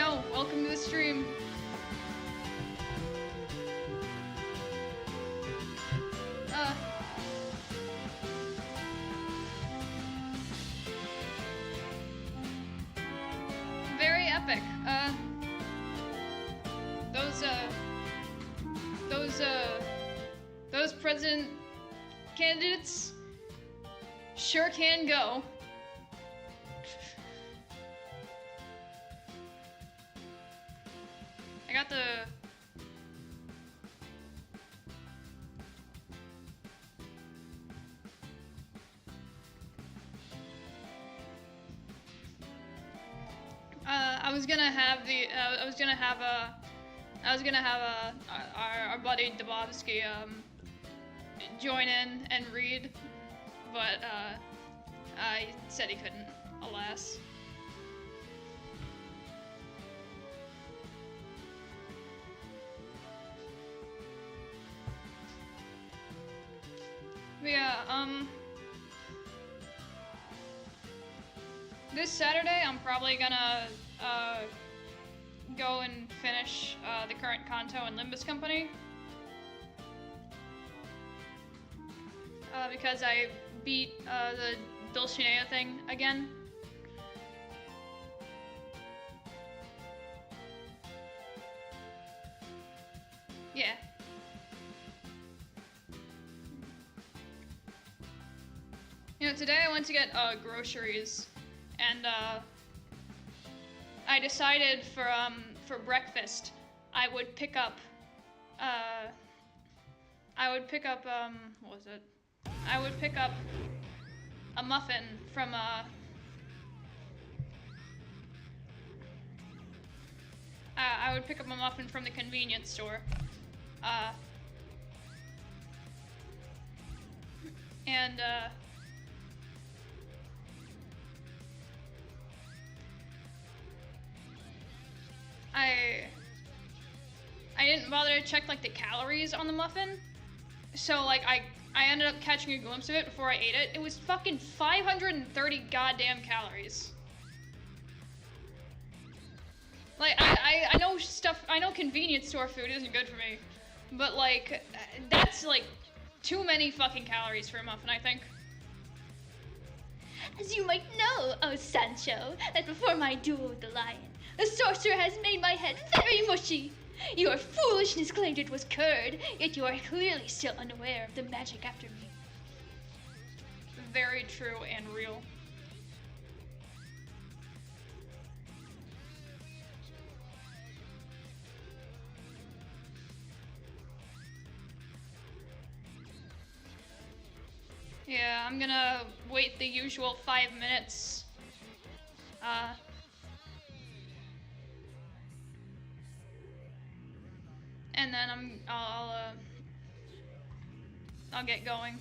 yo, welcome to the stream. Very epic. Those president candidates sure can go. I got the... I was gonna have our buddy Dabovsky join in and read, but he said he couldn't, alas. But yeah, this Saturday I'm probably gonna go and finish the current Kanto and Limbus Company. Because I beat the Dulcinea thing again. Yeah. You know, today I went to get groceries, and I decided for breakfast I would pick up what was it? I would pick up a muffin from the convenience store. And I didn't bother to check like the calories on the muffin, so like I ended up catching a glimpse of it before I ate it. It was fucking 530 goddamn calories. Like I know convenience store food isn't good for me, but like that's like too many fucking calories for a muffin, I think. As you might know, oh Sancho, that before my duel with the lion, the sorcerer has made my head very mushy. Your foolishness claimed it was curd, yet you are clearly still unaware of the magic after me. Very true and real. Yeah, I'm gonna wait the usual 5 minutes. And then I'll get going.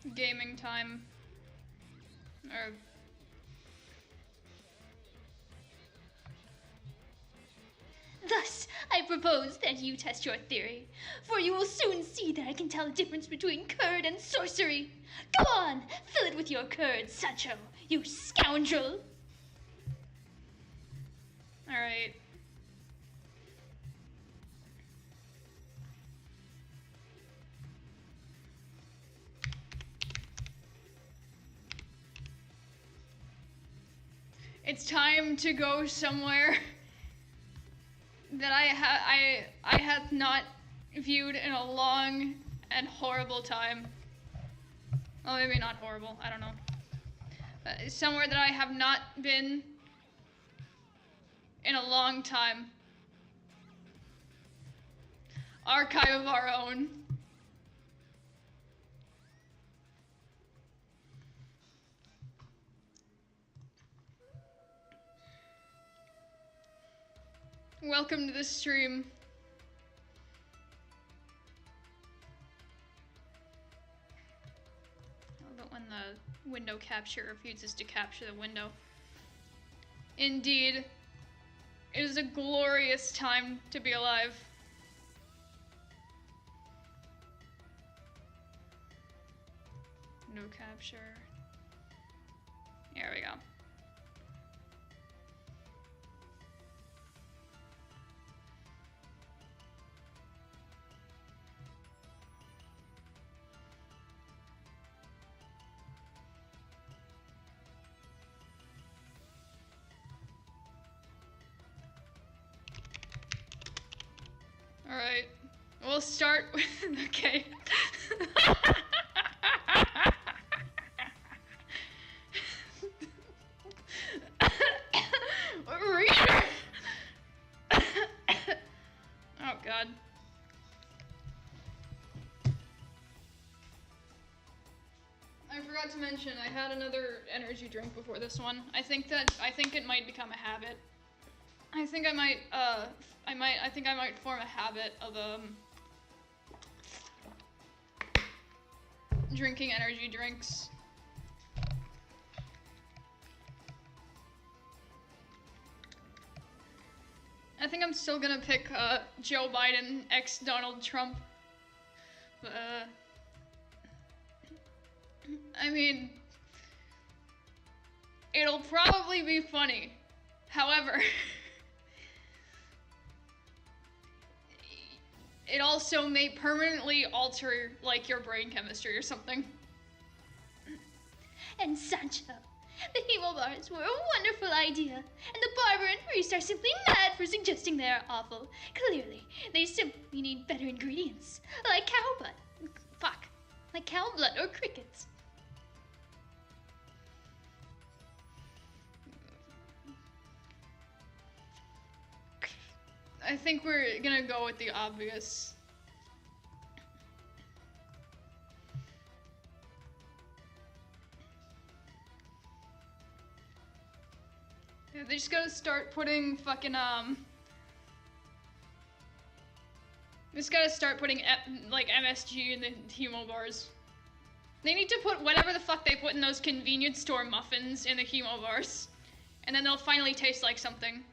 gaming time. Or Thus, I propose that you test your theory, for you will soon see that I can tell the difference between curd and sorcery. Go on, fill it with your curd, Sancho, you scoundrel. alright. It's time to go somewhere that I have not viewed in a long and horrible time. Well, maybe not horrible, I don't know. Somewhere that I have not been in a long time. Archive of our own. Welcome to the stream. But when the window capture refuses to capture the window. Indeed, it is a glorious time to be alive. No capture. There we go. Alright, we'll start with, okay. Reader! Oh god. I forgot to mention, I had another energy drink before this one. I think it might become a habit. I think I might form a habit of drinking energy drinks. I think I'm still gonna pick Joe Biden x Donald Trump. I mean, it'll probably be funny. However, it also may permanently alter, like, your brain chemistry or something. And Sancho, the hemo bars were a wonderful idea, and the barber and priest are simply mad for suggesting they are awful. Clearly, they simply need better ingredients, like cow blood. Fuck. Like cow blood or crickets. I think we're gonna go with the obvious. Yeah, they just gotta start putting fucking, just gotta start putting, like, MSG in the hemo bars. They need to put whatever the fuck they put in those convenience store muffins in the hemo bars. And then they'll finally taste like something.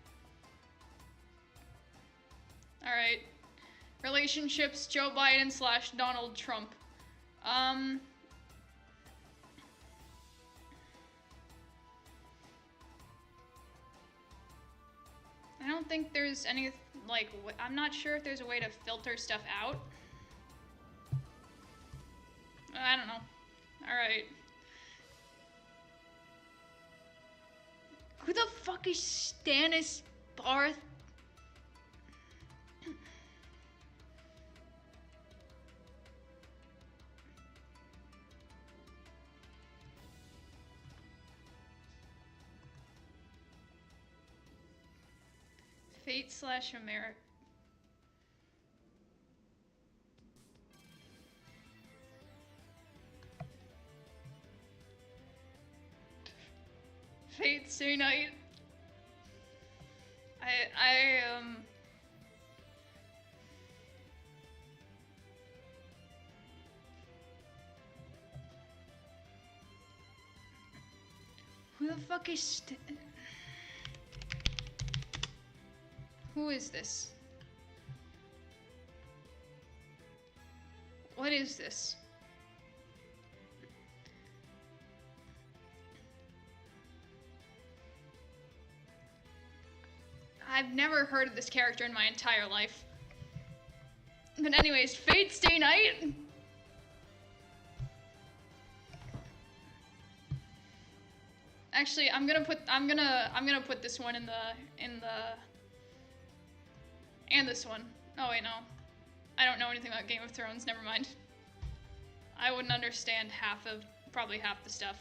Alright. Relationships, Joe Biden / Donald Trump. I don't think there's any, like, I'm not sure if there's a way to filter stuff out. I don't know. Alright. Who the fuck is Stannis Barth? Fate / America. Fate Stay Night. Who the fuck is... Who is this? What is this? I've never heard of this character in my entire life. But anyways, Fate Stay Night. Actually, I'm gonna put this one in the and this one. Oh wait, no. I don't know anything about Game of Thrones, never mind. I wouldn't understand probably half the stuff.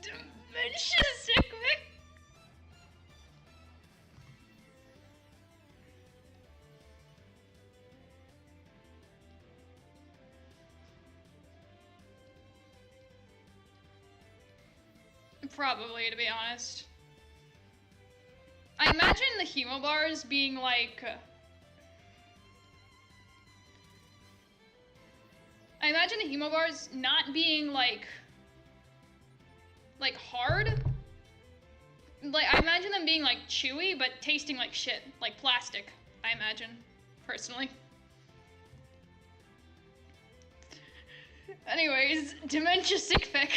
Dementia sick me. Probably, to be honest. I imagine the hemo bars being like... I imagine the hemo bars not being like hard. Like, I imagine them being like chewy, but tasting like shit. Like plastic, I imagine, personally. Anyways, dementia sick fic.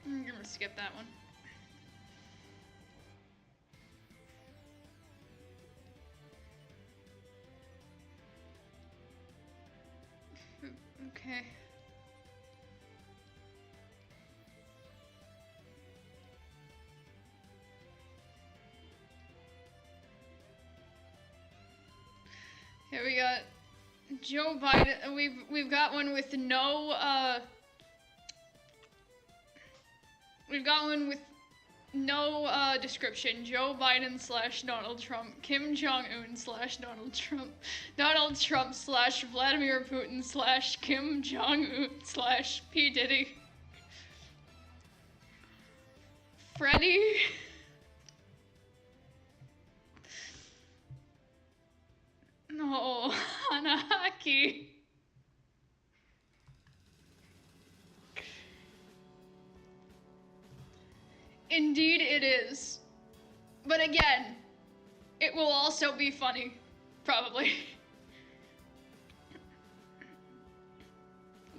I'm gonna skip that one. Okay. Here we got Joe Biden. We've got one with no we've got one with no description. Joe Biden / Donald Trump. Kim Jong-un / Donald Trump. Donald Trump / Vladimir Putin / Kim Jong-un / P. Diddy. Freddie. No, Hanaki. Indeed it is. But again, it will also be funny. Probably.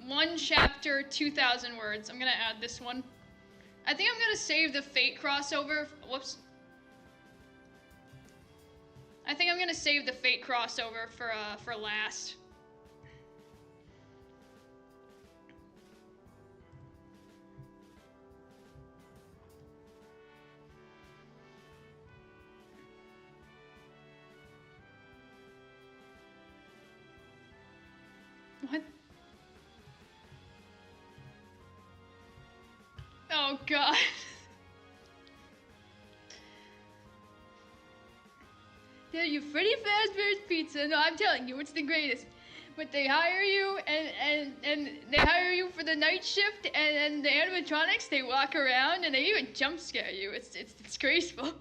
One chapter, 2,000 words. I'm gonna add this one. I think I'm gonna save the Fate crossover. Whoops. I think I'm gonna save the Fate crossover for last. What? Oh God. Tell you Freddy Fazbear's Pizza. No, I'm telling you, it's the greatest. But they hire you and they hire you for the night shift and the animatronics, they walk around and they even jump scare you. It's disgraceful.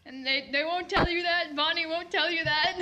And they won't tell you that. Bonnie won't tell you that.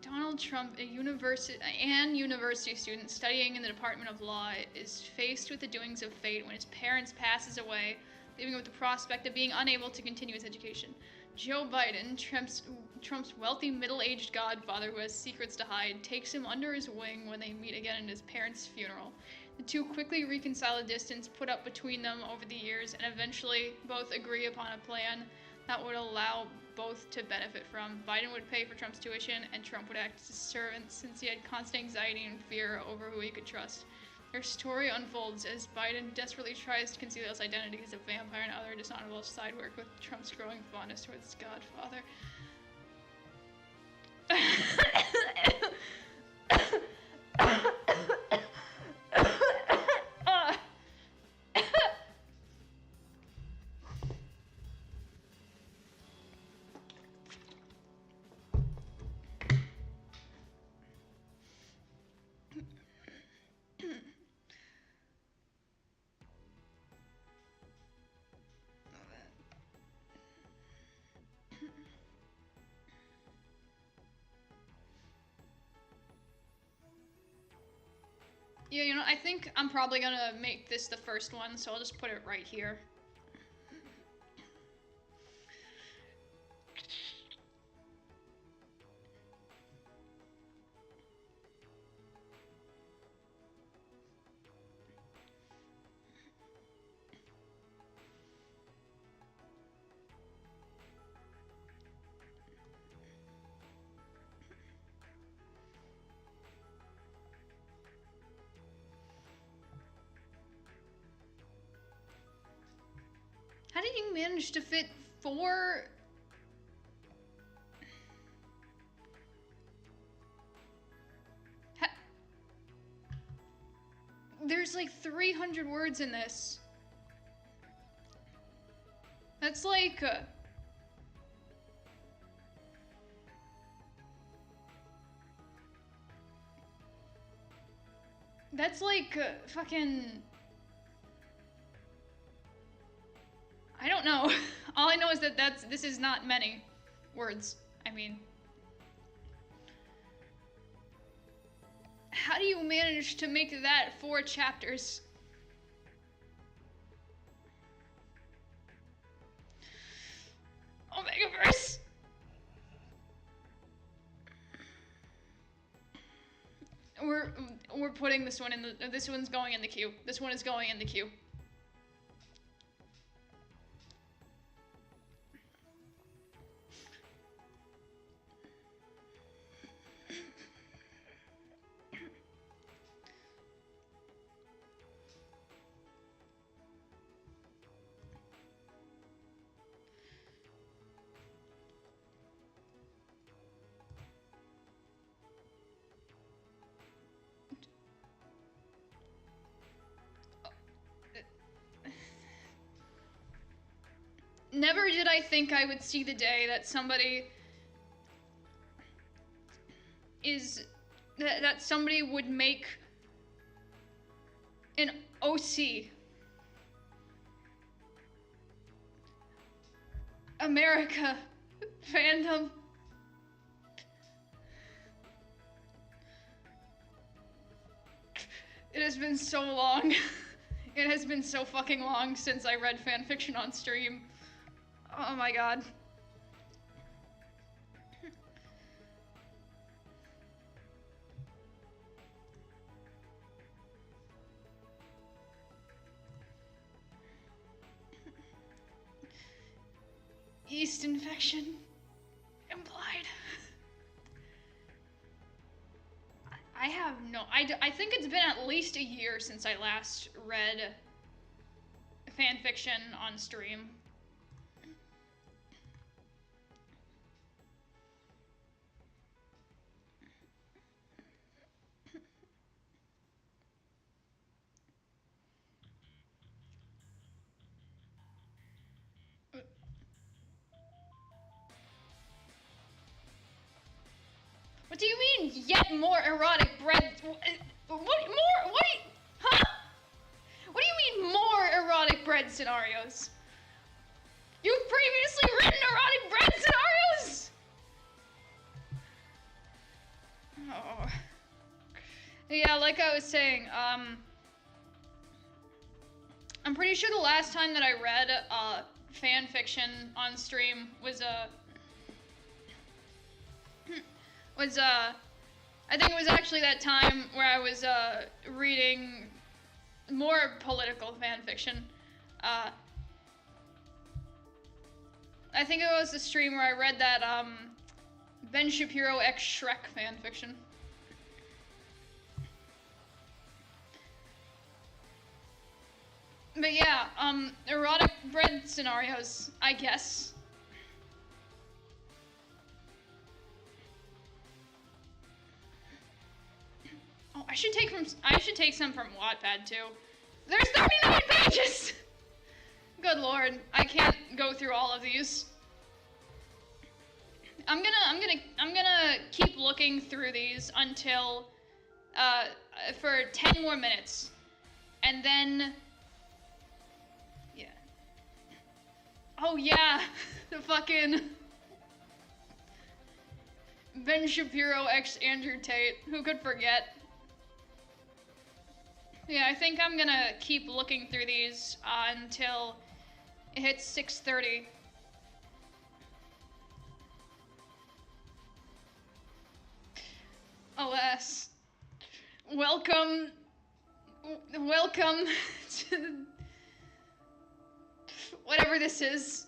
Donald Trump, a university student studying in the Department of Law, is faced with the doings of fate when his parents passes away, leaving him with the prospect of being unable to continue his education. Joe Biden, Trump's wealthy middle-aged godfather who has secrets to hide, takes him under his wing when they meet again at his parents' funeral. The two quickly reconcile the distance put up between them over the years and eventually both agree upon a plan that would allow both to benefit from. Biden would pay for Trump's tuition, and Trump would act as a servant since he had constant anxiety and fear over who he could trust. Their story unfolds as Biden desperately tries to conceal his identity as a vampire and other dishonorable side work with Trump's growing fondness towards his godfather. Yeah, you know, I think I'm probably gonna make this the first one, so I'll just put it right here. How did you manage to fit 4? There's like 300 words in this. That's like... that's like fucking... I don't know. All I know is that this is not many words. I mean... how do you manage to make that 4 chapters? Omegaverse! We're putting this one in the... this one's going in the queue. This one is going in the queue. Never did I think I would see the day that somebody that somebody would make an OC America fandom. It has been so long. It has been so fucking long since I read fanfiction on stream. Oh my god. Yeast infection implied. I have no... I think it's been at least a year since I last read fanfiction on stream. What do you mean, yet more erotic bread? What more? What? Huh? What do you mean, more erotic bread scenarios? You've previously written erotic bread scenarios? Oh. Yeah, like I was saying, I'm pretty sure the last time that I read fan fiction on stream was I think it was actually that time where I was reading more political fan fiction. I think it was the stream where I read that Ben Shapiro x Shrek fan fiction. But yeah, erotic bread scenarios, I guess. Oh, I should take some from Wattpad too. There's 39 pages. Good lord, I can't go through all of these. I'm gonna keep looking through these until for 10 more minutes, and then yeah. Oh yeah, the fucking Ben Shapiro x Andrew Tate. Who could forget? Yeah, I think I'm gonna keep looking through these until it hits 6:30. Alas. Welcome to whatever this is.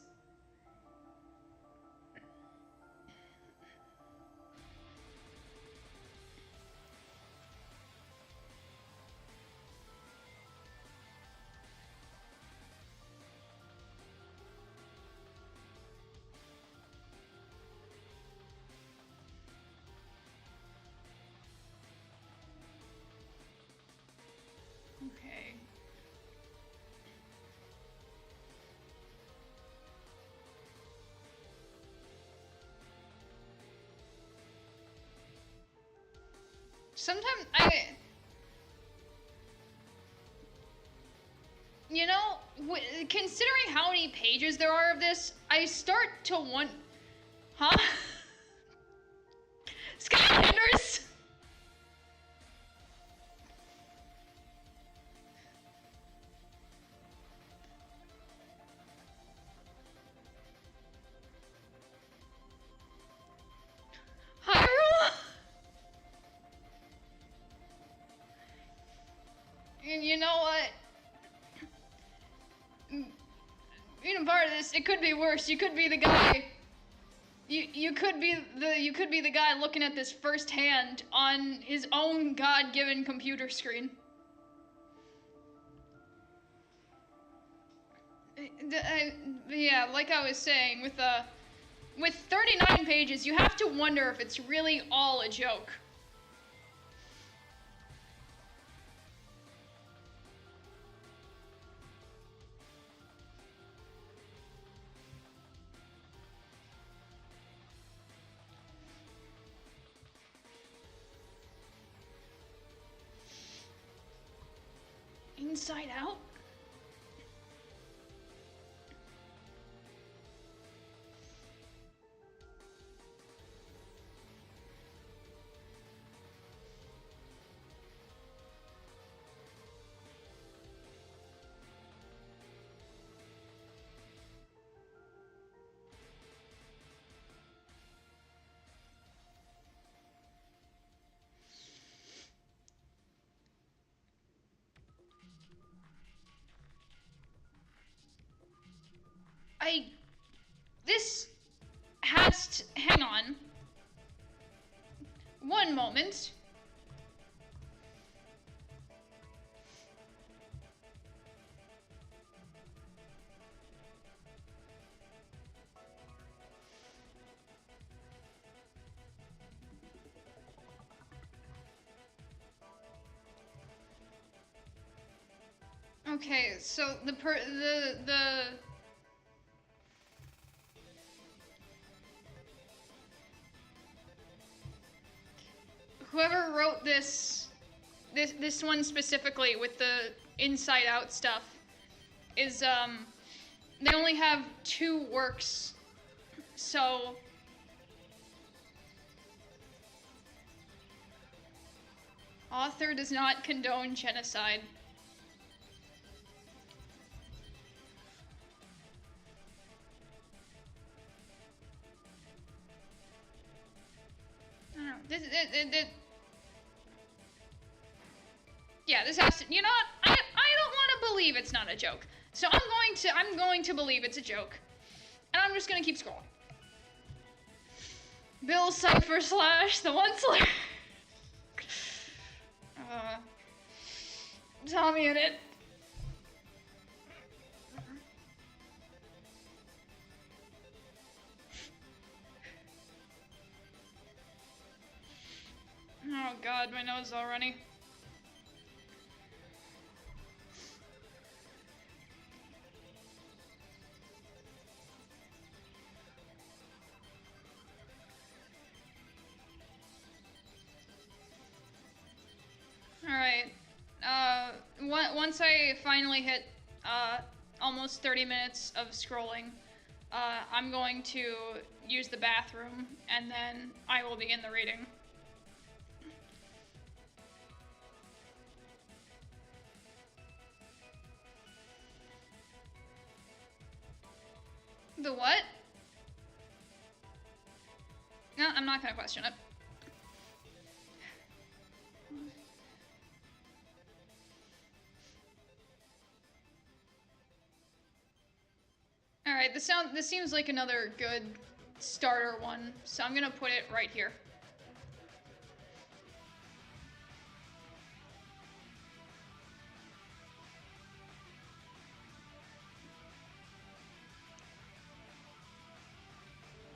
Okay. Sometimes you know, considering how many pages there are of this, I start to want, huh? Skylanders! Hyrule! And you know what? Being a part of this, it could be worse. You could be the guy. You could be the guy looking at this firsthand on his own God-given computer screen. Yeah, like I was saying, with 39 pages, you have to wonder if it's really all a joke. Inside Out? This has to, hang on. One moment. Okay, so the whoever wrote this one specifically with the Inside Out stuff is they only have 2 works, so author does not condone genocide. I don't know. Yeah, this has to. You know what? I don't want to believe it's not a joke. So I'm going to believe it's a joke, and I'm just gonna keep scrolling. Bill Cipher Slash the One Slayer. Tommy in it. Oh God, my nose is all runny. Alright, once I finally hit, almost 30 minutes of scrolling, I'm going to use the bathroom, and then I will begin the reading. The what? No, I'm not gonna question it. Alright, this seems like another good starter one, so I'm gonna put it right here.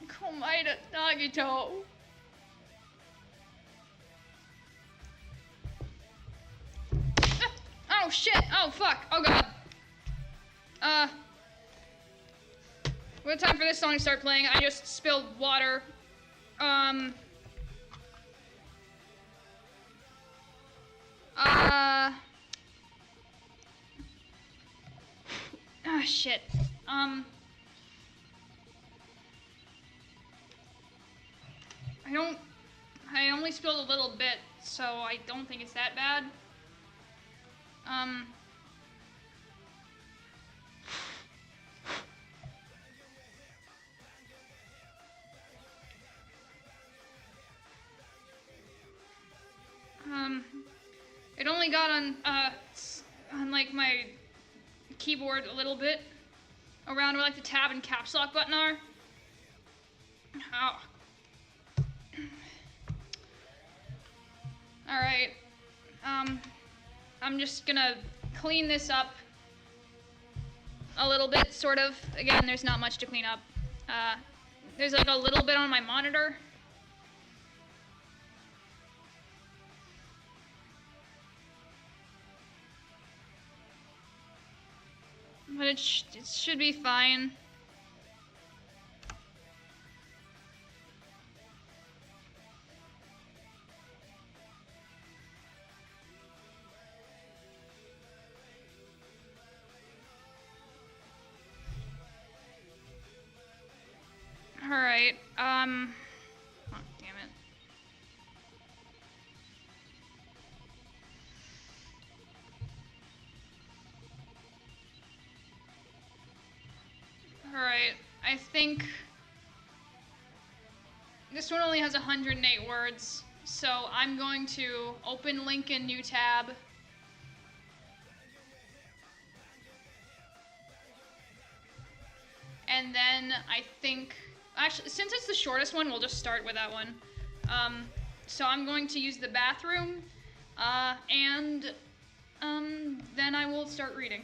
Komaida Nagito. Oh shit! Oh fuck! Oh god. What time for this song to start playing? I just spilled water. Ah shit. I only spilled a little bit, so I don't think it's that bad. It only got on like my keyboard a little bit, around where like the tab and caps lock button are. Oh. Alright. I'm just gonna clean this up a little bit, sort of. Again, there's not much to clean up. There's like a little bit on my monitor. But it should be fine. Alright, oh, damn it. Alright, I think this one only has 108 words, so I'm going to open link in new tab. And then I think, actually, since it's the shortest one, we'll just start with that one. So I'm going to use the bathroom, and then I will start reading.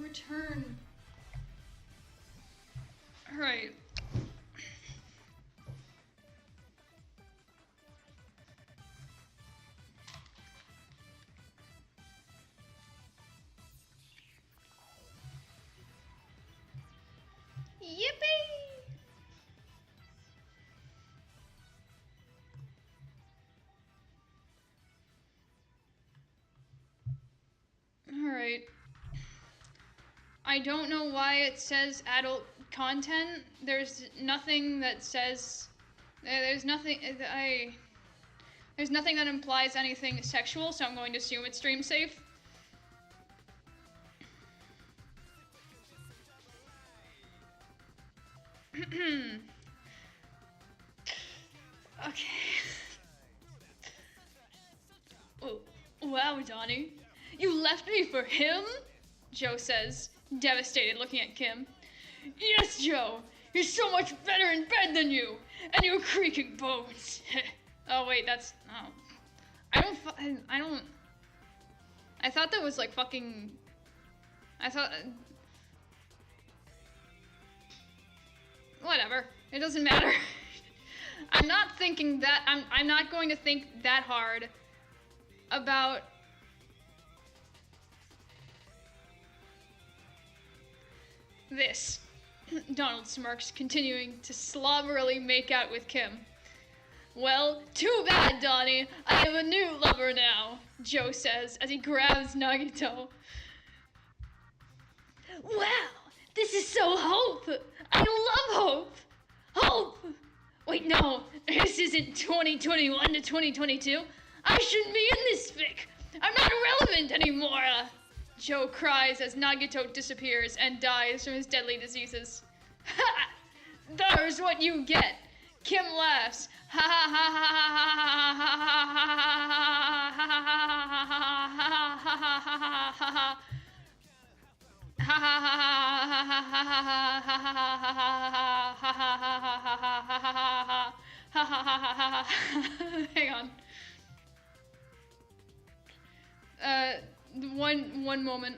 return. Alright. Yippee! Alright. I don't know why it says adult content. There's nothing that says... There's nothing that implies anything sexual, so I'm going to assume it's stream safe. Okay. Oh, wow, Donnie. You left me for him? Joe says, devastated, looking at Kim. Yes, Joe. He's so much better in bed than you. And your creaking bones. Oh, wait, that's... Oh. I thought that was like fucking... I thought... Whatever. It doesn't matter. I'm not thinking that... I'm not going to think that hard about... this. Donald smirks, continuing to slobberily make out with Kim. Well, too bad, Donnie. I have a new lover now, Joe says as he grabs Nagito. Wow, this is so Hope. I love Hope. Hope. Wait, no, this isn't 2021 to 2022. I shouldn't be in this fic. I'm not relevant anymore. Joe cries as Nagito disappears and dies from his deadly diseases. Ha! There's what you get. Kim laughs. Ha ha ha ha ha ha ha. Hang on. One moment.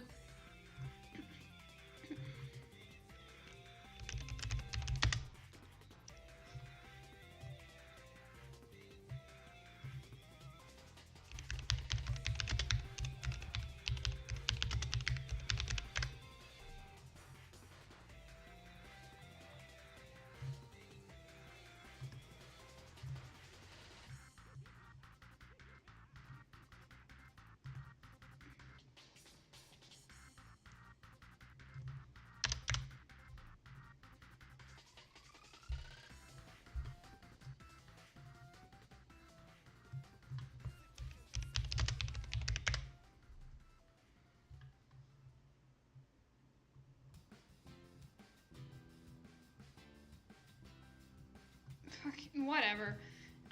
Whatever.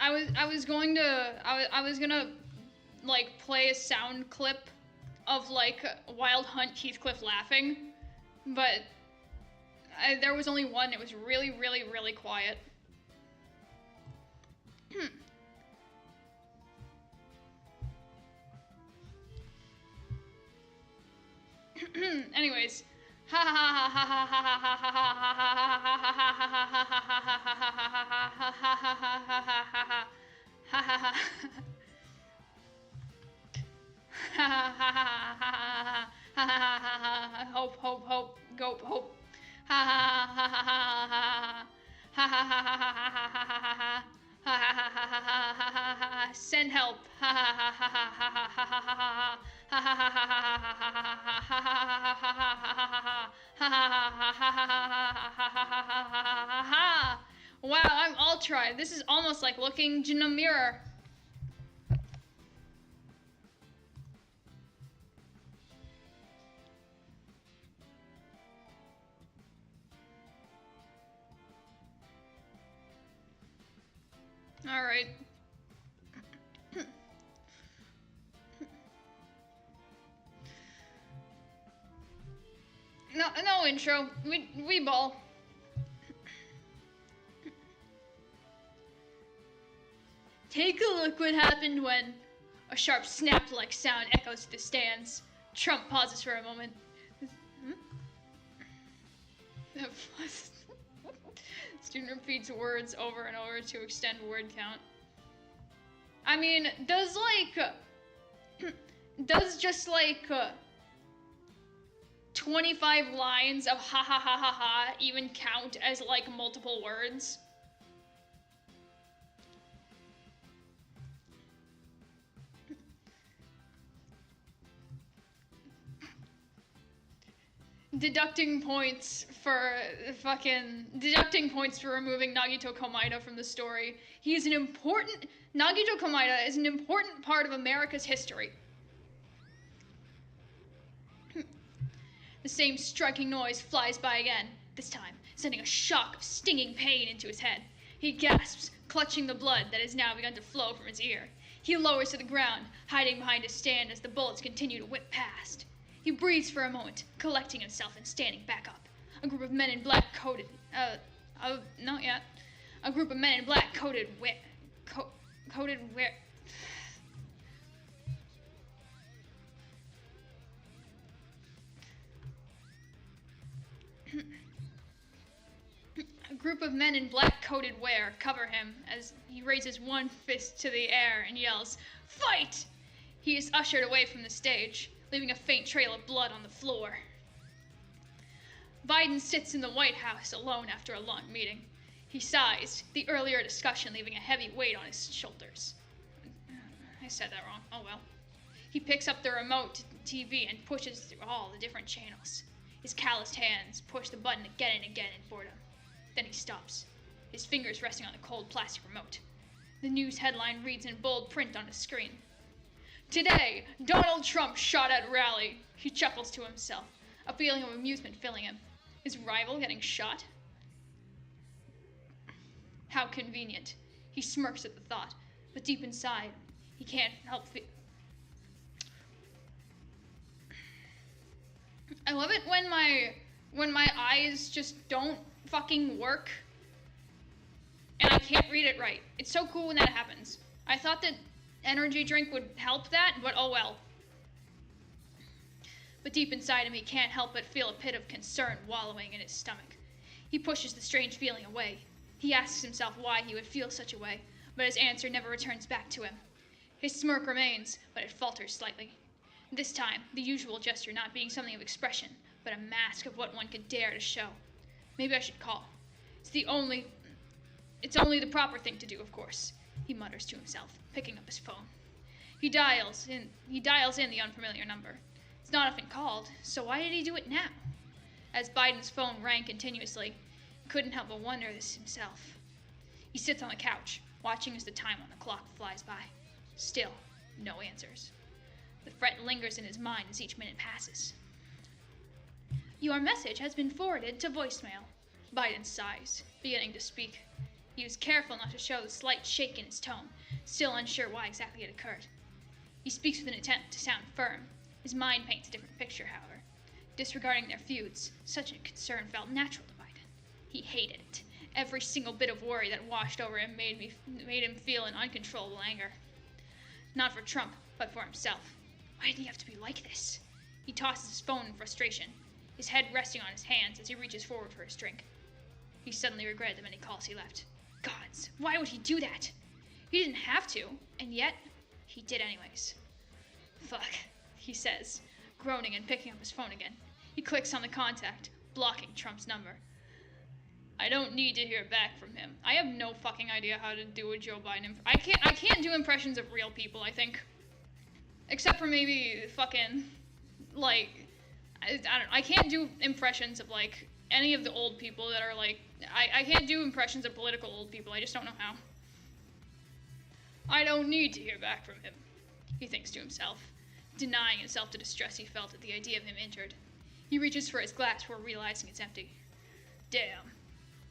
I was gonna like play a sound clip of like Wild Hunt Heathcliff laughing, but there was only one. It was really, really, really quiet. Anyways. Hope, hope, hope, go, hope. Send help. Wow, I'm ultra. This is almost like looking in a mirror. All right. No intro. We ball. Take a look what happened when... A sharp snap-like sound echoes through the stands. Trump pauses for a moment. Student repeats words over and over to extend word count. I mean, does just 25 lines of ha ha ha ha ha even count as like multiple words? Deducting points for removing Nagito Komaeda from the story. Nagito Komaeda is an important part of America's history. The same striking noise flies by again, this time sending a shock of stinging pain into his head. He gasps, clutching the blood that has now begun to flow from his ear. He lowers to the ground, hiding behind his stand as the bullets continue to whip past. He breathes for a moment, collecting himself and standing back up. A group of men in black coated, not yet. A group of men in black coated A group of men in black coated wear cover him as he raises one fist to the air and yells, "Fight!" He is ushered away from the stage, leaving a faint trail of blood on the floor. Biden sits in the White House alone after a long meeting. He sighs, the earlier discussion leaving a heavy weight on his shoulders. I said that wrong. Oh well. He picks up the remote TV and pushes through all the different channels. His calloused hands push the button again and again in boredom. Then he stops, his fingers resting on the cold plastic remote. The news headline reads in bold print on his screen. "Today, Donald Trump shot at rally." He chuckles to himself, a feeling of amusement filling him. His rival getting shot? How convenient. He smirks at the thought, but deep inside, he can't help I love it when my eyes just don't fucking work and I can't read it right. It's so cool when that happens. I thought that energy drink would help that, but oh well. But deep inside him, he can't help but feel a pit of concern wallowing in his stomach. He pushes the strange feeling away. He asks himself why he would feel such a way, but his answer never returns back to him. His smirk remains, but it falters slightly. This time, the usual gesture not being something of expression, but a mask of what one could dare to show. Maybe I should call. It's only the proper thing to do, of course, he mutters to himself, picking up his phone. He dials in the unfamiliar number. It's not often called, so why did he do it now? As Biden's phone rang continuously, he couldn't help but wonder this himself. He sits on the couch, watching as the time on the clock flies by. Still, no answers. The fret lingers in his mind as each minute passes. "Your message has been forwarded to voicemail," Biden sighs, beginning to speak. He was careful not to show the slight shake in his tone, still unsure why exactly it occurred. He speaks with an attempt to sound firm. His mind paints a different picture, however. Disregarding their feuds, such a concern felt natural to Biden. He hated it. Every single bit of worry that washed over him made him feel an uncontrollable anger. Not for Trump, but for himself. Why did he have to be like this? He tosses his phone in frustration, his head resting on his hands as he reaches forward for his drink. He suddenly regretted the many calls he left. Gods, why would he do that? He didn't have to, and yet, he did anyways. Fuck, he says, groaning and picking up his phone again. He clicks on the contact, blocking Trump's number. I don't need to hear back from him. I have no fucking idea how to do a Joe Biden I can't do impressions of real people, I think. Except for maybe fucking, I can't do impressions of, any of the old people that are, I can't do impressions of political old people. I just don't know how. I don't need to hear back from him, he thinks to himself, denying himself the distress he felt at the idea of him injured. He reaches for his glass before realizing it's empty. Damn.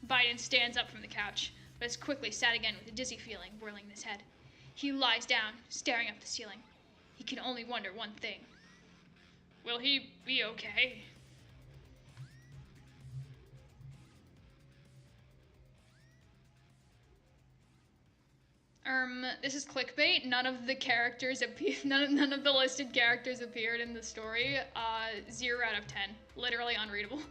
Biden stands up from the couch, but is quickly sat again with a dizzy feeling whirling in his head. He lies down, staring up at the ceiling. He can only wonder one thing. Will he be okay? This is clickbait. None of the characters none of the listed characters appeared in the story. 0 out of 10. Literally unreadable.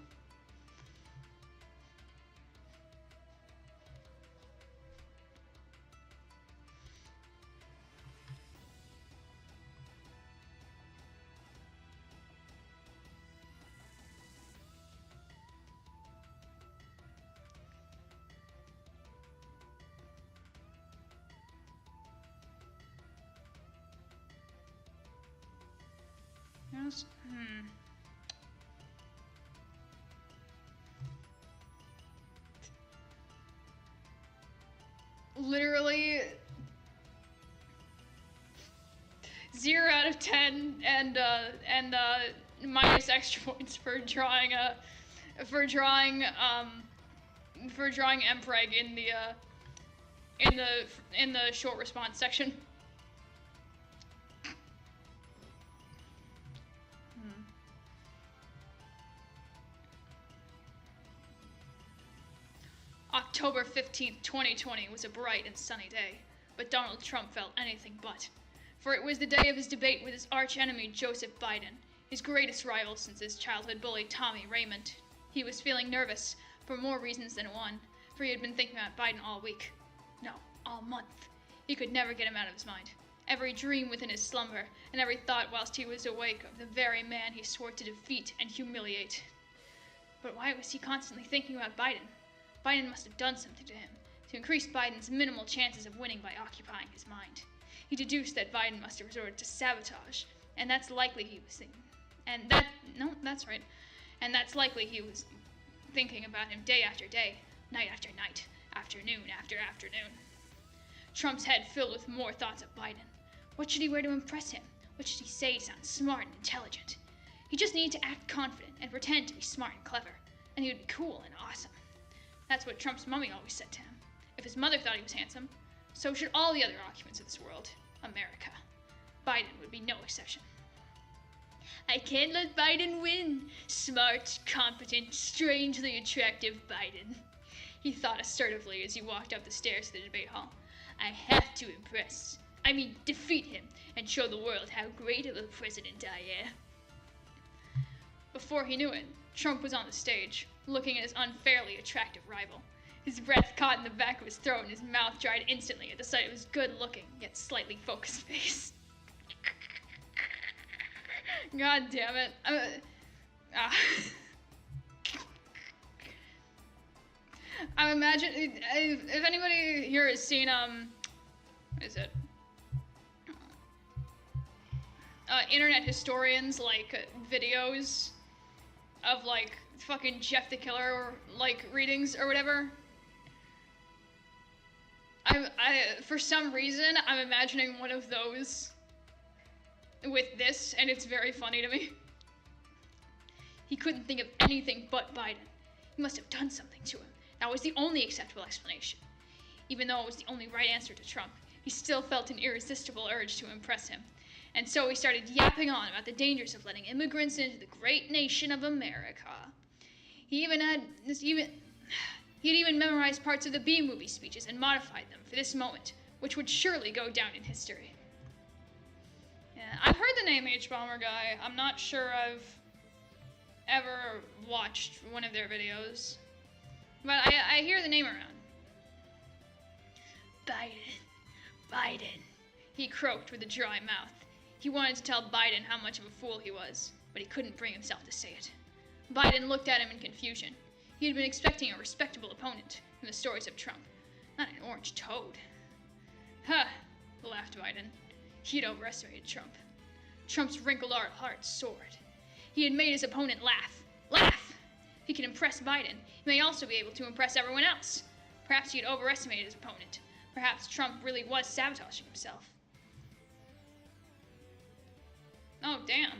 Literally 0 out of 10 and minus extra points for drawing Mpreg in the short response section. October 15th, 2020 was a bright and sunny day, but Donald Trump felt anything but. For it was the day of his debate with his arch-enemy Joseph Biden, his greatest rival since his childhood bully Tommy Raymond. He was feeling nervous, for more reasons than one, for he had been thinking about Biden all week. No, all month. He could never get him out of his mind. Every dream within his slumber, and every thought whilst he was awake of the very man he swore to defeat and humiliate. But why was he constantly thinking about Biden? Biden must have done something to him, to increase Biden's minimal chances of winning by occupying his mind. He deduced that Biden must have resorted to sabotage, and that's likely he was thinking. And that's likely he was thinking about him day after day, night after night, afternoon after afternoon. Trump's head filled with more thoughts of Biden. What should he wear to impress him? What should he say to sound smart and intelligent? He just needed to act confident and pretend to be smart and clever, and he would be cool and awesome. That's what Trump's mummy always said to him. If his mother thought he was handsome, so should all the other occupants of this world, America. Biden would be no exception. I can't let Biden win. Smart, competent, strangely attractive Biden. He thought assertively as he walked up the stairs to the debate hall. I have to impress. I mean, defeat him and show the world how great of a president I am. Before he knew it, Trump was on the stage, looking at his unfairly attractive rival. His breath caught in the back of his throat and his mouth dried instantly at the sight of his good-looking, yet slightly focused face. God damn it. I'm imagining, if anybody here has seen, what is it? Internet historians, like, videos of, like, fucking Jeff the Killer, like, readings or whatever. For some reason, I'm imagining one of those with this, and it's very funny to me. He couldn't think of anything but Biden. He must have done something to him. That was the only acceptable explanation. Even though it was the only right answer to Trump, he still felt an irresistible urge to impress him. And so he started yapping on about the dangers of letting immigrants into the great nation of America. He'd even memorized parts of the B-movie speeches and modified them for this moment, which would surely go down in history. Yeah, I've heard the name H-Bomber Guy. I'm not sure I've ever watched one of their videos, but I hear the name around. Biden, he croaked with a dry mouth. He wanted to tell Biden how much of a fool he was, but he couldn't bring himself to say it. Biden looked at him in confusion. He had been expecting a respectable opponent from the stories of Trump, not an orange toad. Huh, laughed Biden. He had overestimated Trump. Trump's wrinkled heart soared. He had made his opponent laugh. Laugh! If he can impress Biden, he may also be able to impress everyone else. Perhaps he had overestimated his opponent. Perhaps Trump really was sabotaging himself. Oh, damn.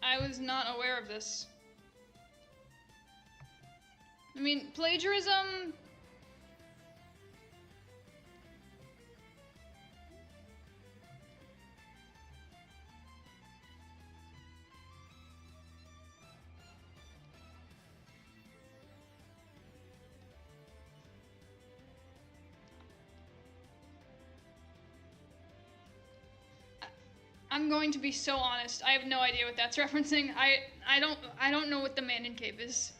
I was not aware of this. I mean, plagiarism... I'm going to be so honest. I have no idea what that's referencing. I don't know what the Mandan Cape is.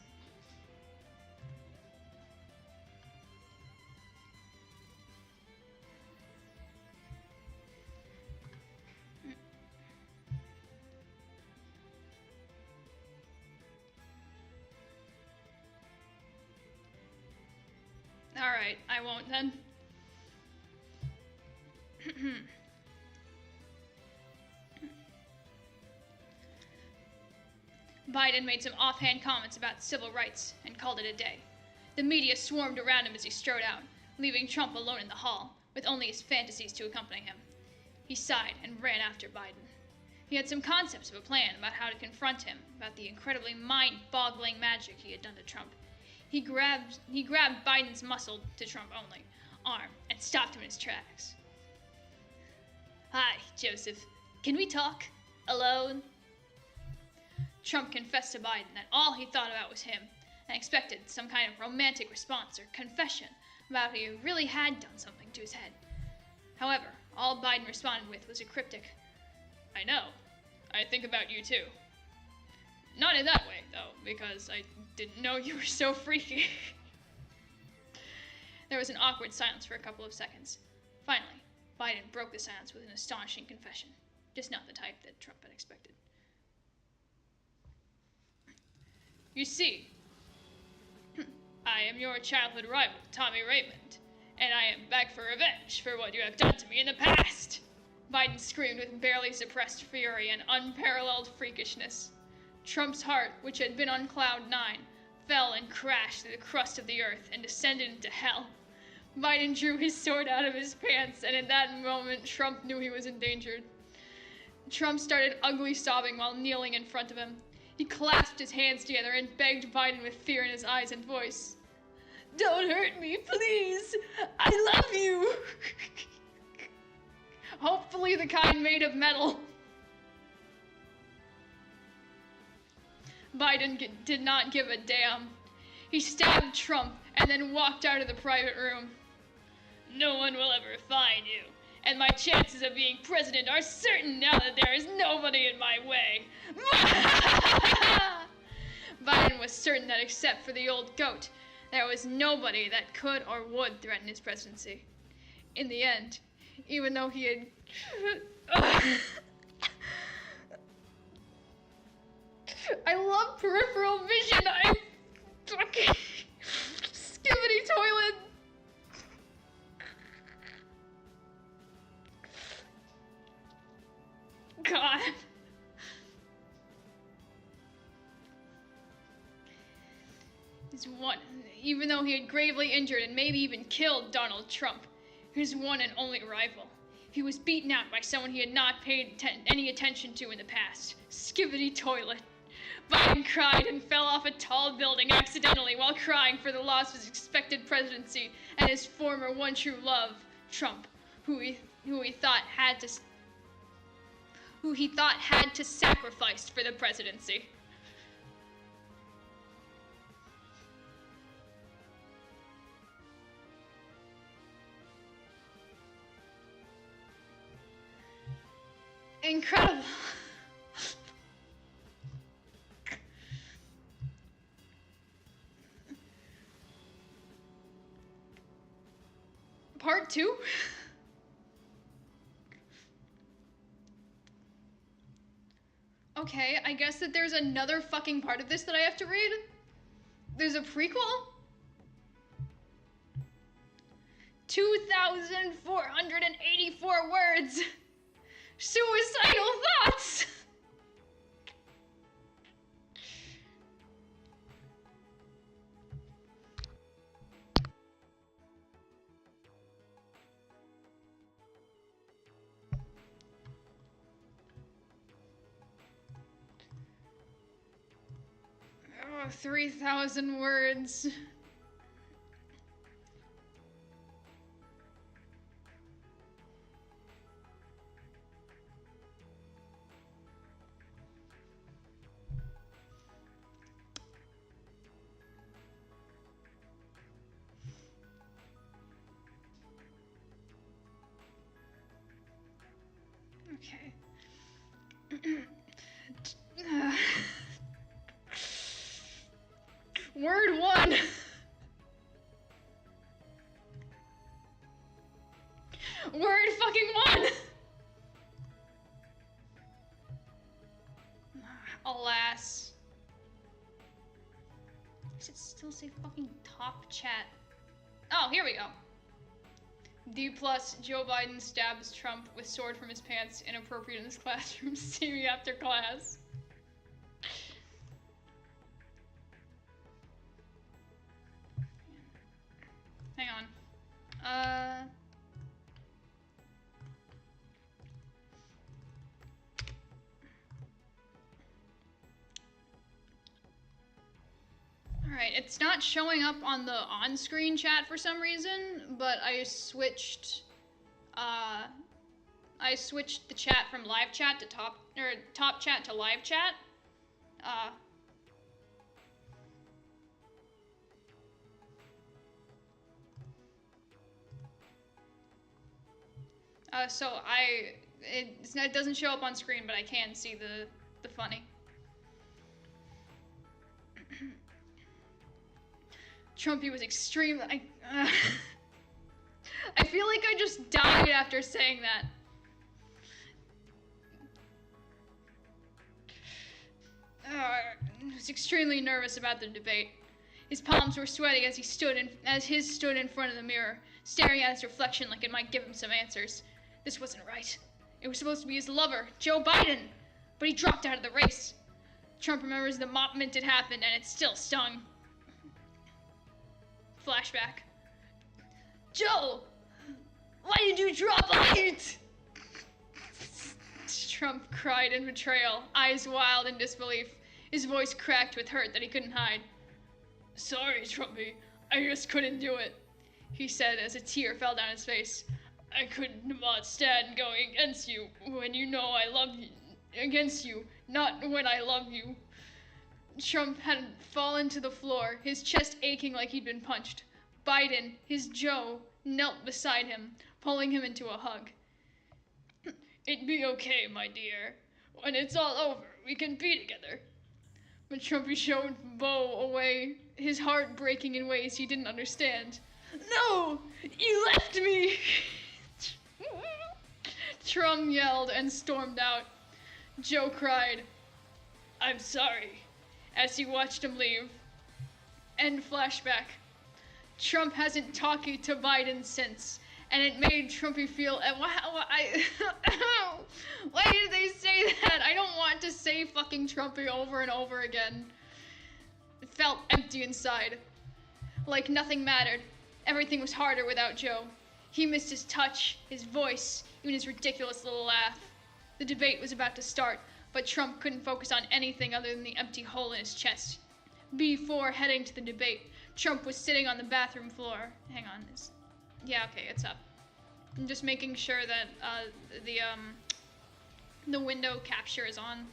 Alright, I won't then. Biden made some offhand comments about civil rights and called it a day. The media swarmed around him as he strode out, leaving Trump alone in the hall, with only his fantasies to accompany him. He sighed and ran after Biden. He had some concepts of a plan about how to confront him about the incredibly mind-boggling magic he had done to Trump. He grabbed Biden's muscle to Trump only arm and stopped him in his tracks. "Hi, Joseph. Can we talk? Alone?" Trump confessed to Biden that all he thought about was him and expected some kind of romantic response or confession about how he really had done something to his head. However, all Biden responded with was a cryptic, "I know. I think about you too." Not in that way, though, because I didn't know you were so freaky. There was an awkward silence for a couple of seconds. Finally, Biden broke the silence with an astonishing confession, just not the type that Trump had expected. "You see, I am your childhood rival, Tommy Raymond, and I am back for revenge for what you have done to me in the past," Biden screamed with barely suppressed fury and unparalleled freakishness. Trump's heart, which had been on cloud 9, fell and crashed through the crust of the earth and descended into hell. Biden drew his sword out of his pants, and in that moment, Trump knew he was endangered. Trump started ugly sobbing while kneeling in front of him. He clasped his hands together and begged Biden with fear in his eyes and voice. "Don't hurt me, please! I love you!" Hopefully the kind made of metal. Biden did not give a damn. He stabbed Trump and then walked out of the private room. "No one will ever find you, and my chances of being president are certain now that there is nobody in my way." Biden was certain that except for the old goat, there was nobody that could or would threaten his presidency. In the end, even though he had... I love peripheral vision. I fucking... Skibbity toilet. God. Even though he had gravely injured and maybe even killed Donald Trump, his one and only rival, he was beaten out by someone he had not paid any attention to in the past. Skibbity toilet. Biden cried and fell off a tall building accidentally while crying for the loss of his expected presidency and his former one true love, Trump, who he thought had to sacrifice for the presidency. Incredible. Part 2? Okay, I guess that there's another fucking part of this that I have to read. There's a prequel? 2,484 words. Suicidal thoughts. Oh, 3,000 words. Okay. Word 1. Word fucking 1. Alas. Does it still say fucking top chat Oh, here we go. D+, Joe Biden stabs Trump with sword from his pants, inappropriate in his classroom. See me after class. Hang on. Alright, it's not showing up on the on-screen chat for some reason, but I switched the chat from live chat to top chat to live chat. So it doesn't show up on screen, but I can see the funny. Trumpy was extreme. I feel like I just died after saying that. He was extremely nervous about the debate. His palms were sweaty as his stood in front of the mirror, staring at his reflection like it might give him some answers. This wasn't right. It was supposed to be his lover, Joe Biden, but he dropped out of the race. Trump remembers the moment it happened, and it still stung. Flashback. Joe, why did you drop out? Trump cried in betrayal, eyes wild in disbelief, his voice cracked with hurt that he couldn't hide. Sorry, Trumpy, I just couldn't do it, he said as a tear fell down his face. I could not stand going against you when you know I love you. Against you, not when I love you. Trump had fallen to the floor, his chest aching like he'd been punched. Biden, his Joe, knelt beside him, pulling him into a hug. It'd be okay, my dear. When it's all over, we can be together. But Trumpy showed Bo away, his heart breaking in ways he didn't understand. No! You left me! Trump yelled and stormed out. Joe cried, I'm sorry, as he watched him leave. End flashback. Trump hasn't talked to Biden since, and it made Trumpy feel... Why did they say that? I don't want to say fucking Trumpy over and over again. It felt empty inside. Like nothing mattered. Everything was harder without Joe. He missed his touch, his voice, even his ridiculous little laugh. The debate was about to start, but Trump couldn't focus on anything other than the empty hole in his chest. Before heading to the debate, Trump was sitting on the bathroom floor. Hang on, yeah, okay, it's up. I'm just making sure that the window capture is on.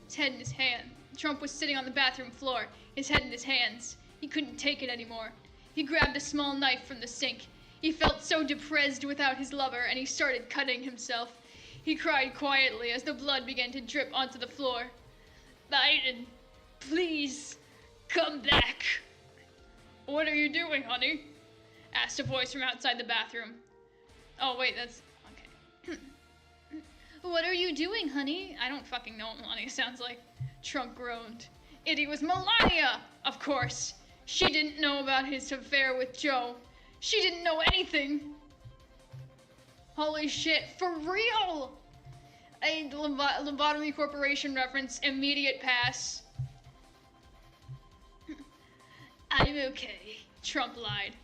His head in his hand. Trump was sitting on the bathroom floor, his head in his hands. He couldn't take it anymore. He grabbed a small knife from the sink. He felt so depressed without his lover, and he started cutting himself. He cried quietly as the blood began to drip onto the floor. Biden, please, come back. What are you doing, honey? Asked a voice from outside the bathroom. Oh, wait, that's... okay. What are you doing, honey? I don't fucking know what Melania sounds like. Trump groaned. It was Melania, of course. She didn't know about his affair with Joe. She didn't know anything. Holy shit, for real! A lobotomy corporation reference, immediate pass. I'm okay, Trump lied.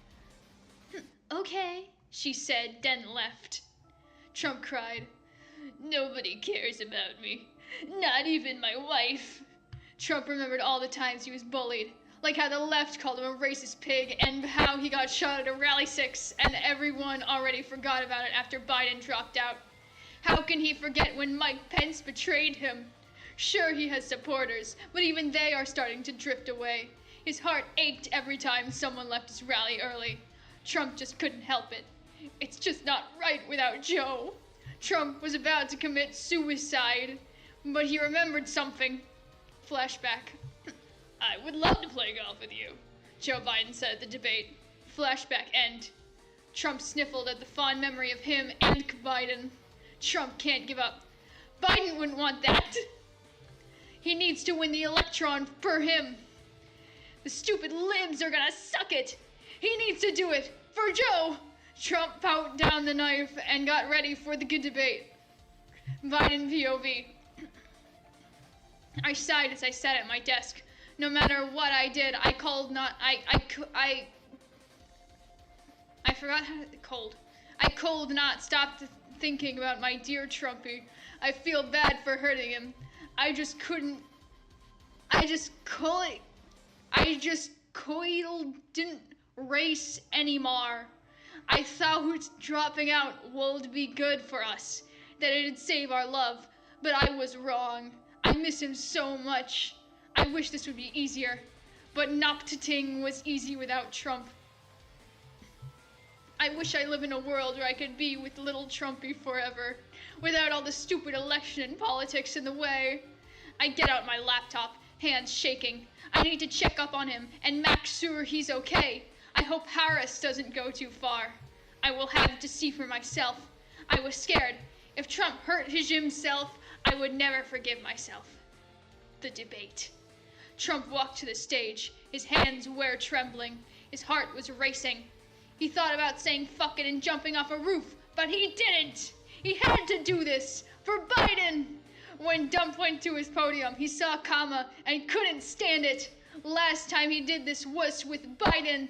Okay, she said, then left. Trump cried. Nobody cares about me, not even my wife. Trump remembered all the times he was bullied, like how the left called him a racist pig and how he got shot at a Rally 6 and everyone already forgot about it after Biden dropped out. How can he forget when Mike Pence betrayed him? Sure, he has supporters, but even they are starting to drift away. His heart ached every time someone left his rally early. Trump just couldn't help it. It's just not right without Joe. Trump was about to commit suicide, but he remembered something. Flashback. I would love to play golf with you, Joe Biden said at the debate. Flashback end. Trump sniffled at the fond memory of him and Biden. Trump can't give up. Biden wouldn't want that. He needs to win the electron for him. The stupid libs are gonna suck it. He needs to do it for Joe. Trump put down the knife and got ready for the good debate. Biden POV. I sighed as I sat at my desk. No matter what I did, I called not. I forgot how to cold. I cold not stopped thinking about my dear Trumpy. I feel bad for hurting him. I just couldn't. I just didn't race anymore. I thought dropping out would be good for us, that it'd save our love, but I was wrong. I miss him so much. I wish this would be easier, but Noctating was easy without Trump. I wish I live in a world where I could be with little Trumpy forever, without all the stupid election and politics in the way. I get out my laptop, hands shaking. I need to check up on him and make sure he's okay. I hope Harris doesn't go too far. I will have to see for myself. I was scared. If Trump hurt himself, I would never forgive myself. The debate. Trump walked to the stage. His hands were trembling. His heart was racing. He thought about saying fuck it and jumping off a roof, but he didn't. He had to do this for Biden. When Dump went to his podium, he saw Kama and couldn't stand it. Last time he did this was with Biden.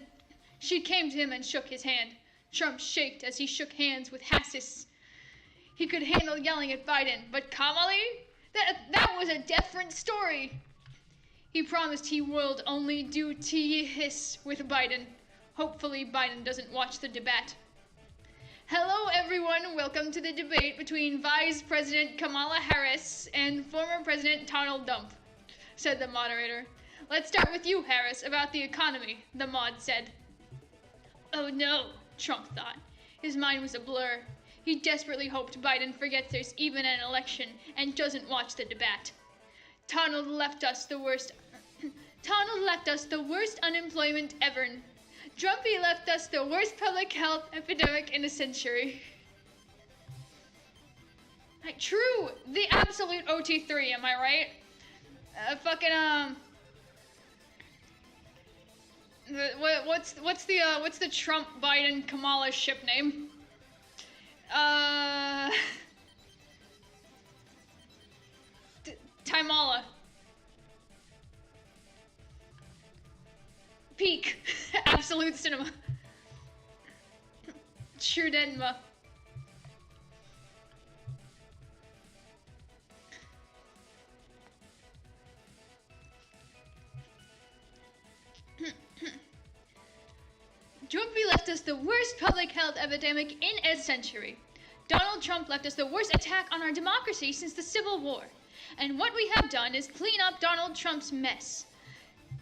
She came to him and shook his hand. Trump shaked as he shook hands with Hassis. He could handle yelling at Biden, but Kamala? That was a different story. He promised he would only do hiss with Biden. Hopefully Biden doesn't watch the debate. Hello everyone, welcome to the debate between Vice President Kamala Harris and former President Donald Trump, said the moderator. Let's start with you, Harris, about the economy, the mod said. Oh no, Trump thought. His mind was a blur. He desperately hoped Biden forgets there's even an election and doesn't watch the debate. Donald left us the worst unemployment ever. Trumpy left us the worst public health epidemic in a century. True, the absolute OT3, am I right? What's the Trump Biden Kamala ship name? Timala. Peak. Absolute cinema. Trudenma. Trumpy left us the worst public health epidemic in a century. Donald Trump left us the worst attack on our democracy since the Civil War. And what we have done is clean up Donald Trump's mess,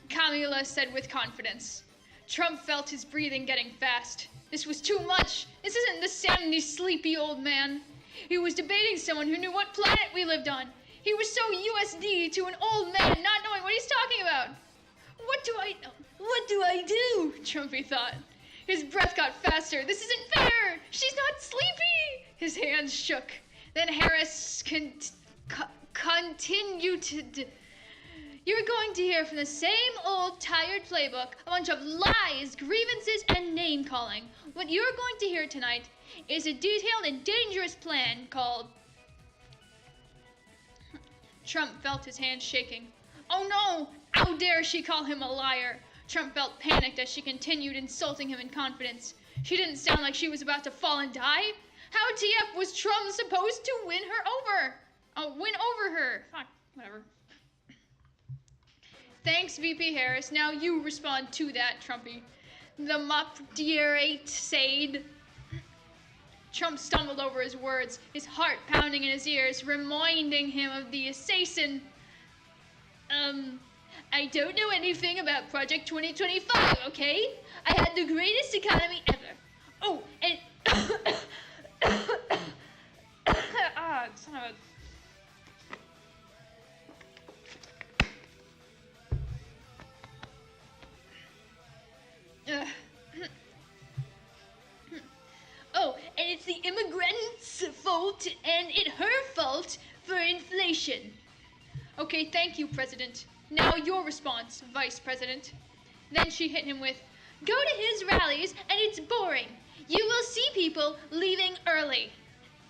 Kamala said with confidence. Trump felt his breathing getting fast. This was too much. This isn't the sandy, sleepy old man. He was debating someone who knew what planet we lived on. He was so USD to an old man not knowing what he's talking about. What do I do? Trumpy thought. His breath got faster. This isn't fair. She's not sleepy. His hands shook. Then Harris continued to... You're going to hear from the same old tired playbook, a bunch of lies, grievances, and name-calling. What you're going to hear tonight is a detailed and dangerous plan called... Trump felt his hands shaking. Oh no! How dare she call him a liar? Trump felt panicked as she continued insulting him in confidence. She didn't sound like she was about to fall and die. How TF was Trump supposed to win over her? Fine, whatever. Thanks, VP Harris. Now you respond to that, Trumpy. The moderate said. Trump stumbled over his words, his heart pounding in his ears, reminding him of the assassin. I don't know anything about Project 2025, okay? I had the greatest economy ever. Oh, and... son of a... Oh, and it's the immigrants' fault, and it's her fault for inflation. Okay, thank you, President. Now your response, Vice President. Then she hit him with, "Go to his rallies and it's boring. You will see people leaving early."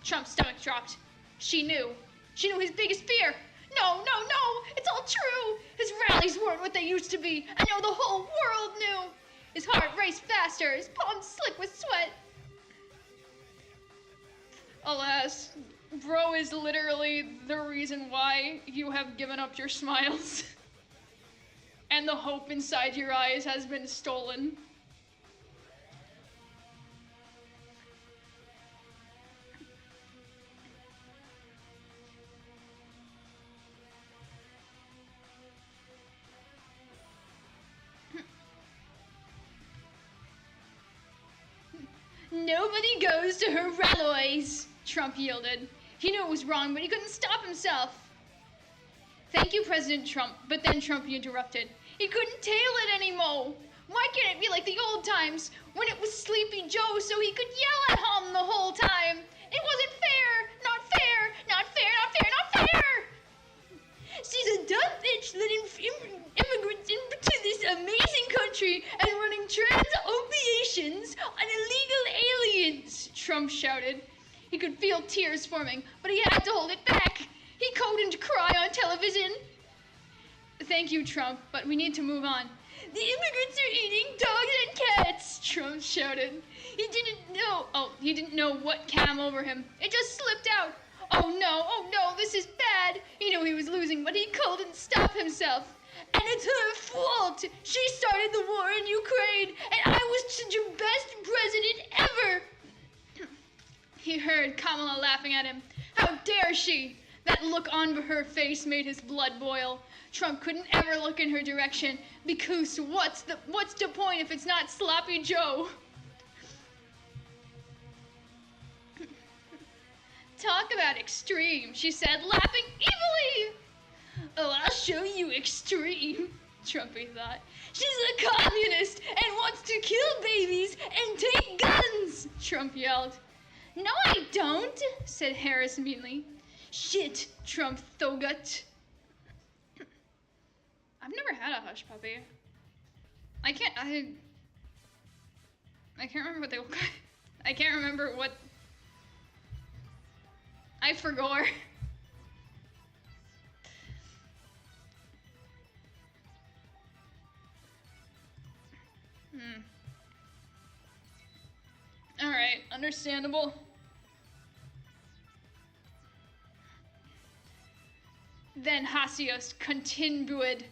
Trump's stomach dropped. She knew. She knew his biggest fear. No, no, no, it's all true. His rallies weren't what they used to be, and now the whole world knew. His heart raced faster, his palms slick with sweat. Alas, bro is literally the reason why you have given up your smiles. And the hope inside your eyes has been stolen. "Nobody goes to her rallies," Trump yielded. He knew it was wrong, but he couldn't stop himself. Thank you, President Trump, but then Trump interrupted. He couldn't tail it anymore. Why can't it be like the old times, when it was Sleepy Joe so he could yell at him the whole time? It wasn't fair! Not fair! Not fair! Not fair! Not fair! "She's a dumb bitch letting immigrants into this amazing country and running trans-opiations on illegal aliens," Trump shouted. He could feel tears forming, but he had to hold it back. He couldn't cry on television. Thank you, Trump, but we need to move on. "The immigrants are eating dogs and cats," Trump shouted. He didn't know what came over him. It just slipped out. Oh no, this is bad. He knew he was losing, but he couldn't stop himself. "And it's her fault. She started the war in Ukraine, and I was your best president ever." He heard Kamala laughing at him. How dare she? That look on her face made his blood boil. Trump couldn't ever look in her direction, because what's the point if it's not Sloppy Joe? Talk about extreme, she said, laughing evilly. "Oh, I'll show you extreme," Trumpy thought. "She's a communist and wants to kill babies and take guns," Trump yelled. "No, I don't," said Harris meanly. "Shit," Trump thogut. I've never had a hush puppy. I can't remember what they look like. I can't remember what... I forgot. Alright, understandable. Then Hasios continued.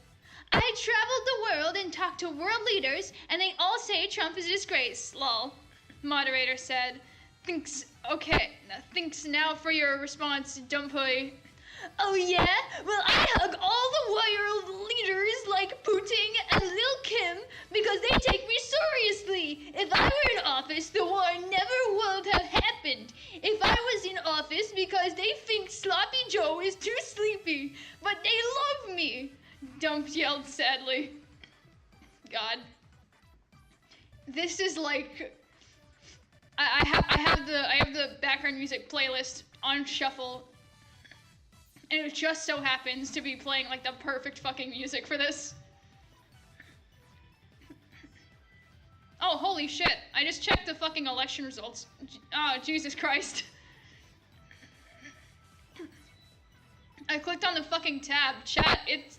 "I traveled the world and talked to world leaders, and they all say Trump is a disgrace, lol." Moderator said, Thanks now for your response, Dumpy. "Oh yeah? Well, I hug all the world leaders like Putin and Lil Kim because they take me seriously. If I were in office, the war never would have happened. If I was in office because they think Sloppy Joe is too sleepy, but they love me," Dump yelled sadly. God. This is like... I have the background music playlist on shuffle, and it just so happens to be playing like the perfect fucking music for this. Oh, holy shit. I just checked the fucking election results. Oh, Jesus Christ. I clicked on the fucking tab. Chat, it's...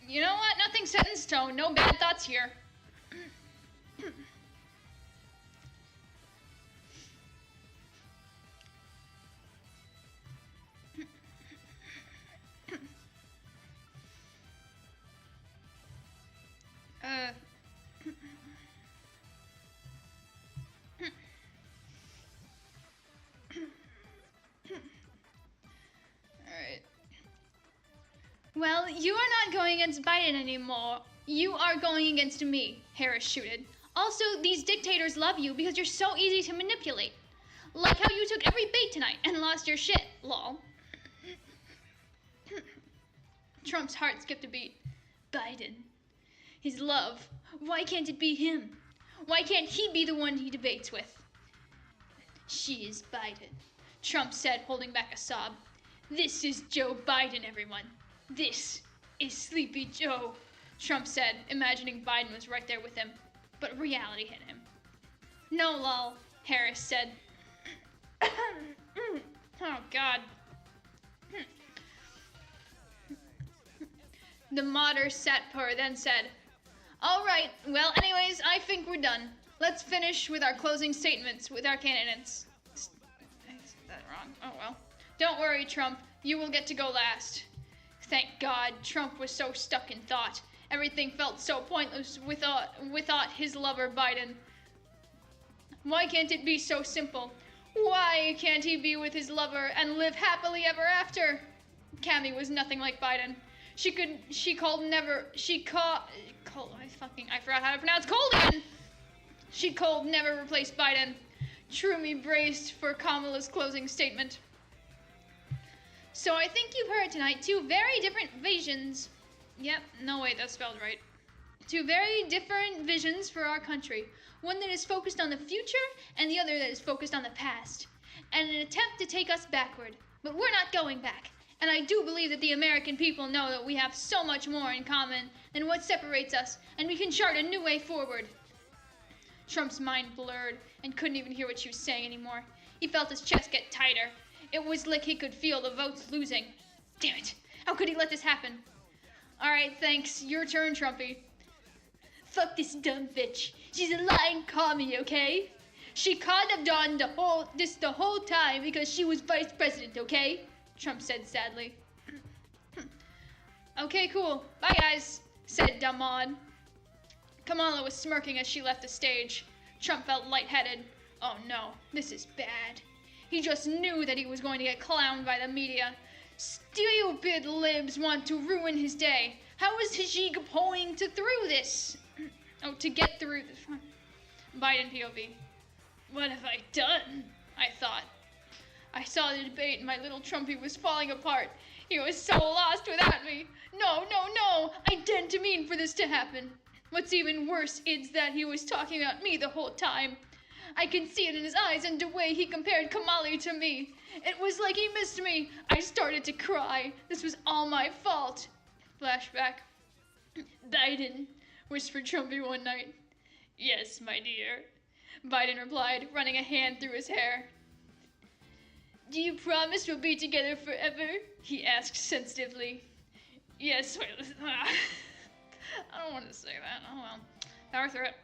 You know what? Nothing's set in stone. No bad thoughts here. Alright. "Well, you are not going against Biden anymore. You are going against me," Harris shooted. "Also, these dictators love you because you're so easy to manipulate. Like how you took every bait tonight and lost your shit, lol." Trump's heart skipped a beat. Biden. His love. Why can't it be him? Why can't he be the one he debates with? She is Biden, Trump said, holding back a sob. This is Joe Biden, everyone. This is Sleepy Joe, Trump said, imagining Biden was right there with him. But reality hit him. No, lol, Harris said. Oh, God. The modder Satpur then said, all right, well, anyways, I think we're done. Let's finish with our closing statements with our candidates. I said that wrong. Oh, well. Don't worry, Trump. You will get to go last. Thank God, Trump was so stuck in thought. Everything felt so pointless without his lover, Biden. Why can't it be so simple? Why can't he be with his lover and live happily ever after? Cammy was nothing like Biden. I forgot how to pronounce cold again. She cold never replaced Biden. Trumi braced for Kamala's closing statement. So I think you've heard tonight two very different visions. Yep, no way, that's spelled right. Two very different visions for our country. One that is focused on the future and the other that is focused on the past. And an attempt to take us backward. But we're not going back. And I do believe that the American people know that we have so much more in common than what separates us, and we can chart a new way forward. Trump's mind blurred and couldn't even hear what she was saying anymore. He felt his chest get tighter. It was like he could feel the votes losing. Damn it. How could he let this happen? All right, thanks. Your turn, Trumpy. Fuck this dumb bitch. She's a lying commie, okay? She could have done the whole time because she was vice president, okay? Trump said sadly. Okay, cool. Bye, guys, said Damon. Kamala was smirking as she left the stage. Trump felt lightheaded. Oh no, this is bad. He just knew that he was going to get clowned by the media. Stupid libs want to ruin his day. How is he going to get through this? Biden POV. What have I done? I thought. I saw the debate and my little Trumpy was falling apart. He was so lost without me. No, I didn't mean for this to happen. What's even worse is that he was talking about me the whole time. I can see it in his eyes and the way he compared Kamali to me. It was like he missed me. I started to cry. This was all my fault. Flashback. Biden, whispered Trumpy one night. Yes, my dear, Biden replied, running a hand through his hair. Do you promise we'll be together forever? He asked sensitively. Yes, I don't want to say that. Oh well. Power threat.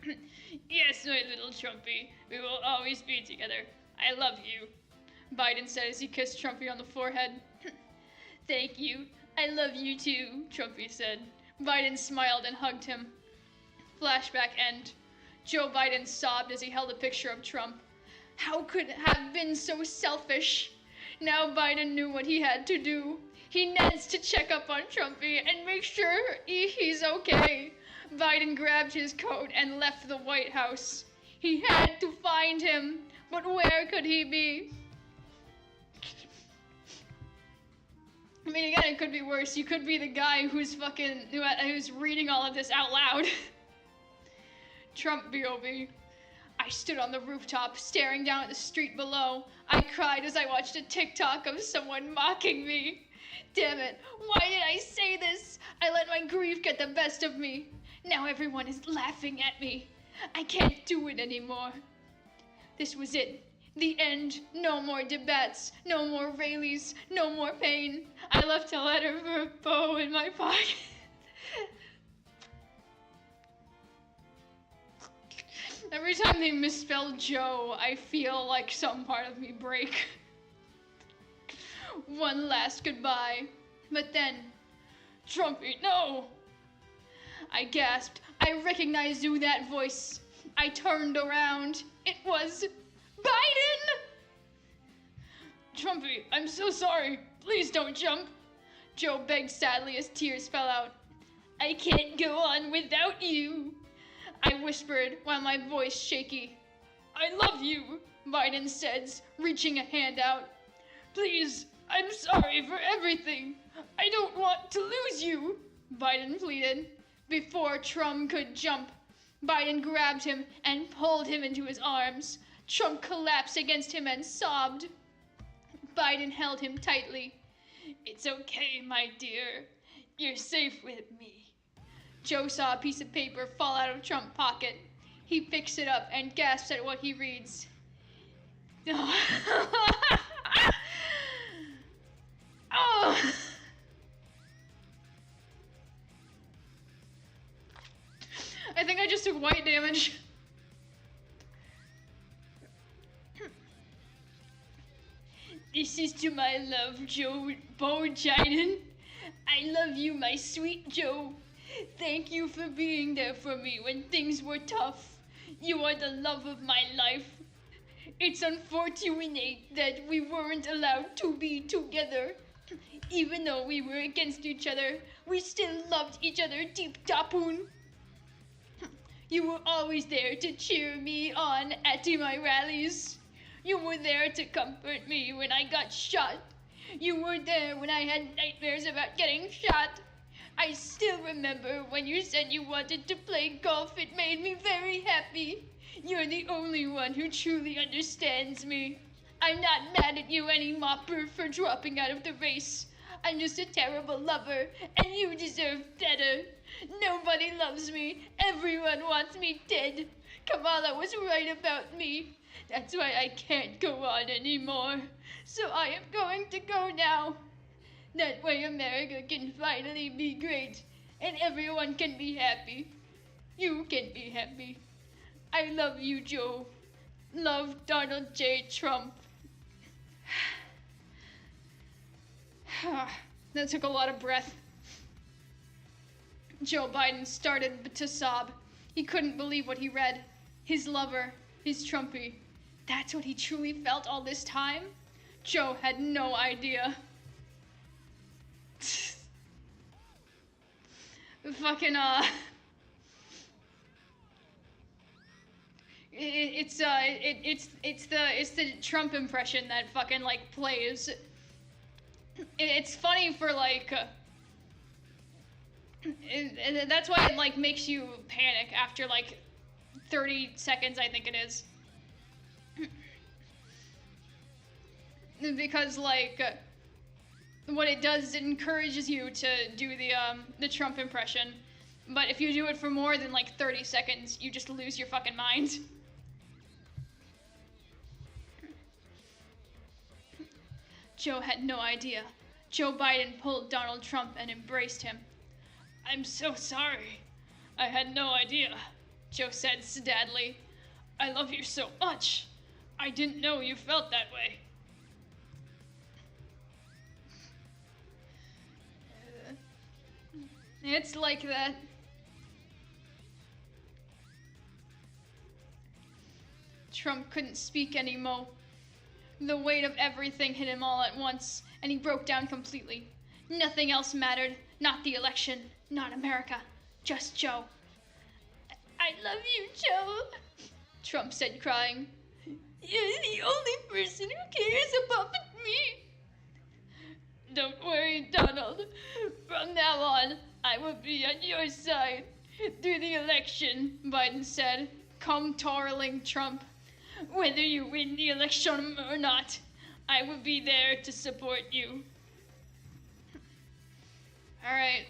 Yes, my little Trumpy. We will always be together. I love you, Biden said as he kissed Trumpy on the forehead. Thank you. I love you too, Trumpy said. Biden smiled and hugged him. Flashback end. Joe Biden sobbed as he held a picture of Trump. How could it have been so selfish? Now Biden knew what he had to do. He needs to check up on Trumpy and make sure he's okay. Biden grabbed his coat and left the White House. He had to find him, but where could he be? I mean, again, it could be worse. You could be the guy who's reading all of this out loud. Trump BOB. I stood on the rooftop, staring down at the street below. I cried as I watched a TikTok of someone mocking me. Damn it, why did I say this? I let my grief get the best of me. Now everyone is laughing at me. I can't do it anymore. This was it. The end. No more debates. No more rallies. No more pain. I left a letter for a bow in my pocket. Every time they misspell Joe, I feel like some part of me break. One last goodbye. But then, Trumpy, no! I gasped. I recognized that voice. I turned around. It was Biden! Trumpy, I'm so sorry. Please don't jump. Joe begged sadly as tears fell out. I can't go on without you, I whispered while my voice shaky. I love you, Biden says, reaching a hand out. Please, I'm sorry for everything. I don't want to lose you, Biden pleaded. Before Trump could jump, Biden grabbed him and pulled him into his arms. Trump collapsed against him and sobbed. Biden held him tightly. "It's okay, my dear. You're safe with me." Joe saw a piece of paper fall out of Trump's pocket. He picks it up and gasps at what he reads. Oh! I think I just took white damage. "This is to my love, Joe Bojiden. I love you, my sweet Joe. Thank you for being there for me when things were tough. You are the love of my life. It's unfortunate that we weren't allowed to be together. Even though we were against each other, we still loved each other deep down. You were always there to cheer me on at my rallies. You were there to comfort me when I got shot. You were there when I had nightmares about getting shot. I still remember when you said you wanted to play golf. It made me very happy. You're the only one who truly understands me. I'm not mad at you anymore for dropping out of the race. I'm just a terrible lover, and you deserve better. Nobody loves me. Everyone wants me dead. Kamala was right about me. That's why I can't go on anymore. So I am going to go now. That way America can finally be great, and everyone can be happy. You can be happy. I love you, Joe. Love, Donald J. Trump." That took a lot of breath. Joe Biden started to sob. He couldn't believe what he read. His lover, his Trumpy. That's what he truly felt all this time? Joe had no idea. Fucking, it's the Trump impression that fucking, like, plays. It's funny for, like, that's why it, like, makes you panic after, like, 30 seconds, I think it is. Because, like, what it does is it encourages you to do the Trump impression. But if you do it for more than, like, 30 seconds, you just lose your fucking mind. Joe had no idea. Joe Biden pulled Donald Trump and embraced him. "I'm so sorry. I had no idea," Joe said sadly. "I love you so much. I didn't know you felt that way." It's like that. Trump couldn't speak anymore. The weight of everything hit him all at once, and he broke down completely. Nothing else mattered. Not the election, not America, just Joe. "I love you, Joe," Trump said, crying. "You're the only person who cares about me." "Don't worry, Donald. From now on, I will be on your side through the election," Biden said, comptrolling Trump. "Whether you win the election or not, I will be there to support you." All right.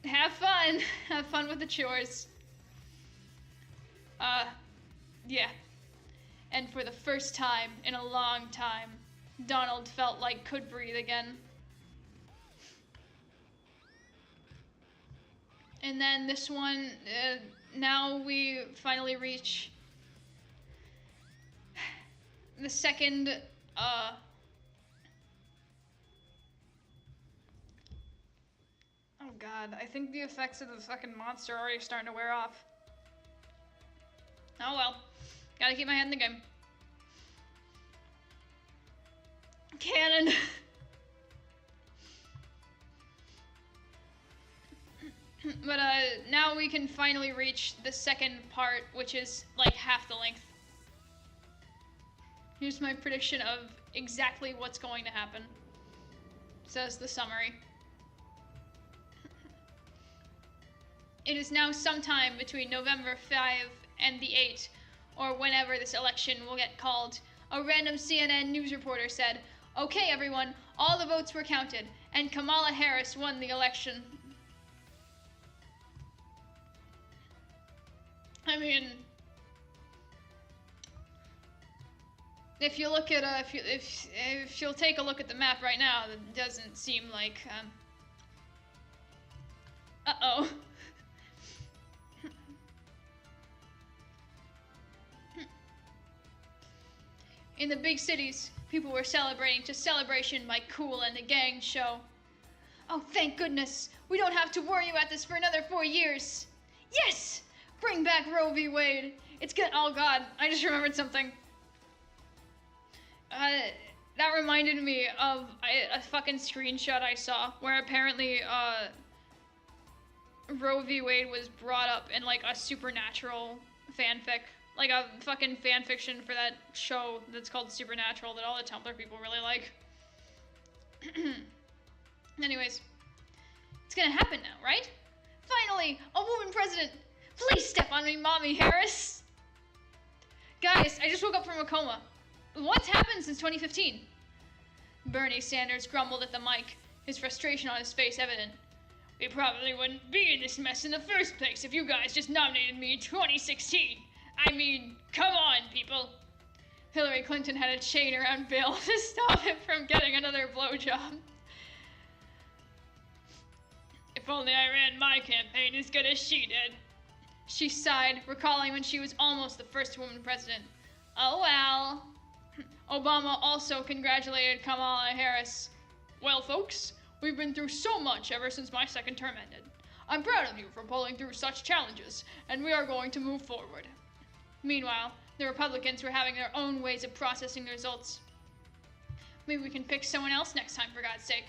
Have fun. Have fun with the chores. Yeah. And for the first time in a long time, Donald felt like could breathe again. And then this one, now we finally reach the second, oh god, I think the effects of the fucking monster are already starting to wear off. Oh well, gotta keep my head in the game. Cannon. But now we can finally reach the second part, which is like half the length. Here's my prediction of exactly what's going to happen. Says the summary. It is now sometime between November 5 and the 8th, or whenever this election will get called. A random CNN news reporter said, "Okay, everyone, all the votes were counted, and Kamala Harris won the election." I mean, if you look at if you'll take a look at the map right now, it doesn't seem like uh-oh. In the big cities, people were celebrating to Celebration by Kool and the Gang show. "Oh, thank goodness. We don't have to worry about this for another 4 years. Yes! Bring back Roe v. Wade. It's good. Oh, God. I just remembered something. That reminded me of a fucking screenshot I saw where apparently, Roe v. Wade was brought up in, like, a Supernatural fanfic. Like a fucking fan fiction for that show that's called Supernatural that all the Tumblr people really like. Anyways, it's gonna happen now, right? Finally, a woman president! Please step on me, Mommy Harris! Guys, I just woke up from a coma. What's happened since 2015? Bernie Sanders grumbled at the mic, his frustration on his face evident. "We probably wouldn't be in this mess in the first place if you guys just nominated me in 2016. I mean, come on, people." Hillary Clinton had a chain around Bill to stop him from getting another blowjob. "If only I ran my campaign as good as she did." She sighed, recalling when she was almost the first woman president. Oh well. Obama also congratulated Kamala Harris. "Well, folks, we've been through so much ever since my second term ended. I'm proud of you for pulling through such challenges, and we are going to move forward." Meanwhile, the Republicans were having their own ways of processing the results. "Maybe we can pick someone else next time, for God's sake.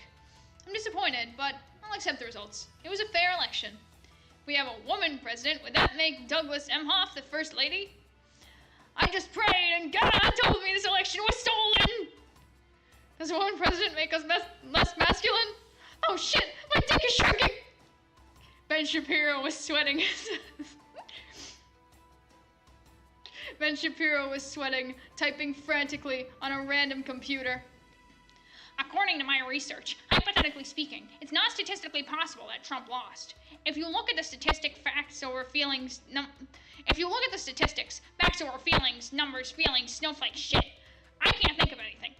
I'm disappointed, but I'll accept the results. It was a fair election. We have a woman president. Would that make Douglas Emhoff the first lady? I just prayed and God told me this election was stolen." Does a woman president make us less masculine? Oh shit, my dick is shrinking. Ben Shapiro was sweating. Ben Shapiro was sweating, typing frantically on a random computer. "According to my research, hypothetically speaking, it's not statistically possible that Trump lost. If you look at the facts over feelings, numbers, feelings, snowflake shit, I can't think of anything."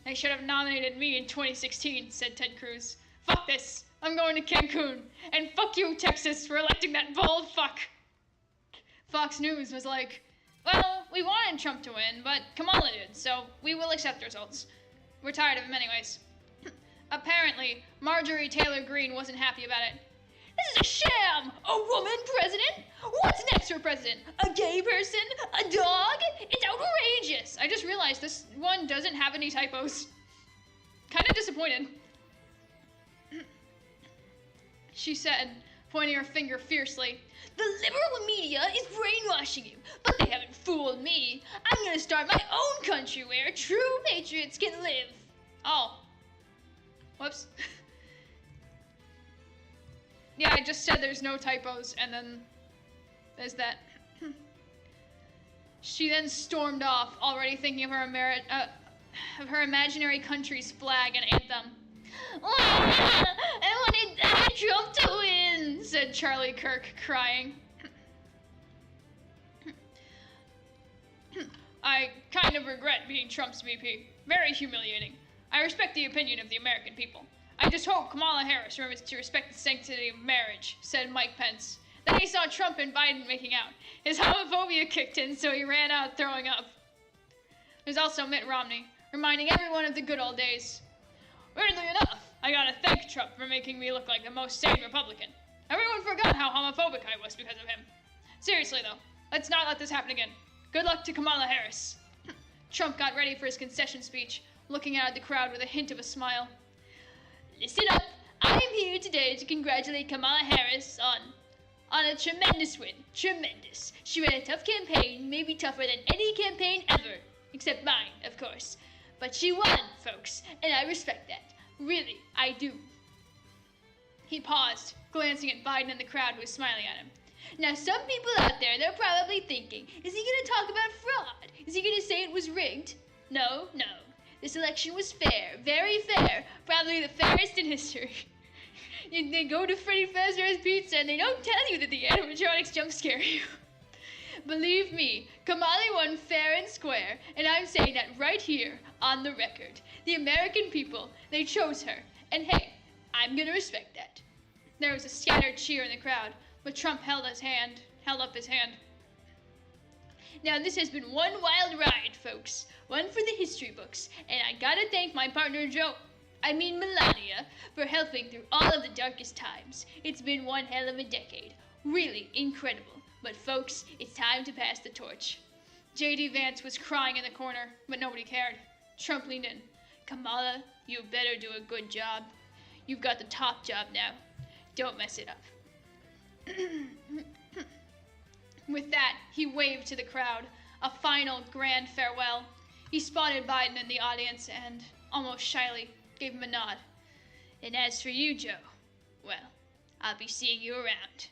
"They should have nominated me in 2016, said Ted Cruz. "Fuck this. I'm going to Cancun. And fuck you, Texas, for electing that bald fuck." Fox News was like, "Well, we wanted Trump to win, but Kamala did, so we will accept the results. We're tired of him anyways." Apparently, Marjorie Taylor Greene wasn't happy about it. "This is a sham! A woman president? What's next for president? A gay person? A dog? It's outrageous!" I just realized this one doesn't have any typos. Kinda disappointed. She said, pointing her finger fiercely, "The liberal media is brainwashing you, but they haven't fooled me. I'm gonna start my own country where true patriots can live." Oh. Whoops. Yeah, I just said there's no typos, and then there's that. She then stormed off, already thinking of her imaginary country's flag and anthem. "I wanted Trump to win," said Charlie Kirk, crying. "I kind of regret being Trump's VP. Very humiliating. I respect the opinion of the American people. I just hope Kamala Harris remembers to respect the sanctity of marriage," said Mike Pence. Then he saw Trump and Biden making out. His homophobia kicked in, so he ran out throwing up. There's also Mitt Romney, reminding everyone of the good old days. "Weirdly enough, I gotta thank Trump for making me look like the most sane Republican. Everyone forgot how homophobic I was because of him. Seriously though, let's not let this happen again. Good luck to Kamala Harris." Trump got ready for his concession speech, looking out at the crowd with a hint of a smile. "Listen up, I'm here today to congratulate Kamala Harris on a tremendous win. Tremendous. She ran a tough campaign, maybe tougher than any campaign ever. Except mine, of course. But she won, folks, and I respect that. Really, I do." He paused, glancing at Biden and the crowd who was smiling at him. Now, some people out there, they're probably thinking, is he going to talk about fraud? Is he going to say it was rigged? No, no. This election was fair, very fair, probably the fairest in history. They go to Freddy Fazbear's Pizza and they don't tell you that the animatronics jump scare you. Believe me, Kamali won fair and square, and I'm saying that right here, on the record. The American people, they chose her, and hey, I'm gonna respect that. There was a scattered cheer in the crowd, but Trump held up his hand. Now this has been one wild ride, folks. One for the history books, and I gotta thank my partner Melania, for helping through all of the darkest times. It's been one hell of a decade. Really incredible. But folks, it's time to pass the torch. J.D. Vance was crying in the corner, but nobody cared. Trump leaned in. Kamala, you better do a good job. You've got the top job now. Don't mess it up. With that, he waved to the crowd, a final grand farewell. He spotted Biden in the audience and, almost shyly, gave him a nod. And as for you, Joe, well, I'll be seeing you around.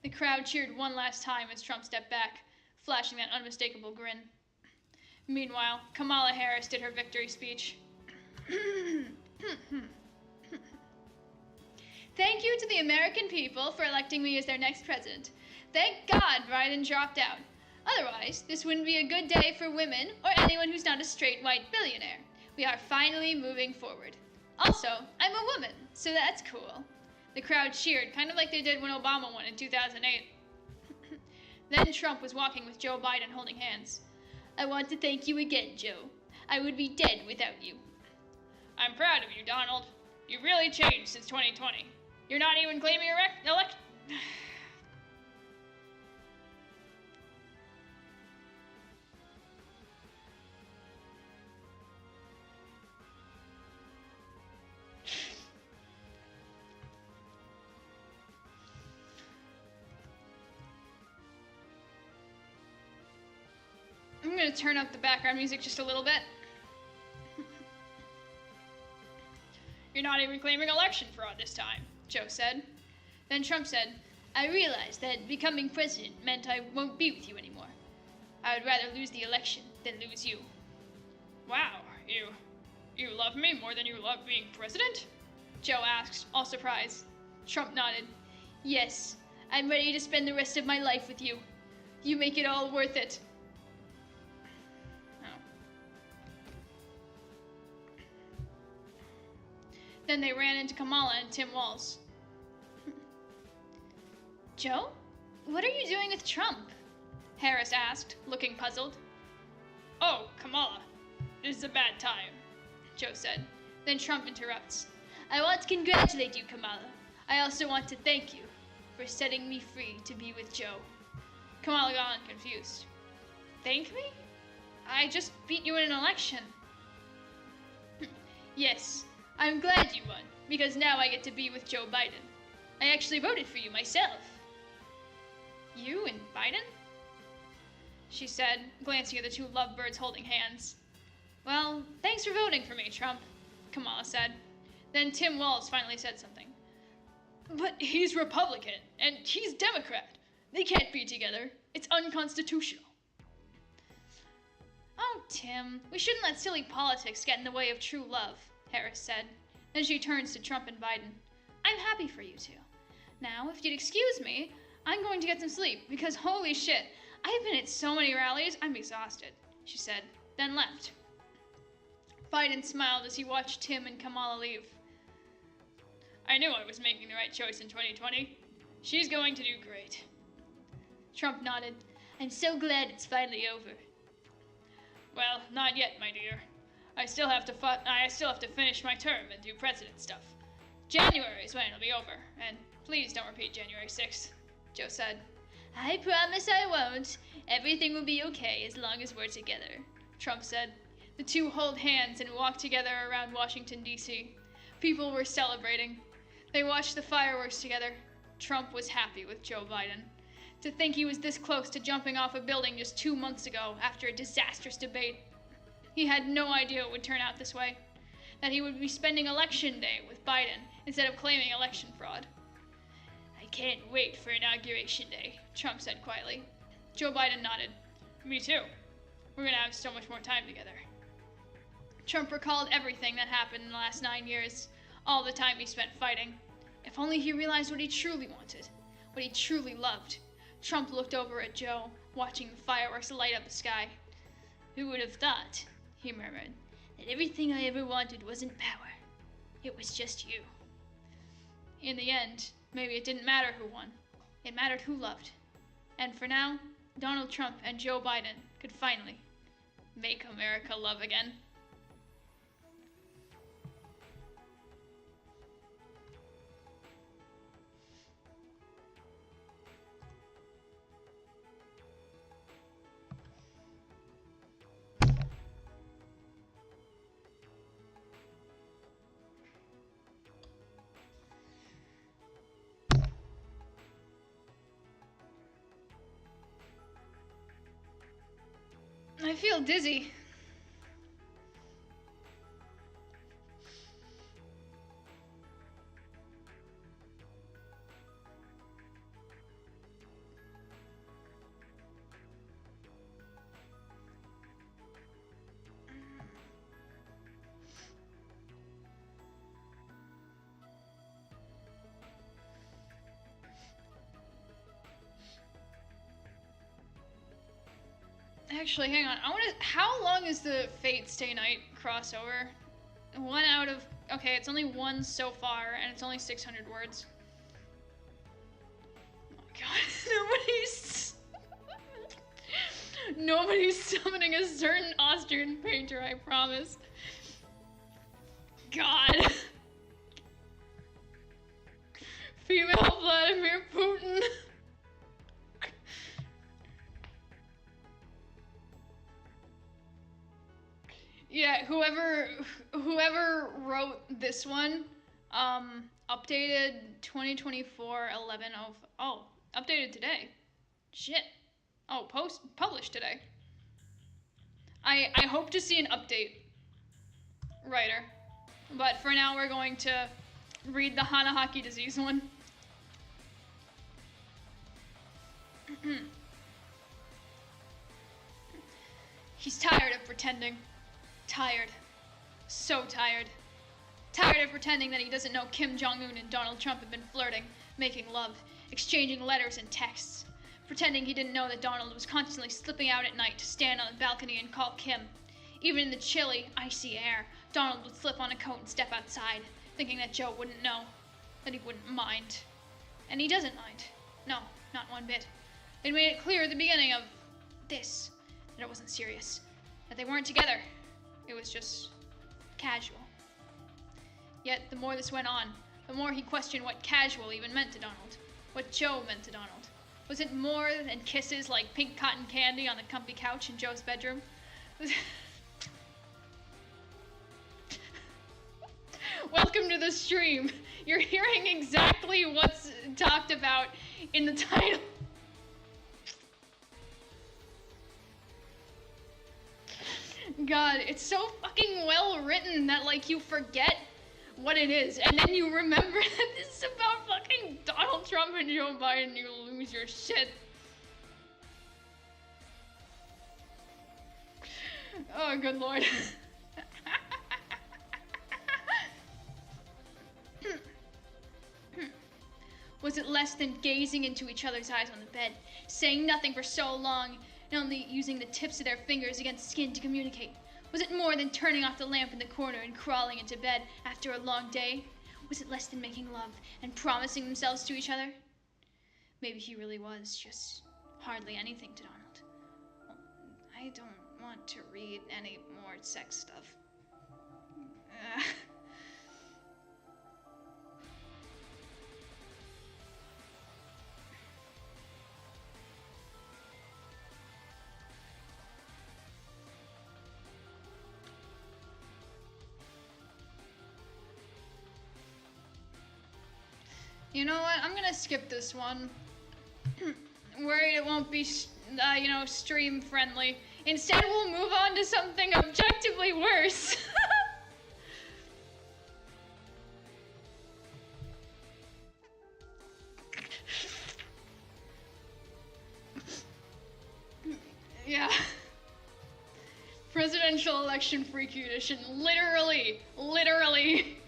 The crowd cheered one last time as Trump stepped back, flashing that unmistakable grin. Meanwhile, Kamala Harris did her victory speech. Thank you to the American people for electing me as their next president. Thank God Biden dropped out. Otherwise, this wouldn't be a good day for women or anyone who's not a straight white billionaire. We are finally moving forward. Also, I'm a woman, so that's cool. The crowd cheered, kind of like they did when Obama won in 2008. Then Trump was walking with Joe Biden holding hands. I want to thank you again, Joe. I would be dead without you. I'm proud of you, Donald. You've really changed since 2020. You're not even claiming elect. I'm going to turn up the background music just a little bit. You're not even claiming election fraud this time, Joe said. Then Trump said, I realized that becoming president meant I won't be with you anymore. I would rather lose the election than lose you. Wow, you love me more than you love being president? Joe asked, all surprised. Trump nodded. Yes, I'm ready to spend the rest of my life with you. You make it all worth it. Then they ran into Kamala and Tim Walz. Joe, what are you doing with Trump? Harris asked, looking puzzled. Oh, Kamala, this is a bad time, Joe said. Then Trump interrupts. I want to congratulate you, Kamala. I also want to thank you for setting me free to be with Joe. Kamala got on confused. Thank me? I just beat you in an election. Yes. I'm glad you won, because now I get to be with Joe Biden. I actually voted for you myself. You and Biden? She said, glancing at the two lovebirds holding hands. Well, thanks for voting for me, Trump, Kamala said. Then Tim Walz finally said something. But he's Republican, and he's Democrat. They can't be together. It's unconstitutional. Oh, Tim, we shouldn't let silly politics get in the way of true love, Harris said. Then she turns to Trump and Biden. I'm happy for you two. Now, if you'd excuse me, I'm going to get some sleep, because holy shit, I've been at so many rallies, I'm exhausted, she said, then left. Biden smiled as he watched Tim and Kamala leave. I knew I was making the right choice in 2020. She's going to do great. Trump nodded. I'm so glad it's finally over. Well, not yet, my dear. I still have to finish my term and do president stuff. January is when it'll be over, and please don't repeat January 6th, Joe said. I promise I won't. Everything will be okay as long as we're together, Trump said. The two held hands and walked together around Washington, D.C. People were celebrating. They watched the fireworks together. Trump was happy with Joe Biden. To think he was this close to jumping off a building just 2 months ago after a disastrous debate. He had no idea it would turn out this way. That he would be spending election day with Biden instead of claiming election fraud. "I can't wait for Inauguration Day," Trump said quietly. Joe Biden nodded. "Me too. We're gonna have so much more time together." Trump recalled everything that happened in the last 9 years, all the time he spent fighting. If only he realized what he truly wanted, what he truly loved. Trump looked over at Joe, watching the fireworks light up the sky. "Who would have thought," he murmured, "that everything I ever wanted wasn't power. It was just you." In the end, maybe it didn't matter who won. It mattered who loved. And for now, Donald Trump and Joe Biden could finally make America love again. I feel dizzy. Actually, hang on. How long is the Fate Stay Night crossover? Okay, it's only one so far, and it's only 600 words. Oh my god, nobody's summoning a certain Austrian painter, I promise. God. Female Vladimir Putin. Yeah, whoever wrote this one, updated 2024 11 of, oh, updated today. Shit. Oh, published today. I hope to see an update, writer. But for now, we're going to read the Hanahaki disease one. He's tired of pretending. Tired. So tired. Tired of pretending that he doesn't know Kim Jong-un and Donald Trump have been flirting, making love, exchanging letters and texts. Pretending he didn't know that Donald was constantly slipping out at night to stand on the balcony and call Kim. Even in the chilly, icy air, Donald would slip on a coat and step outside, thinking that Joe wouldn't know, that he wouldn't mind. And he doesn't mind. No, not one bit. It made it clear at the beginning of this that it wasn't serious, that they weren't together. It was just casual. Yet, the more this went on, the more he questioned what casual even meant to Donald, what Joe meant to Donald. Was it more than kisses like pink cotton candy on the comfy couch in Joe's bedroom? Welcome to the stream. You're hearing exactly what's talked about in the title. God, it's so fucking well written that, like, you forget what it is, and then you remember that this is about fucking Donald Trump and Joe Biden, you lose your shit. Oh, good lord. Was it less than gazing into each other's eyes on the bed, saying nothing for so long, and only using the tips of their fingers against skin to communicate? Was it more than turning off the lamp in the corner and crawling into bed after a long day? Was it less than making love and promising themselves to each other? Maybe he really was just hardly anything to Donald. Well, I don't want to read any more sex stuff. You know what? I'm gonna skip this one. Worried it won't be, stream friendly. Instead, we'll move on to something objectively worse. Yeah. Presidential election freaky edition. Literally. Literally.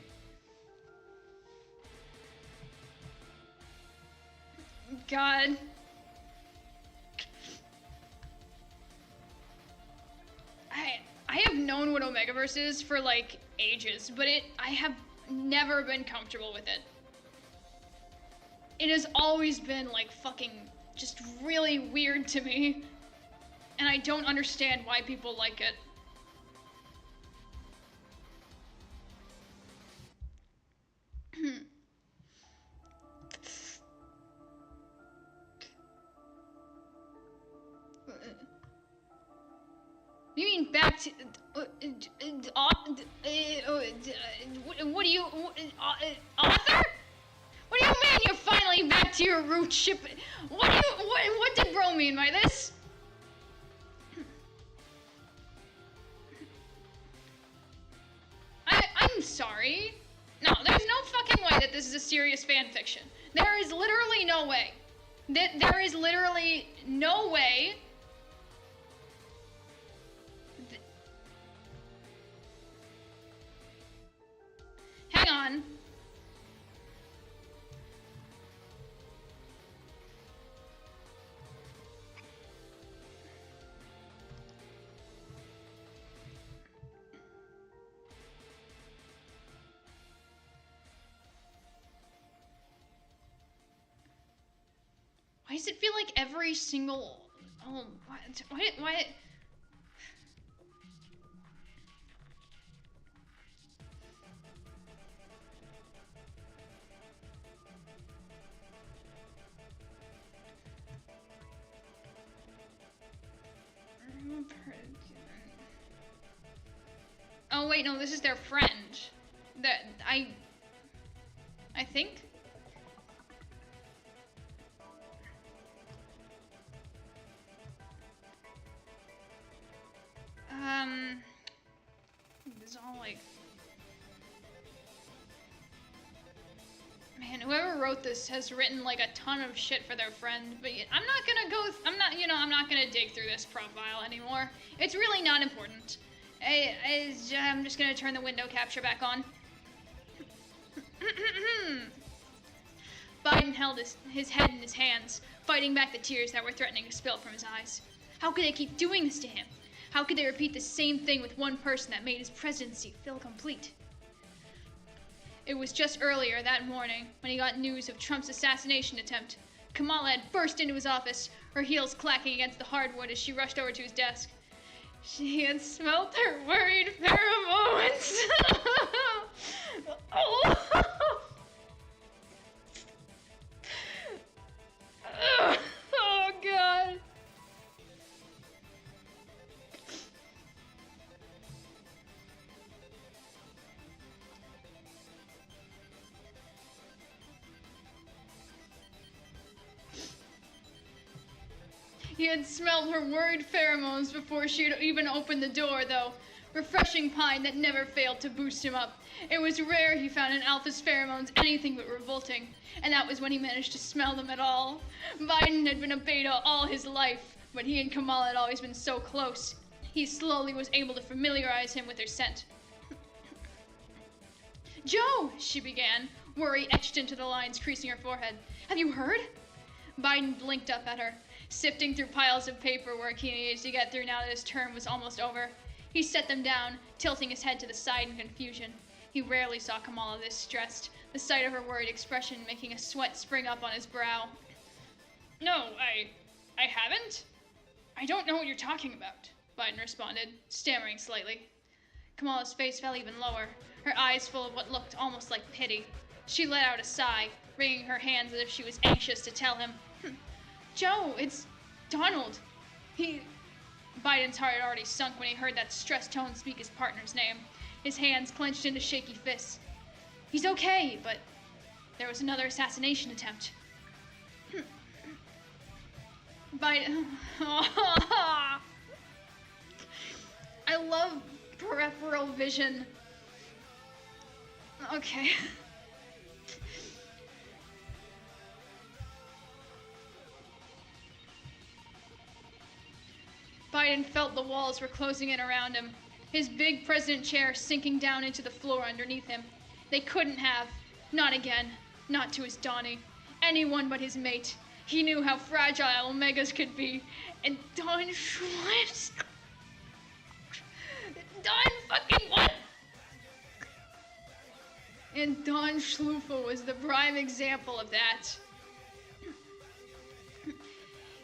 God. I have known what Omegaverse is for like ages, but I have never been comfortable with it. It has always been like fucking just really weird to me, and I don't understand why people like it. You mean back to what do you author? What do you mean you're finally back to your root ship? What did bro mean by this? I'm sorry. No, there's no fucking way that this is a serious fan fiction. There is literally no way. There is literally no way. Hang on. Why does it feel like every single... Oh, why... Oh wait, no, this is their friend. I think. It's all like, man, whoever wrote this has written like a ton of shit for their friend, but I'm not gonna dig through this profile anymore. It's really not important. I'm just gonna turn the window capture back on. Biden held his head in his hands, fighting back the tears that were threatening to spill from his eyes. How could they keep doing this to him? How could they repeat the same thing with one person that made his presidency feel complete? It was just earlier that morning when he got news of Trump's assassination attempt. Kamala had burst into his office, her heels clacking against the hardwood as she rushed over to his desk. She had smelt her worried pheromones. Oh, God. He had smelled her worried pheromones before she had even opened the door, though. Refreshing pine that never failed to boost him up. It was rare he found an alpha's pheromones anything but revolting, and that was when he managed to smell them at all. Biden had been a beta all his life, but he and Kamala had always been so close. He slowly was able to familiarize him with her scent. Joe, she began, worry etched into the lines creasing her forehead. Have you heard? Biden blinked up at her, sifting through piles of paperwork he needed to get through now that his term was almost over. He set them down, tilting his head to the side in confusion. He rarely saw Kamala this stressed, the sight of her worried expression making a sweat spring up on his brow. No, I haven't. I don't know what you're talking about, Biden responded, stammering slightly. Kamala's face fell even lower, her eyes full of what looked almost like pity. She let out a sigh, wringing her hands as if she was anxious to tell him. Joe, it's Donald. Biden's heart had already sunk when he heard that stressed tone speak his partner's name. His hands clenched into shaky fists. He's okay, but there was another assassination attempt. Biden... I love peripheral vision. Okay. Biden Biden felt the walls were closing in around him, his big president chair sinking down into the floor underneath him. They couldn't have. Not again. Not to his Donnie. Anyone but his mate. He knew how fragile Omegas could be. And Don Schwartz... Don fucking what? And Don Schlufa was the prime example of that.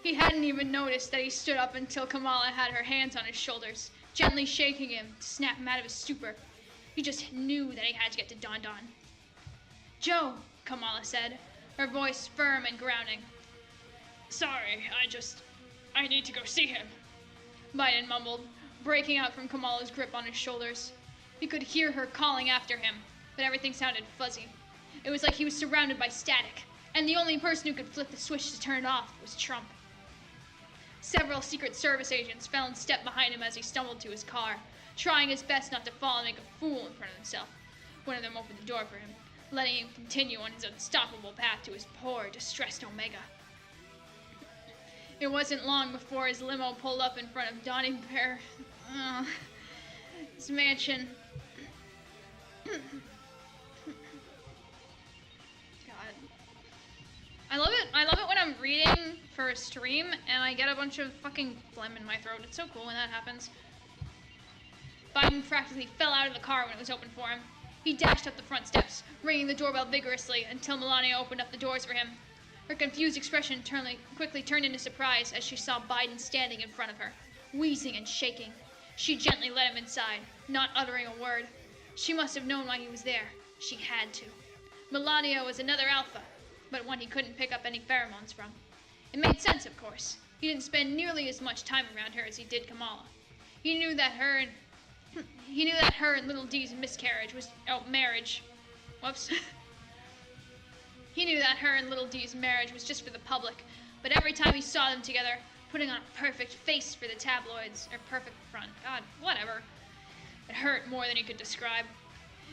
He hadn't even noticed that he stood up until Kamala had her hands on his shoulders, gently shaking him to snap him out of his stupor. He just knew that he had to get to Don Don. "Joe," Kamala said, her voice firm and grounding. "Sorry, I need to go see him," Biden mumbled, breaking out from Kamala's grip on his shoulders. He could hear her calling after him, but everything sounded fuzzy. It was like he was surrounded by static, and the only person who could flip the switch to turn it off was Trump. Several Secret Service agents fell in step behind him as he stumbled to his car, trying his best not to fall and make a fool in front of himself. One of them opened the door for him, letting him continue on his unstoppable path to his poor, distressed Omega. It wasn't long before his limo pulled up in front of Donnie Bear's mansion. God. I love it when I'm reading for a stream and I get a bunch of fucking phlegm in my throat. It's so cool when that happens. Biden practically fell out of the car when it was opened for him. He dashed up the front steps, ringing the doorbell vigorously until Melania opened up the doors for him. Her confused expression quickly turned into surprise as she saw Biden standing in front of her, wheezing and shaking. She gently let him inside, not uttering a word. She must have known why he was there. She had to. Melania was another alpha, but one he couldn't pick up any pheromones from. It made sense, of course. He didn't spend nearly as much time around her as he did Kamala. He knew that her and Little D's marriage. Whoops. He knew that her and Little D's marriage was just for the public, but every time he saw them together, putting on a perfect face for the tabloids, or perfect front, God, whatever, it hurt more than he could describe.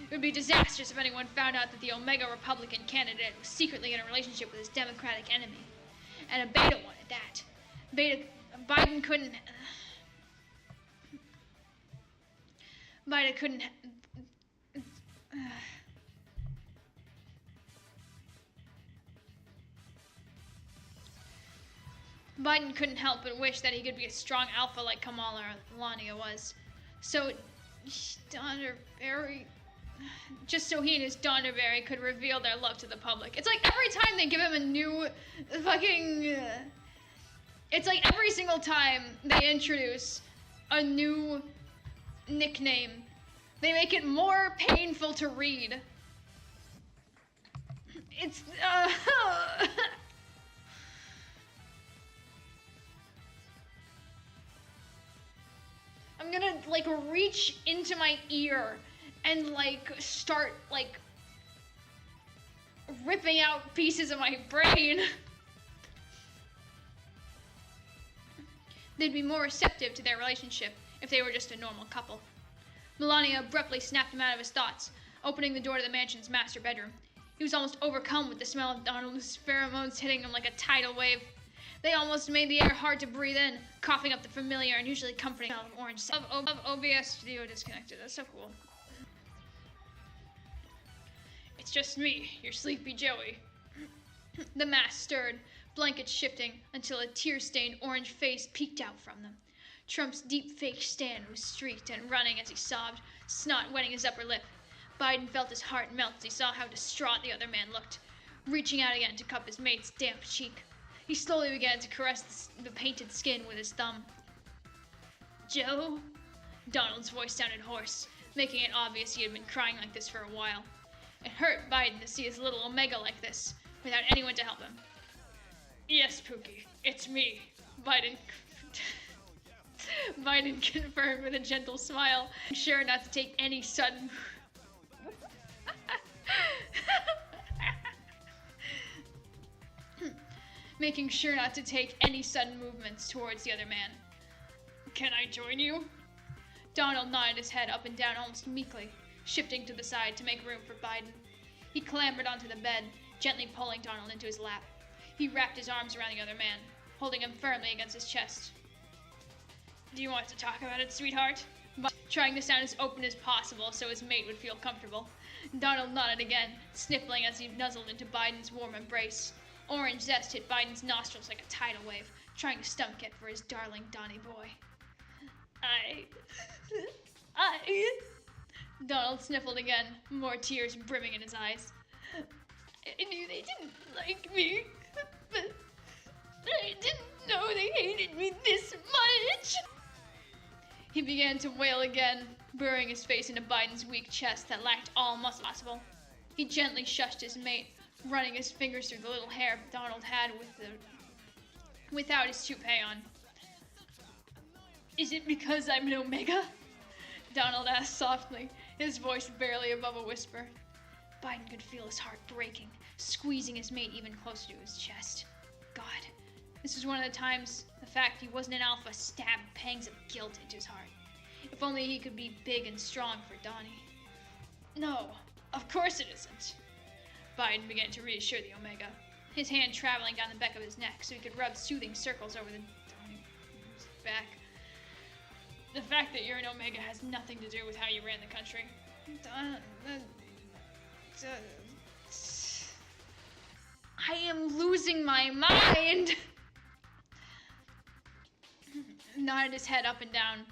It would be disastrous if anyone found out that the Omega Republican candidate was secretly in a relationship with his Democratic enemy. And a beta one at that. Biden couldn't help but wish that he could be a strong alpha like Kamala or Melania was. So just so he and his Donnerberry could reveal their love to the public. It's like every time they give him a new fucking... It's like every single time they introduce a new nickname, they make it more painful to read. It's... I'm gonna, like, reach into my ear and, like, start, like, ripping out pieces of my brain. They'd be more receptive to their relationship if they were just a normal couple. Melania abruptly snapped him out of his thoughts, opening the door to the mansion's master bedroom. He was almost overcome with the smell of Donald's pheromones hitting him like a tidal wave. They almost made the air hard to breathe in, coughing up the familiar and usually comforting smell of orange scent. Of OBS Studio disconnected. That's so cool. It's just me, your sleepy Joey. The mask stirred, blankets shifting, until a tear-stained orange face peeked out from them. Trump's deep fake stand was streaked and running as he sobbed, snot wetting his upper lip. Biden felt his heart melt as he saw how distraught the other man looked, reaching out again to cup his mate's damp cheek. He slowly began to caress the painted skin with his thumb. "Joe?" Donald's voice sounded hoarse, making it obvious he had been crying like this for a while. It hurt Biden to see his little Omega like this, without anyone to help him. "Yes, Pookie, it's me," Biden confirmed with a gentle smile, sure not to take any sudden... making sure not to take any sudden movements towards the other man. "Can I join you?" Donald nodded his head up and down almost meekly, shifting to the side to make room for Biden. He clambered onto the bed, gently pulling Donald into his lap. He wrapped his arms around the other man, holding him firmly against his chest. Do you want to talk about it, sweetheart? But trying to sound as open as possible so his mate would feel comfortable. Donald nodded again, sniffling as he nuzzled into Biden's warm embrace. Orange zest hit Biden's nostrils like a tidal wave, trying to stomach it for his darling Donny boy. I... Donald sniffled again, more tears brimming in his eyes. I knew they didn't like me, but I didn't know they hated me this much. He began to wail again, burying his face into Biden's weak chest that lacked all muscle possible. He gently shushed his mate, running his fingers through the little hair Donald had without his toupee on. Is it because I'm an Omega? Donald asked softly, his voice barely above a whisper. Biden could feel his heart breaking, squeezing his mate even closer to his chest. God, this was one of the times the fact he wasn't an alpha stabbed pangs of guilt into his heart. If only he could be big and strong for Donnie. No, of course it isn't. Biden began to reassure the Omega, his hand traveling down the back of his neck so he could rub soothing circles over his back. The fact that you're an Omega has nothing to do with how you ran the country. I am losing my mind! Nodded his head up and down,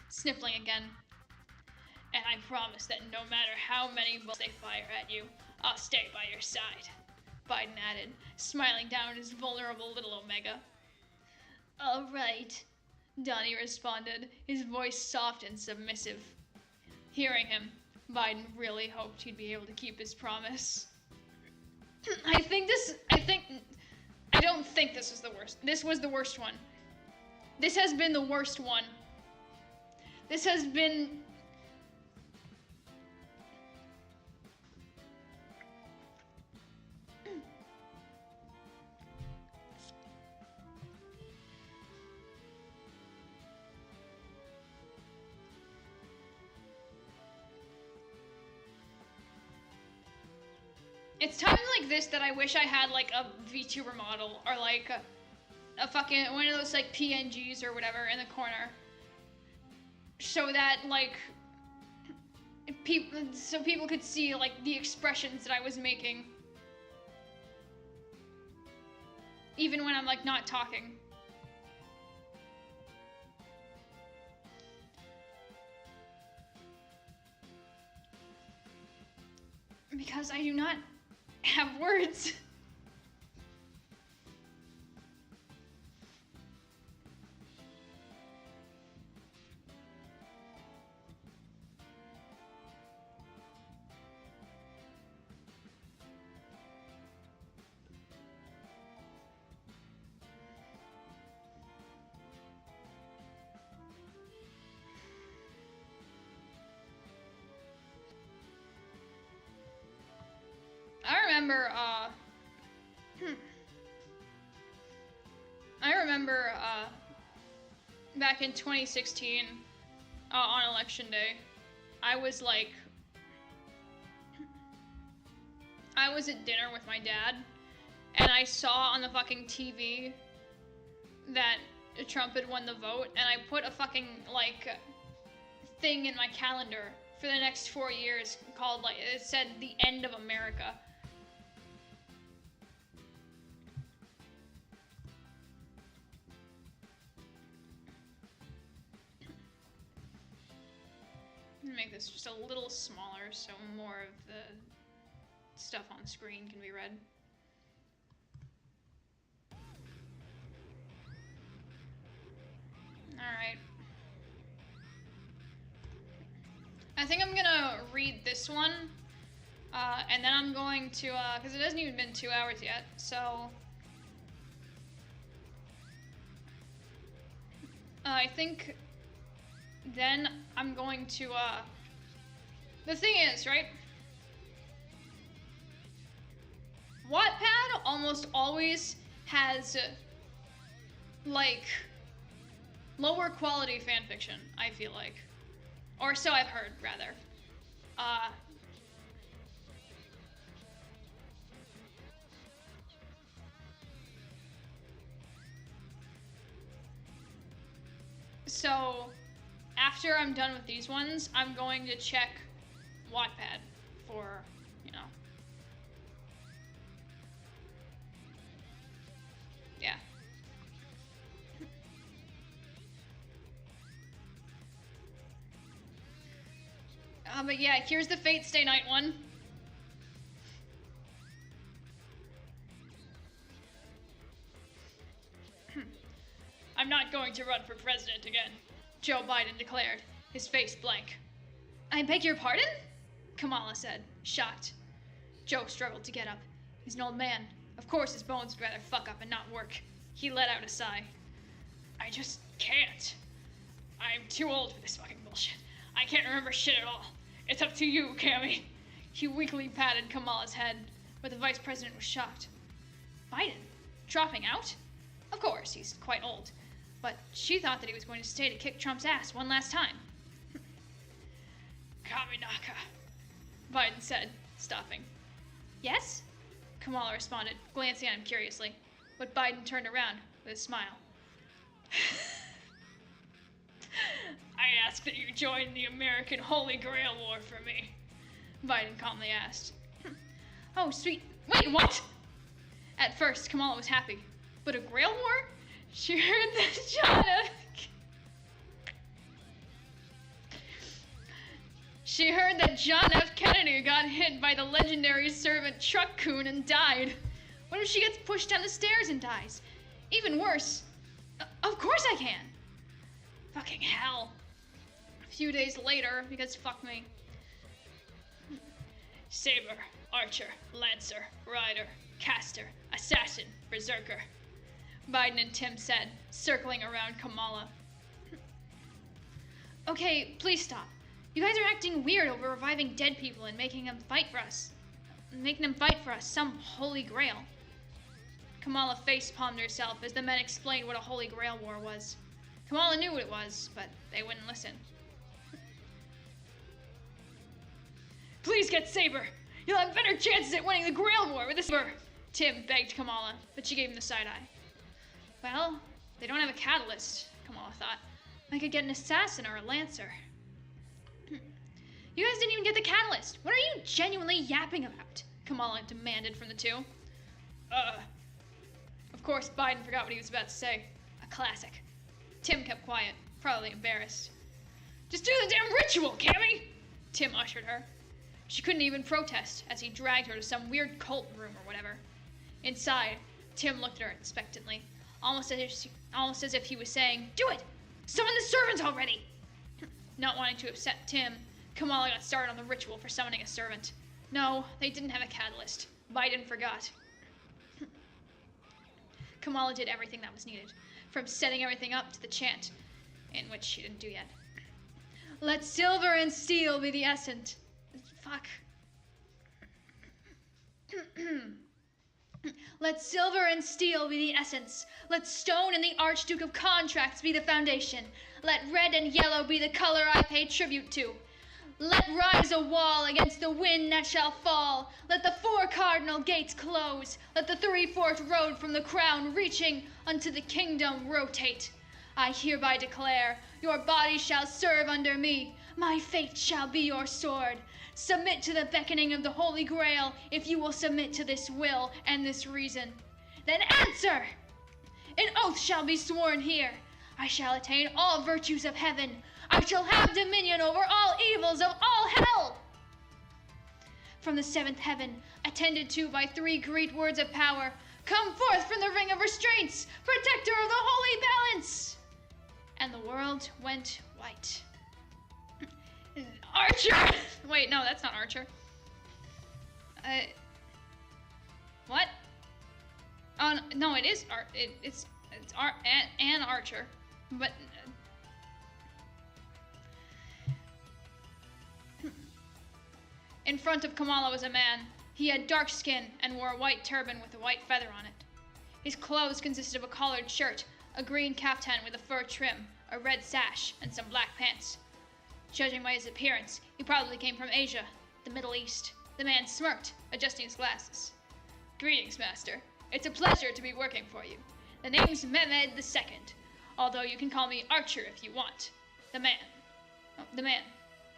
sniffling again. And I promise that no matter how many bullets they fire at you, I'll stay by your side, Biden added, smiling down at his vulnerable little Omega. All right, Donnie responded, his voice soft and submissive. Hearing him, Biden really hoped he'd be able to keep his promise. I don't think this was the worst. This was the worst one. This has been the worst one. This has been... It's times like this that I wish I had like a VTuber model or like a fucking one of those like PNGs or whatever in the corner, so that like people could see like the expressions that I was making, even when I'm like not talking. Because I do not have words. I remember back in 2016 on election day, I was at dinner with my dad, and I saw on the fucking TV that Trump had won the vote, and I put a fucking thing in my calendar for the next 4 years called it said the end of America. Make this just a little smaller so more of the stuff on screen can be read. Alright. I think I'm gonna read this one, and then I'm going to, because it hasn't even been 2 hours yet, so... I think... Then I'm going to, the thing is, right? Wattpad almost always has, lower quality fanfiction, I feel like. Or so I've heard, rather. So, after I'm done with these ones, I'm going to check Wattpad for, yeah. But yeah, here's the Fate Stay Night one. I'm not going to run for president again, Joe Biden declared, his face blank. I beg your pardon? Kamala said, shocked. Joe struggled to get up. He's an old man. Of course his bones would rather fuck up and not work. He let out a sigh. I just can't. I'm too old for this fucking bullshit. I can't remember shit at all. It's up to you, Cammy. He weakly patted Kamala's head, but the vice president was shocked. Biden? Dropping out? Of course, he's quite old. But she thought that he was going to stay to kick Trump's ass one last time. Kaminaka, Biden said, stopping. Yes? Kamala responded, glancing at him curiously, but Biden turned around with a smile. I ask that you join the American Holy Grail War for me, Biden calmly asked. Oh, sweet. Wait, what? At first, Kamala was happy. But a Grail War? She heard that John F. Kennedy got hit by the legendary servant Truck Coon and died. What if she gets pushed down the stairs and dies? Even worse. Of course I can. Fucking hell. A few days later, because fuck me. Saber, Archer, Lancer, Rider, Caster, Assassin, Berserker, Biden and Tim said, circling around Kamala. Okay, please stop. You guys are acting weird over reviving dead people and making them fight for us. Some holy grail. Kamala face-palmed herself as the men explained what a holy grail war was. Kamala knew what it was, but they wouldn't listen. Please get Saber. You'll have better chances at winning the Grail War with this Saber. Tim begged Kamala, but she gave him the side eye. Well, they don't have a catalyst, Kamala thought. I could get an assassin or a lancer. You guys didn't even get the catalyst. What are you genuinely yapping about? Kamala demanded from the two. Of course, Biden forgot what he was about to say. A classic. Tim kept quiet, probably embarrassed. Just do the damn ritual, Cammy! Tim ushered her. She couldn't even protest as he dragged her to some weird cult room or whatever. Inside, Tim looked at her expectantly, almost as if he was saying, Do it! Summon the servant already! Not wanting to upset Tim, Kamala got started on the ritual for summoning a servant. No, they didn't have a catalyst. Biden forgot. Kamala did everything that was needed, from setting everything up to the chant, in which she didn't do yet. Let silver and steel be the essence. Fuck. Let silver and steel be the essence. Let stone and the Archduke of Contracts be the foundation. Let red and yellow be the color I pay tribute to. Let rise a wall against the wind that shall fall. Let the 4 cardinal gates close. Let the 3/4 road from the crown reaching unto the kingdom rotate. I hereby declare, your body shall serve under me. My fate shall be your sword. Submit to the beckoning of the Holy Grail if you will submit to this will and this reason. Then answer! An oath shall be sworn here. I shall attain all virtues of heaven. I shall have dominion over all evils of all hell. From the 7th heaven, attended to by 3 great words of power, come forth from the ring of restraints, protector of the holy balance. And the world went white. Archer! Wait, no, that's not Archer. What? Oh, no, it is it's an Archer, but in front of Kamala was a man. He had dark skin and wore a white turban with a white feather on it. His clothes consisted of a collared shirt, a green caftan with a fur trim, a red sash, and some black pants. Judging by his appearance, he probably came from Asia, the Middle East. The man smirked, adjusting his glasses. Greetings, Master. It's a pleasure to be working for you. The name's Mehmed II. although you can call me Archer if you want. The man.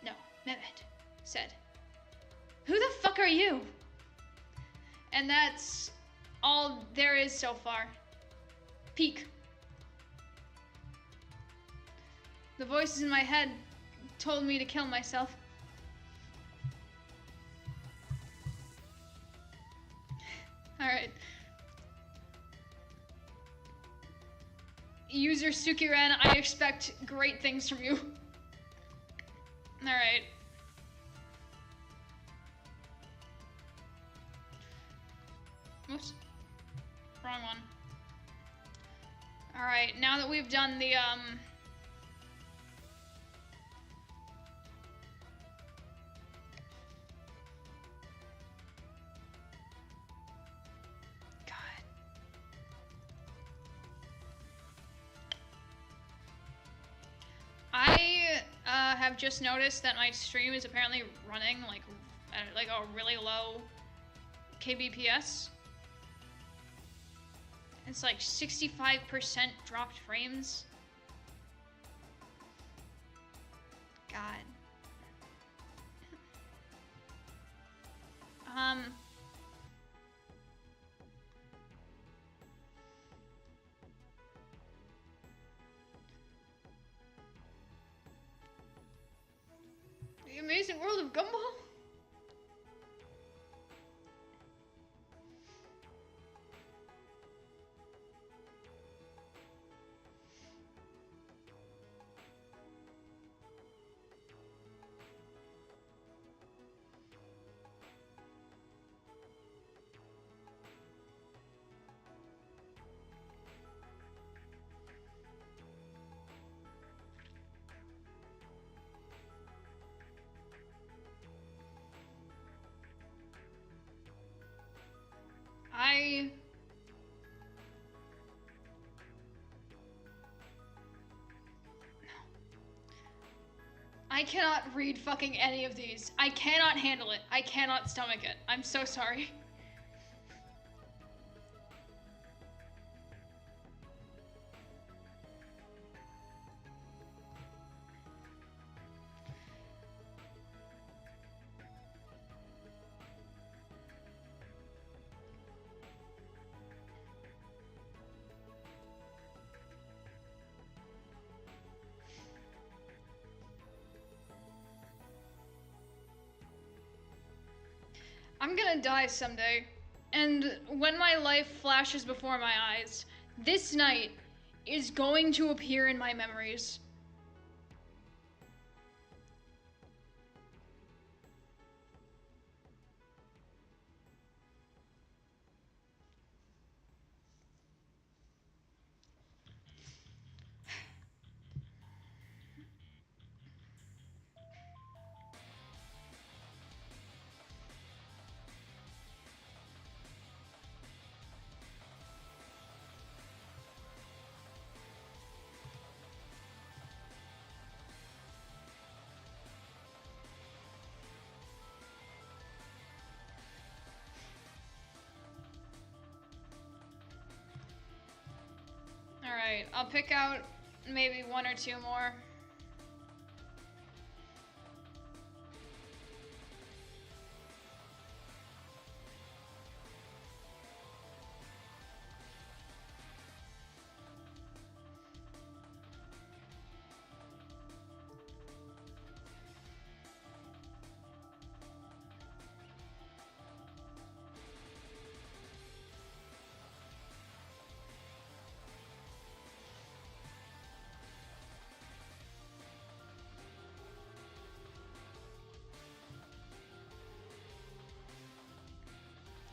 No, Mehmet, said. Who the fuck are you? And that's all there is so far. Peek. The voices in my head told me to kill myself. Alright. User Sukiren, I expect great things from you. Alright. Oops. Wrong one. Alright, now that we've done the, I have just noticed that my stream is apparently running like at like a really low kbps. It's like 65% dropped frames. God. The Amazing World of Gumball? I cannot read fucking any of these. I cannot handle it. I cannot stomach it. I'm so sorry. I'm gonna die someday, and when my life flashes before my eyes, this night is going to appear in my memories. Alright, I'll pick out maybe one or two more.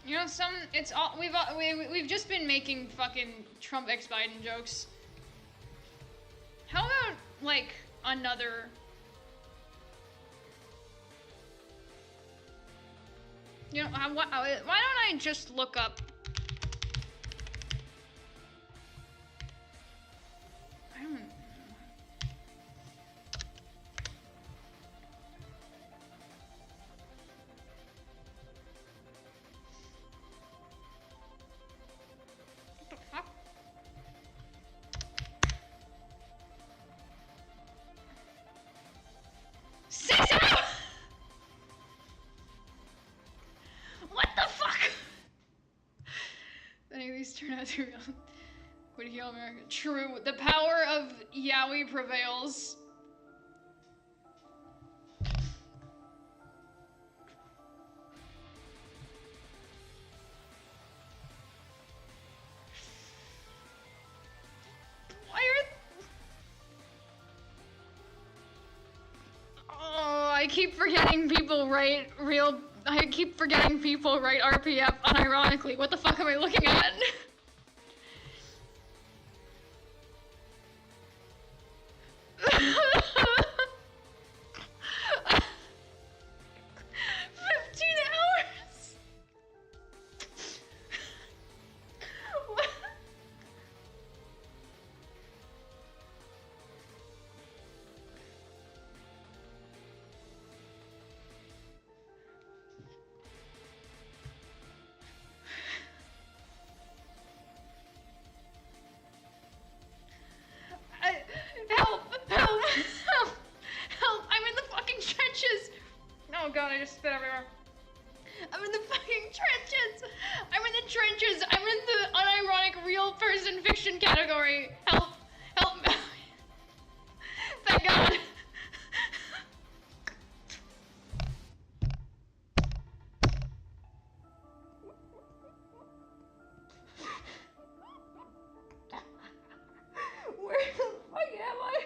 You know, we've just been making fucking Trump x Biden jokes. How about like another? You know, why don't I just look up? I don't. to would heal America. True. The power of yaoi prevails. I keep forgetting people write RPF unironically. What the fuck am I looking at? Oh god, I just spit everywhere. I'm in the fucking trenches! I'm in the trenches! I'm in the unironic real person fiction category! Help! Help me! Thank god! Where the fuck am I?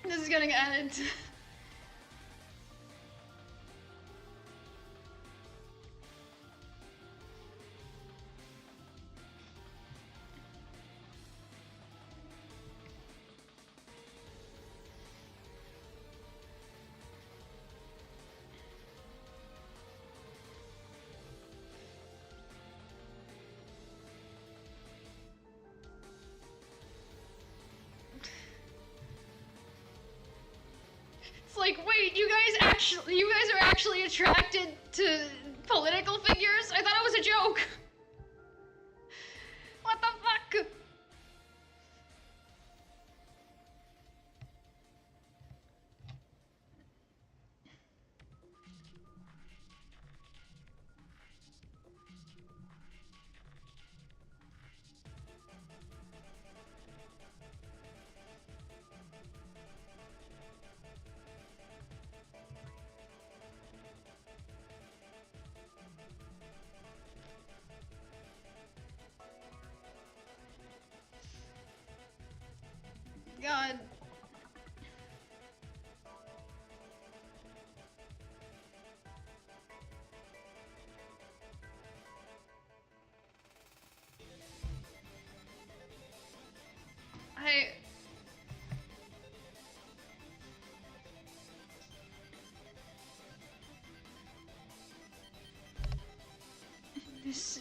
This is getting added. Like, wait, you guys are actually attracted to political figures? I thought it was a joke. What the fuck? God.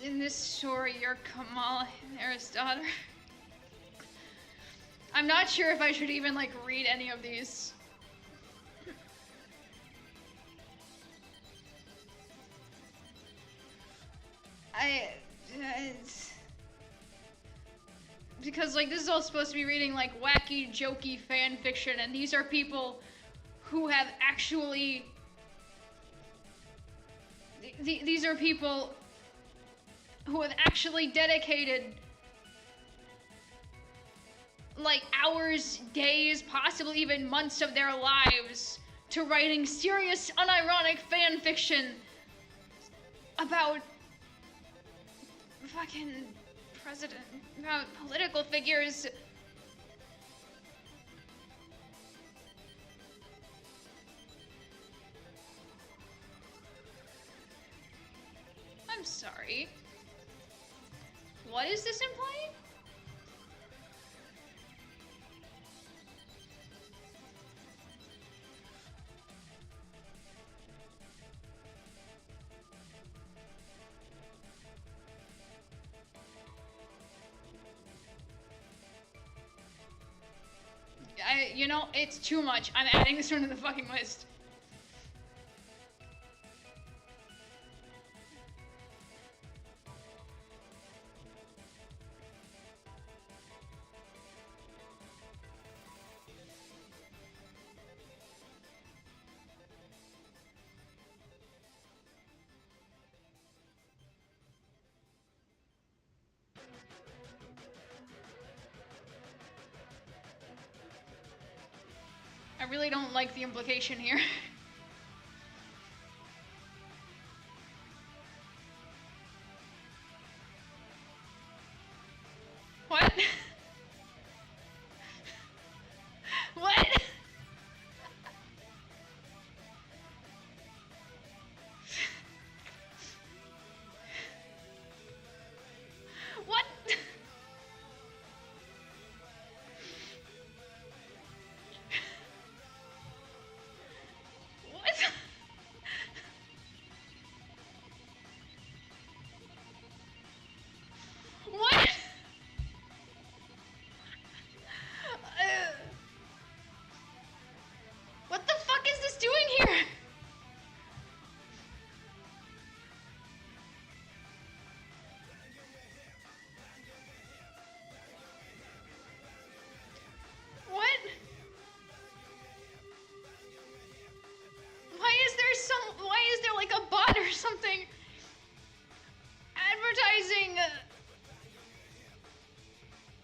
In this story, you're Kamala Harris' daughter. I'm not sure if I should even, like, read any of these. Because, like, this is all supposed to be reading, like, wacky, jokey fan fiction, and these are people who have actually... These are people who have actually dedicated like hours, days, possibly even months of their lives to writing serious, unironic fan fiction about fucking president, about political figures. I'm sorry. What is this implying? You know, it's too much. I'm adding this one to the fucking list. I really don't like the implication here. What? What? What? What? What? What the fuck is this doing here? What? Why is there like a bot or something advertising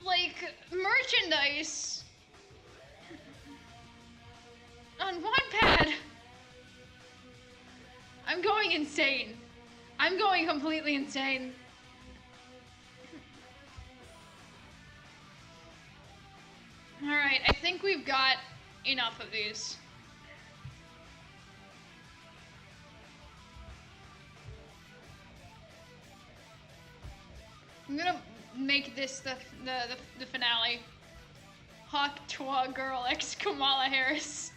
like merchandise on Wattpad? I'm going insane. I'm going completely insane. Alright, I think we've got enough of these. I'm gonna make this the finale. Hawk Twa Girl X Kamala Harris.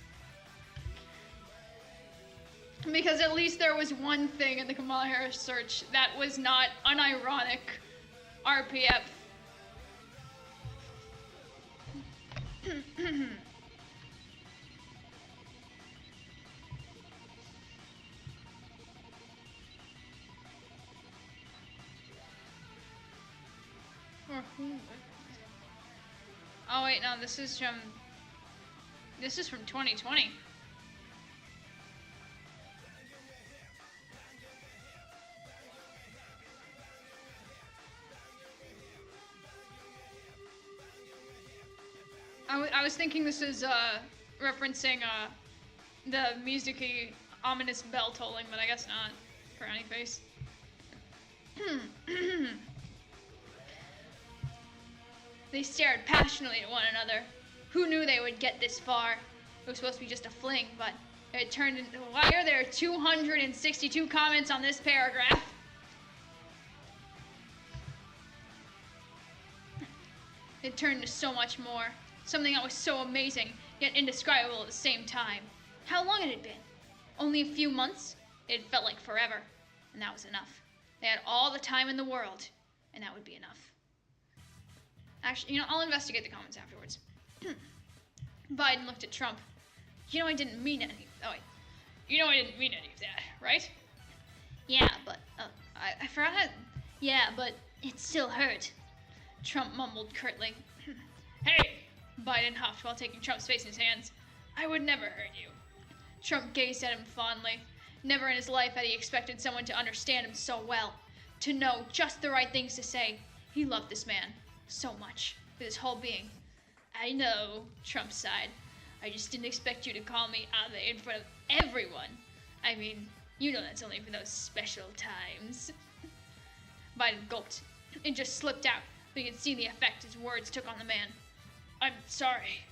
Because at least there was one thing in the Kamala Harris search that was not unironic RPF. Or who? Oh wait, no, this is from 2020. I was thinking this is referencing the musicy ominous bell tolling, but I guess not for any face. They stared passionately at one another. Who knew they would get this far? It was supposed to be just a fling, but it turned into... Why are there 262 comments on this paragraph? It turned into so much more. Something that was so amazing, yet indescribable at the same time. How long had it been? Only a few months? It felt like forever, and that was enough. They had all the time in the world, and that would be enough. Actually, you know, I'll investigate the comments afterwards. Biden looked at Trump. You know I didn't mean any... Oh, wait. You know I didn't mean any of that, right? Yeah, but... I forgot how... Yeah, but it still hurt. Trump mumbled curtly. Hey! Biden huffed while taking Trump's face in his hands. I would never hurt you. Trump gazed at him fondly. Never in his life had he expected someone to understand him so well. To know just the right things to say. He loved this man. So much. With his whole being. I know, Trump sighed. I just didn't expect you to call me Ave in front of everyone. I mean, you know that's only for those special times. Biden gulped. It just slipped out, but he could see the effect his words took on the man. I'm sorry,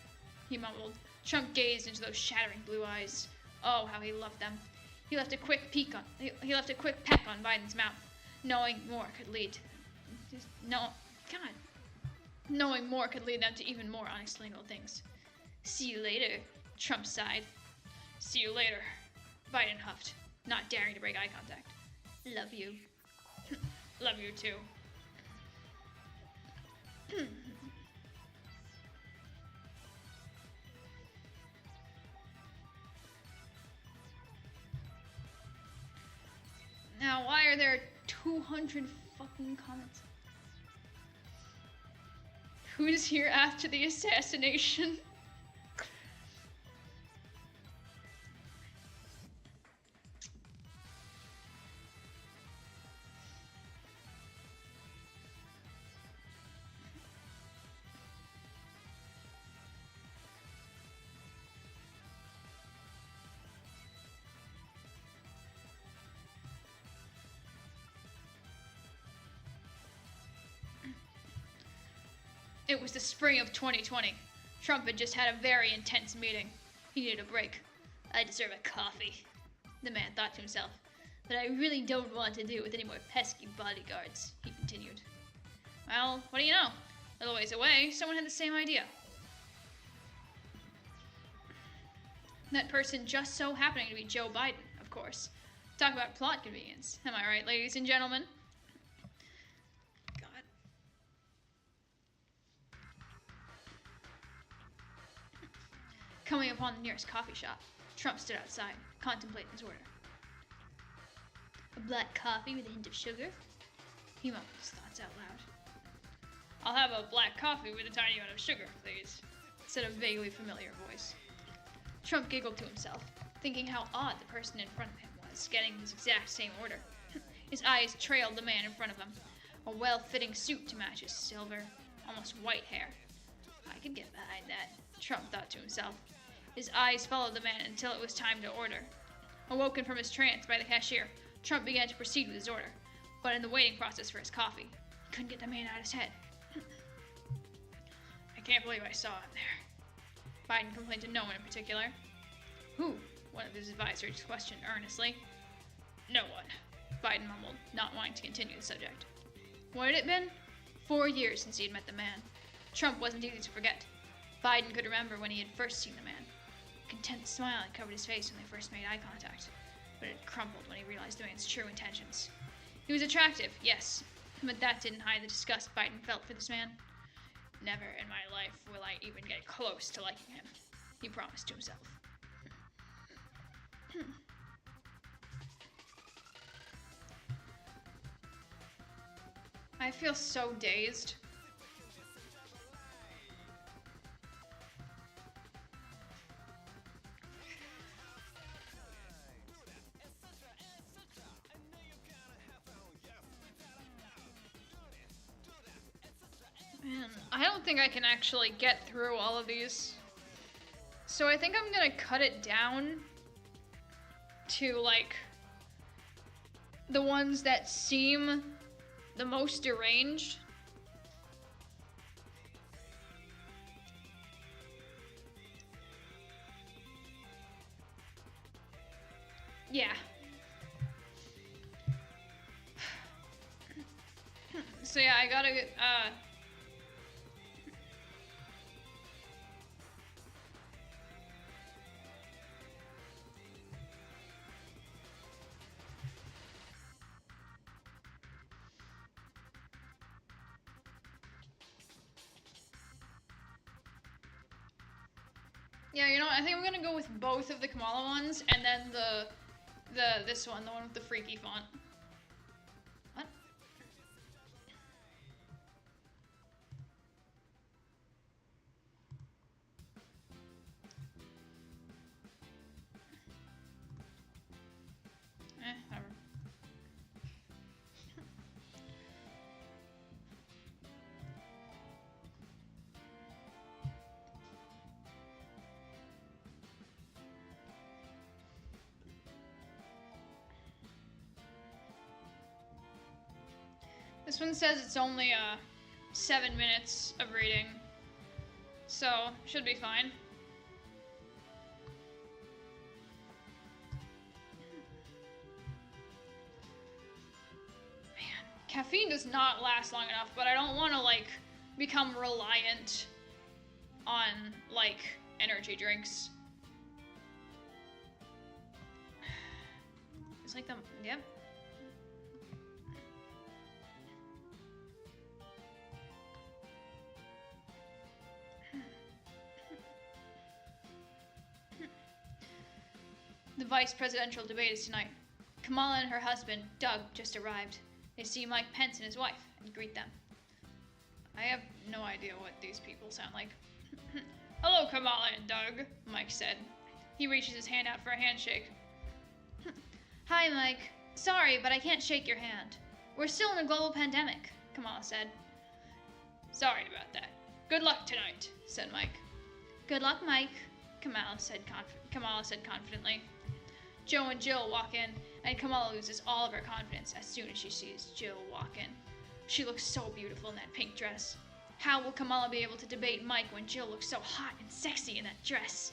he mumbled. Trump gazed into those shattering blue eyes. Oh, how he loved them. He left a quick peck on Biden's mouth. Knowing more could lead them to even more unexplainable things. See you later, Trump sighed. See you later, Biden huffed, not daring to break eye contact. Love you. Love you too. Now, why are there 200 fucking comments? Who's here after the assassination? It was the spring of 2020. Trump had just had a very intense meeting. He needed a break. I deserve a coffee, the man thought to himself. But I really don't want to deal with any more pesky bodyguards, he continued. Well, what do you know? A little ways away, someone had the same idea. That person just so happening to be Joe Biden, of course. Talk about plot convenience. Am I right, ladies and gentlemen? God. Coming upon the nearest coffee shop, Trump stood outside, contemplating his order. A black coffee with a hint of sugar? He mumbled his thoughts out loud. I'll have a black coffee with a tiny amount of sugar, please, said a vaguely familiar voice. Trump giggled to himself, thinking how odd the person in front of him was, getting his exact same order. His eyes trailed the man in front of him, a well-fitting suit to match his silver, almost white hair. I could get behind that, Trump thought to himself. His eyes followed the man until it was time to order. Awoken from his trance by the cashier, Trump began to proceed with his order, but in the waiting process for his coffee, he couldn't get the man out of his head. I can't believe I saw him there. Biden complained to no one in particular. Who? One of his advisors questioned earnestly. No one, Biden mumbled, not wanting to continue the subject. What had it been? 4 years since he had met the man. Trump wasn't easy to forget. Biden could remember when he had first seen the man. A content smile had covered his face when they first made eye contact, but it crumbled when he realized the man's true intentions. He was attractive, yes, but that didn't hide the disgust Biden felt for this man. Never in my life will I even get close to liking him, he promised to himself. I feel so dazed. Man, I don't think I can actually get through all of these. So I think I'm gonna cut it down to, like, the ones that seem the most deranged. Yeah. So yeah, I gotta, yeah, you know what? I think I'm gonna go with both of the Kamala ones, and then this one, the one with the freaky font. What? Whatever. This one says it's only 7 minutes of reading, so should be fine. Man, caffeine does not last long enough, but I don't want to, like, become reliant on, like, energy drinks. It's like yep. The vice presidential debate is tonight. Kamala and her husband, Doug, just arrived. They see Mike Pence and his wife and greet them. I have no idea what these people sound like. Hello, Kamala and Doug, Mike said. He reaches his hand out for a handshake. Hi, Mike. Sorry, but I can't shake your hand. We're still in a global pandemic, Kamala said. Sorry about that. Good luck tonight, said Mike. Good luck, Mike, Kamala said confidently. Joe and Jill walk in, and Kamala loses all of her confidence as soon as she sees Jill walk in. She looks so beautiful in that pink dress. How will Kamala be able to debate Mike when Jill looks so hot and sexy in that dress?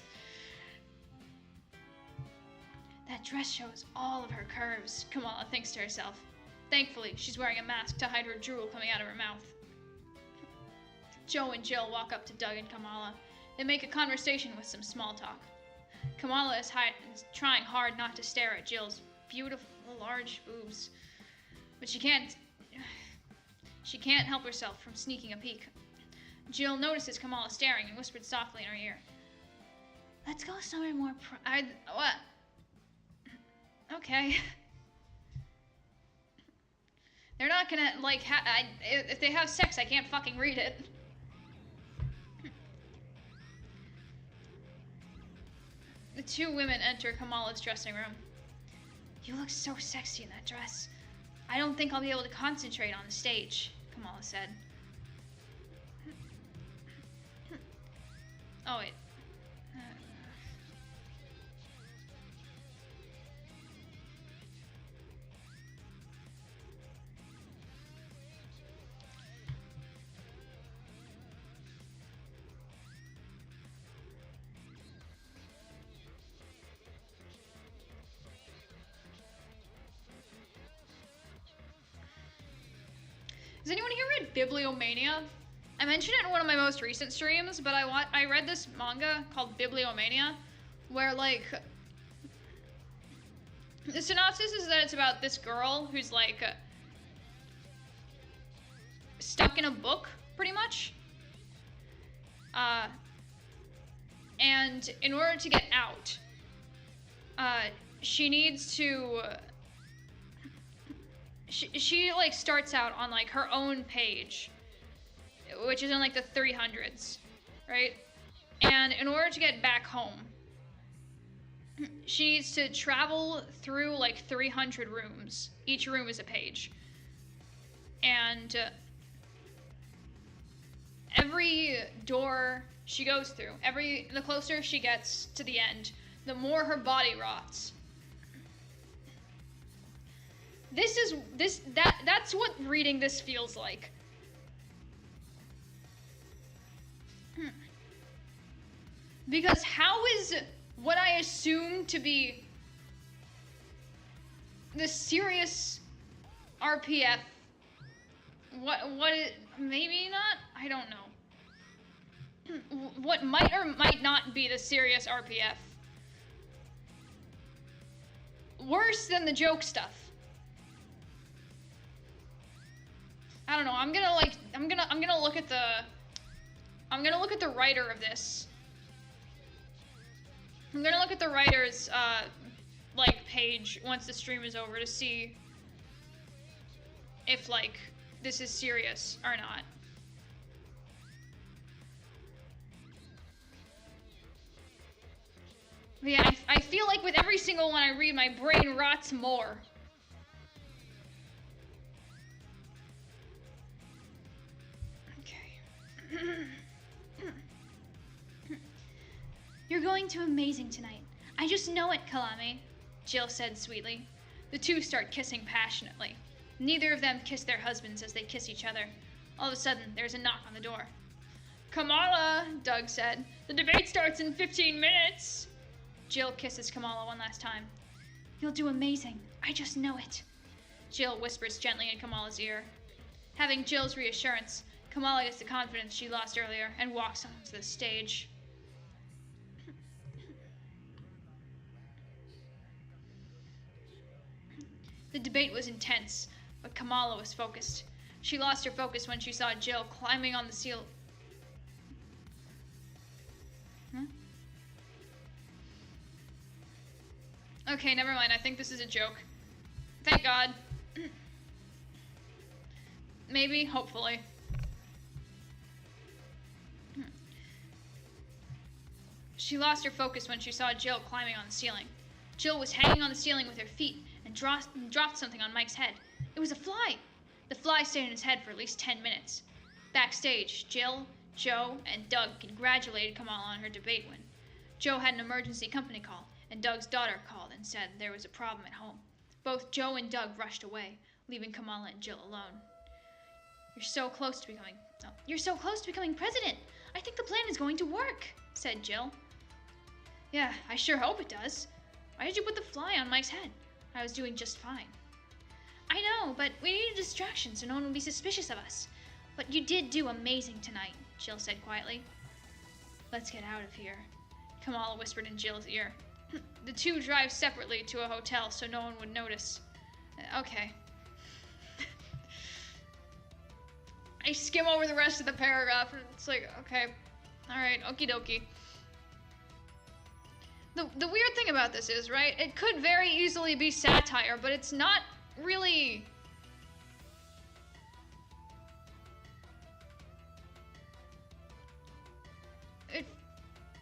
That dress shows all of her curves, Kamala thinks to herself. Thankfully, she's wearing a mask to hide her drool coming out of her mouth. Joe and Jill walk up to Doug and Kamala. They make a conversation with some small talk. Kamala is trying hard not to stare at Jill's beautiful large boobs, but she can't help herself from sneaking a peek. Jill notices Kamala staring and whispered softly in her ear, "Let's go somewhere more what? Okay." They're not gonna, like, if they have sex, I can't fucking read it. The two women enter Kamala's dressing room. "You look so sexy in that dress. I don't think I'll be able to concentrate on the stage," Kamala said. Oh, wait. Has anyone here read Bibliomania? I mentioned it in one of my most recent streams, but I read this manga called Bibliomania, where, like, the synopsis is that it's about this girl who's, like, stuck in a book, pretty much. And in order to get out, she needs to... She like starts out on like her own page, which is in like the 300s, right? And in order to get back home, she needs to travel through like 300 rooms. Each room is a page. And every door she goes through, the closer she gets to the end, the more her body rots. That's what reading this feels like. Because how is what I assume to be the serious RPF, maybe not? I don't know. What might or might not be the serious RPF worse than the joke stuff? I don't know. I'm gonna look at the writer of this. I'm gonna look at the writer's like page once the stream is over to see if like this is serious or not. But yeah, I feel like with every single one I read, my brain rots more. You're going to amazing tonight. I just know it, Kalame, Jill said sweetly. The two start kissing passionately. Neither of them kiss their husbands as they kiss each other. All of a sudden, there's a knock on the door. "Kamala," Doug said. "The debate starts in 15 minutes. Jill kisses Kamala one last time. "You'll do amazing. I just know it," Jill whispers gently in Kamala's ear. Having Jill's reassurance, Kamala gets the confidence she lost earlier and walks onto the stage. The debate was intense, but Kamala was focused. She lost her focus when she saw Jill climbing on the ceiling. Okay, never mind. I think this is a joke. Thank God. Maybe, hopefully. She lost her focus when she saw Jill climbing on the ceiling. Jill was hanging on the ceiling with her feet and dropped something on Mike's head. It was a fly. The fly stayed in his head for at least 10 minutes. Backstage, Jill, Joe, and Doug congratulated Kamala on her debate win. Joe had an emergency company call, and Doug's daughter called and said there was a problem at home. Both Joe and Doug rushed away, leaving Kamala and Jill alone. You're so close to becoming... Oh. You're so close to becoming president. I think the plan is going to work, said Jill. Yeah, I sure hope it does. Why did you put the fly on Mike's head? I was doing just fine. I know, but we need a distraction so no one will be suspicious of us. But you did do amazing tonight, Jill said quietly. Let's get out of here, Kamala whispered in Jill's ear. The two drive separately to a hotel so no one would notice. Okay. I skim over the rest of the paragraph and it's like, okay, alright, okie dokie. The weird thing about this is, right, it could very easily be satire, but it's not really...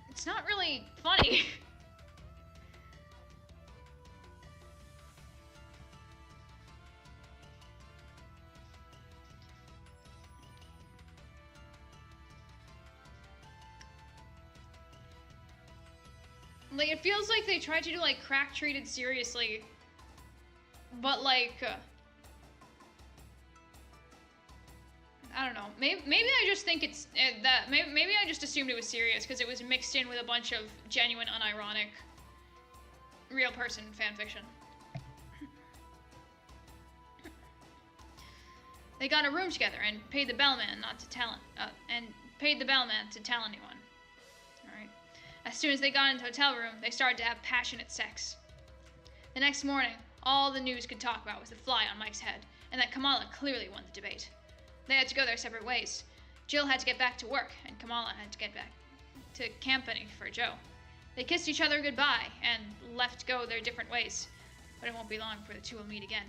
It's not really funny. Like, it feels like they tried to do, like, Crack Treated seriously, but, like, I don't know. Maybe I just think it's maybe I just assumed it was serious because it was mixed in with a bunch of genuine, unironic, real person fanfiction. They got a room together and paid the bellman not to tell anyone. All right. As soon as they got into the hotel room, they started to have passionate sex. The next morning, all the news could talk about was the fly on Mike's head, and that Kamala clearly won the debate. They had to go their separate ways. Jill had to get back to work, and Kamala had to get back to company for Joe. They kissed each other goodbye and left go their different ways, but it won't be long before the two will meet again.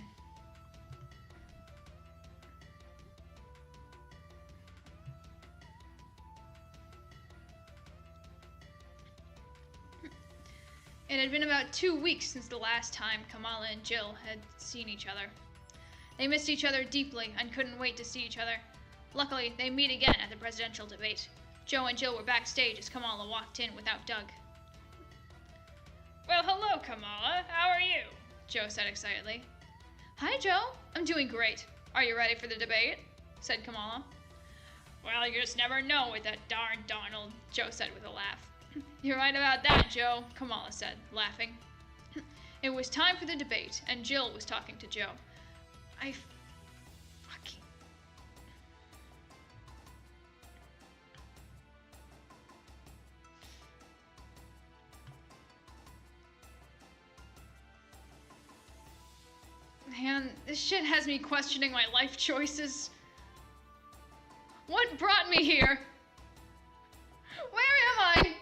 It had been about 2 weeks since the last time Kamala and Jill had seen each other. They missed each other deeply and couldn't wait to see each other. Luckily, they meet again at the presidential debate. Joe and Jill were backstage as Kamala walked in without Doug. Well, hello, Kamala. How are you? Joe said excitedly. Hi, Joe. I'm doing great. Are you ready for the debate? Said Kamala. Well, you just never know with that darn Donald, Joe said with a laugh. You're right about that, Joe, Kamala said, laughing. It was time for the debate, and Jill was talking to Joe. Man, this shit has me questioning my life choices. What brought me here? Where am I?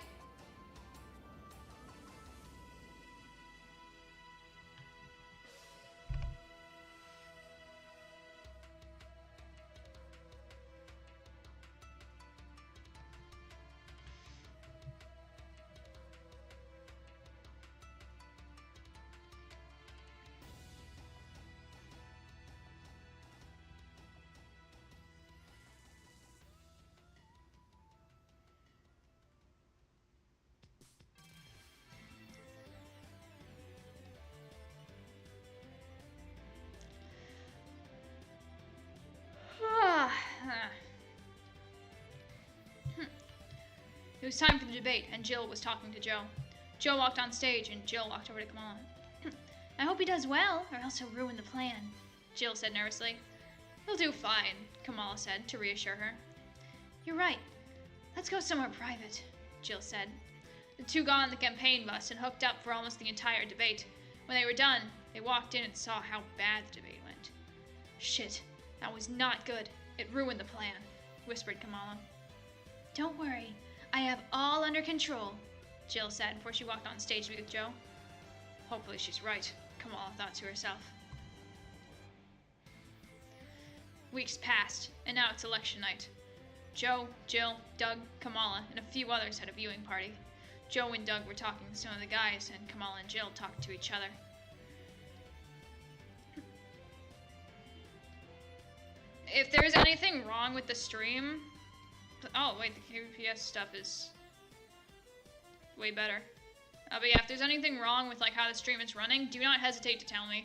It was time for the debate, and Jill was talking to Joe. Joe walked on stage, and Jill walked over to Kamala. I hope he does well, or else he'll ruin the plan, Jill said nervously. He'll do fine, Kamala said to reassure her. You're right. Let's go somewhere private, Jill said. The two got on the campaign bus and hooked up for almost the entire debate. When they were done, they walked in and saw how bad the debate went. Shit, that was not good. It ruined the plan, whispered Kamala. Don't worry. I have all under control, Jill said before she walked on stage with Joe. Hopefully she's right, Kamala thought to herself. Weeks passed, and now it's election night. Joe, Jill, Doug, Kamala, and a few others had a viewing party. Joe and Doug were talking to some of the guys, and Kamala and Jill talked to each other. If there's anything wrong with the stream... Oh, wait, the KPS stuff is way better. But yeah, if there's anything wrong with like how the stream is running, do not hesitate to tell me.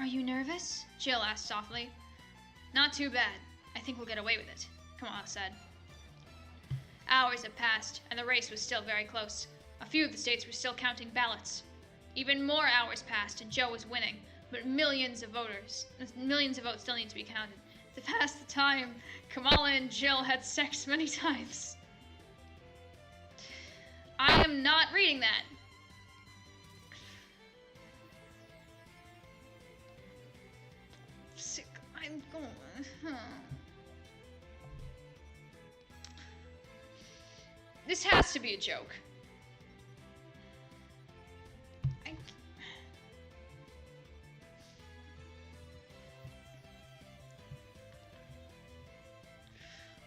Are you nervous? Jill asked softly. Not too bad. I think we'll get away with it, Kamala said. Hours had passed, and the race was still very close. A few of the states were still counting ballots. Even more hours passed, and Joe was winning, but millions of votes still need to be counted. To pass the time, Kamala and Jill had sex many times. I am not reading that. Sick. I'm going. This has to be a joke.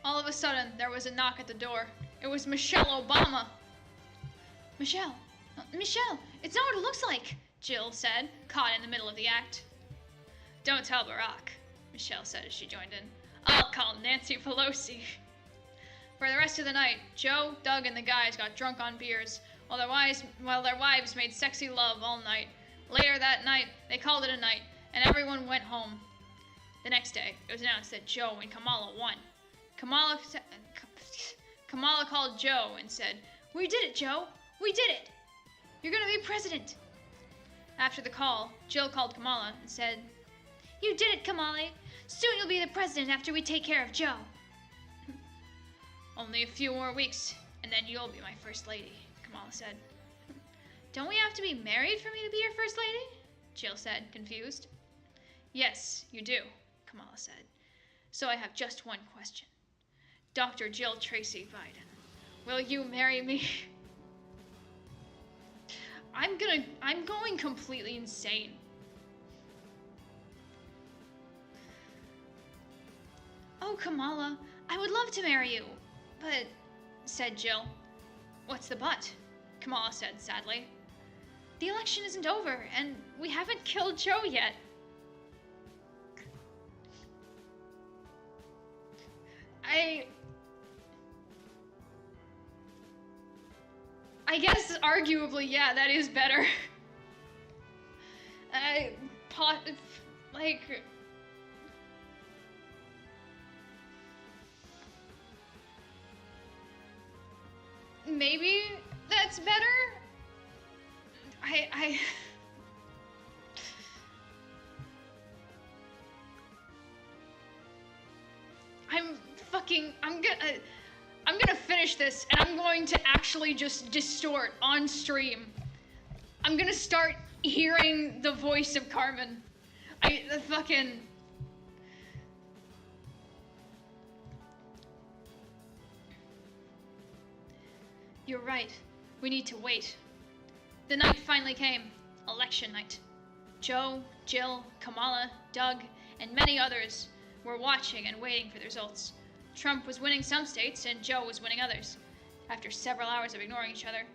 All of a sudden, there was a knock at the door. It was Michelle Obama. Michelle, it's not what it looks like, Jill said, caught in the middle of the act. Don't tell Barack, Michelle said as she joined in. I'll call Nancy Pelosi. For the rest of the night, Joe, Doug, and the guys got drunk on beers, while their wives made sexy love all night. Later that night, they called it a night, and everyone went home. The next day, it was announced that Joe and Kamala won. Kamala called Joe and said, "We did it, Joe! We did it! You're gonna be president!" After the call, Jill called Kamala and said, "You did it, Kamala! Soon you'll be the president after we take care of Joe." Only a few more weeks, and then you'll be my first lady, Kamala said. Don't we have to be married for me to be your first lady? Jill said, confused. Yes, you do, Kamala said. So I have just one question. Dr. Jill Tracy Biden, will you marry me? I'm going completely insane. Oh, Kamala, I would love to marry you. But, said Jill. What's the but? Kamala said sadly. The election isn't over, and we haven't killed Joe yet. I guess arguably, yeah, that is better. Maybe that's better? I'm gonna finish this, and I'm going to actually just distort on stream. I'm gonna start hearing the voice of Carmen. You're right. We need to wait. The night finally came. Election night. Joe, Jill, Kamala, Doug, and many others were watching and waiting for the results. Trump was winning some states, and Joe was winning others. After several hours of ignoring each other,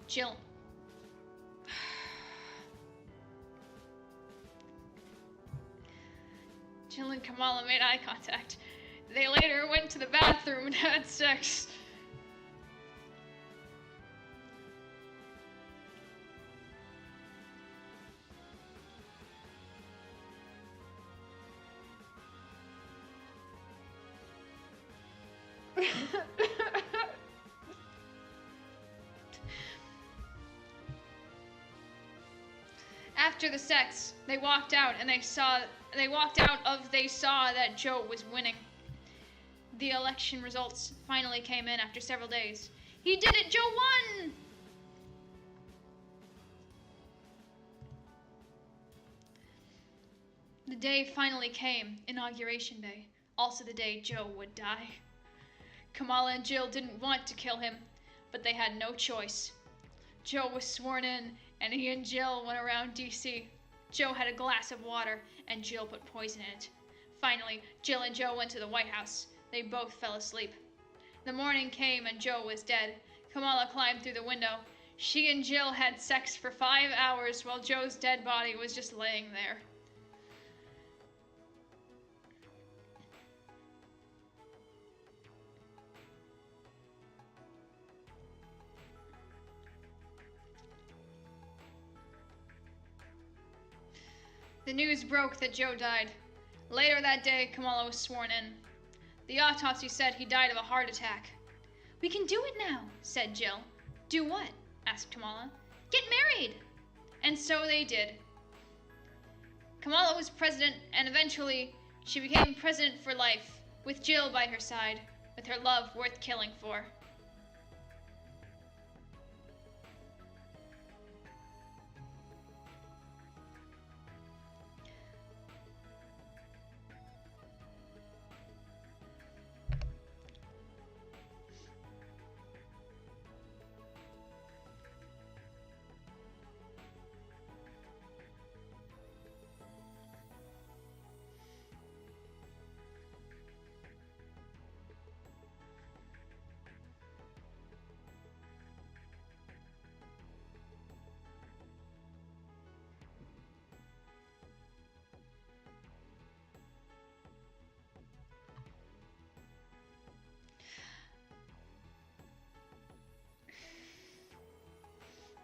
Jill and Kamala made eye contact. They later went to the bathroom and had sex. After the sex, they walked out and they saw that Joe was winning. The election results finally came in after several days. He did it! Joe won! The day finally came, Inauguration Day, also the day Joe would die. Kamala and Jill didn't want to kill him, but they had no choice. Joe was sworn in, and he and Jill went around D.C. Joe had a glass of water, and Jill put poison in it. Finally, Jill and Joe went to the White House. They both fell asleep. The morning came, and Joe was dead. Kamala climbed through the window. She and Jill had sex for 5 hours while Joe's dead body was just laying there. The news broke that Joe died. Later that day, Kamala was sworn in. The autopsy said he died of a heart attack. We can do it now, said Jill. Do what? Asked Kamala. Get married! And so they did. Kamala was president, and eventually she became president for life, with Jill by her side, with her love worth killing for.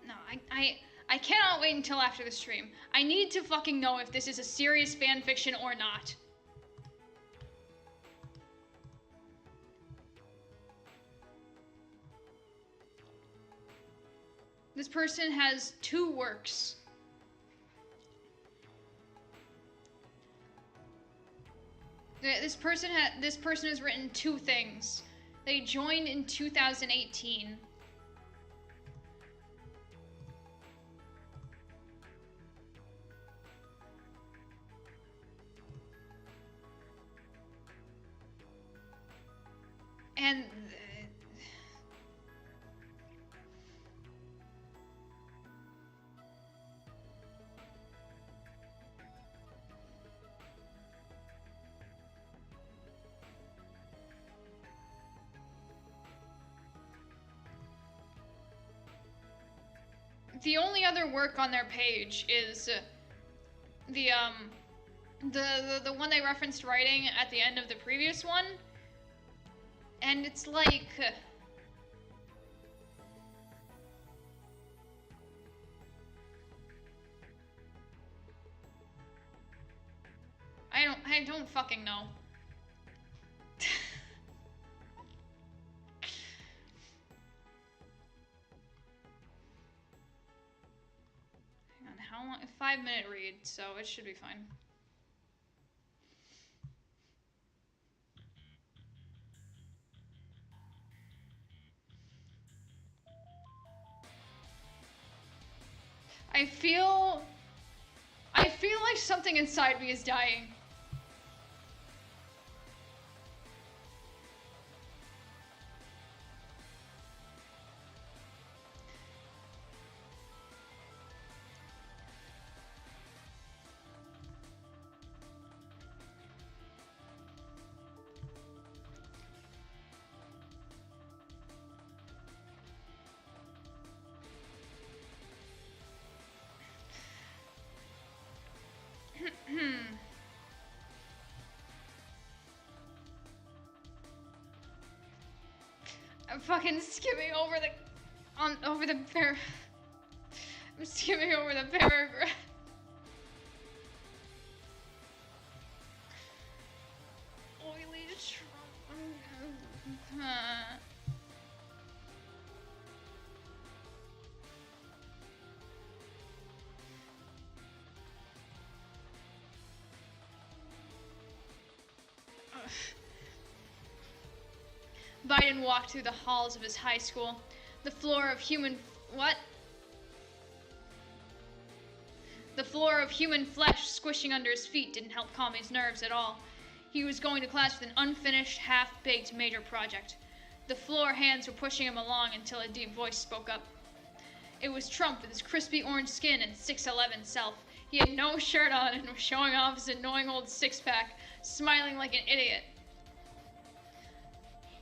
No, I cannot wait until after the stream. I need to fucking know if this is a serious fan fiction or not. This person has 2 works. This person has written 2 things. They joined in 2018. And the only other work on their page is the one they referenced writing at the end of the previous one. And it's like I don't fucking know. Hang on, how long? A 5-minute read, so it should be fine. I feel like something inside me is dying. I'm fucking skimming over the I'm skimming over the paragraph. Oily Trump. Biden walked through the halls of his high school. The floor of human flesh squishing under his feet didn't help calm his nerves at all. He was going to class with an unfinished, half-baked major project. The floor hands were pushing him along until a deep voice spoke up. It was Trump with his crispy orange skin and 6'11" self. He had no shirt on and was showing off his annoying old six-pack, smiling like an idiot.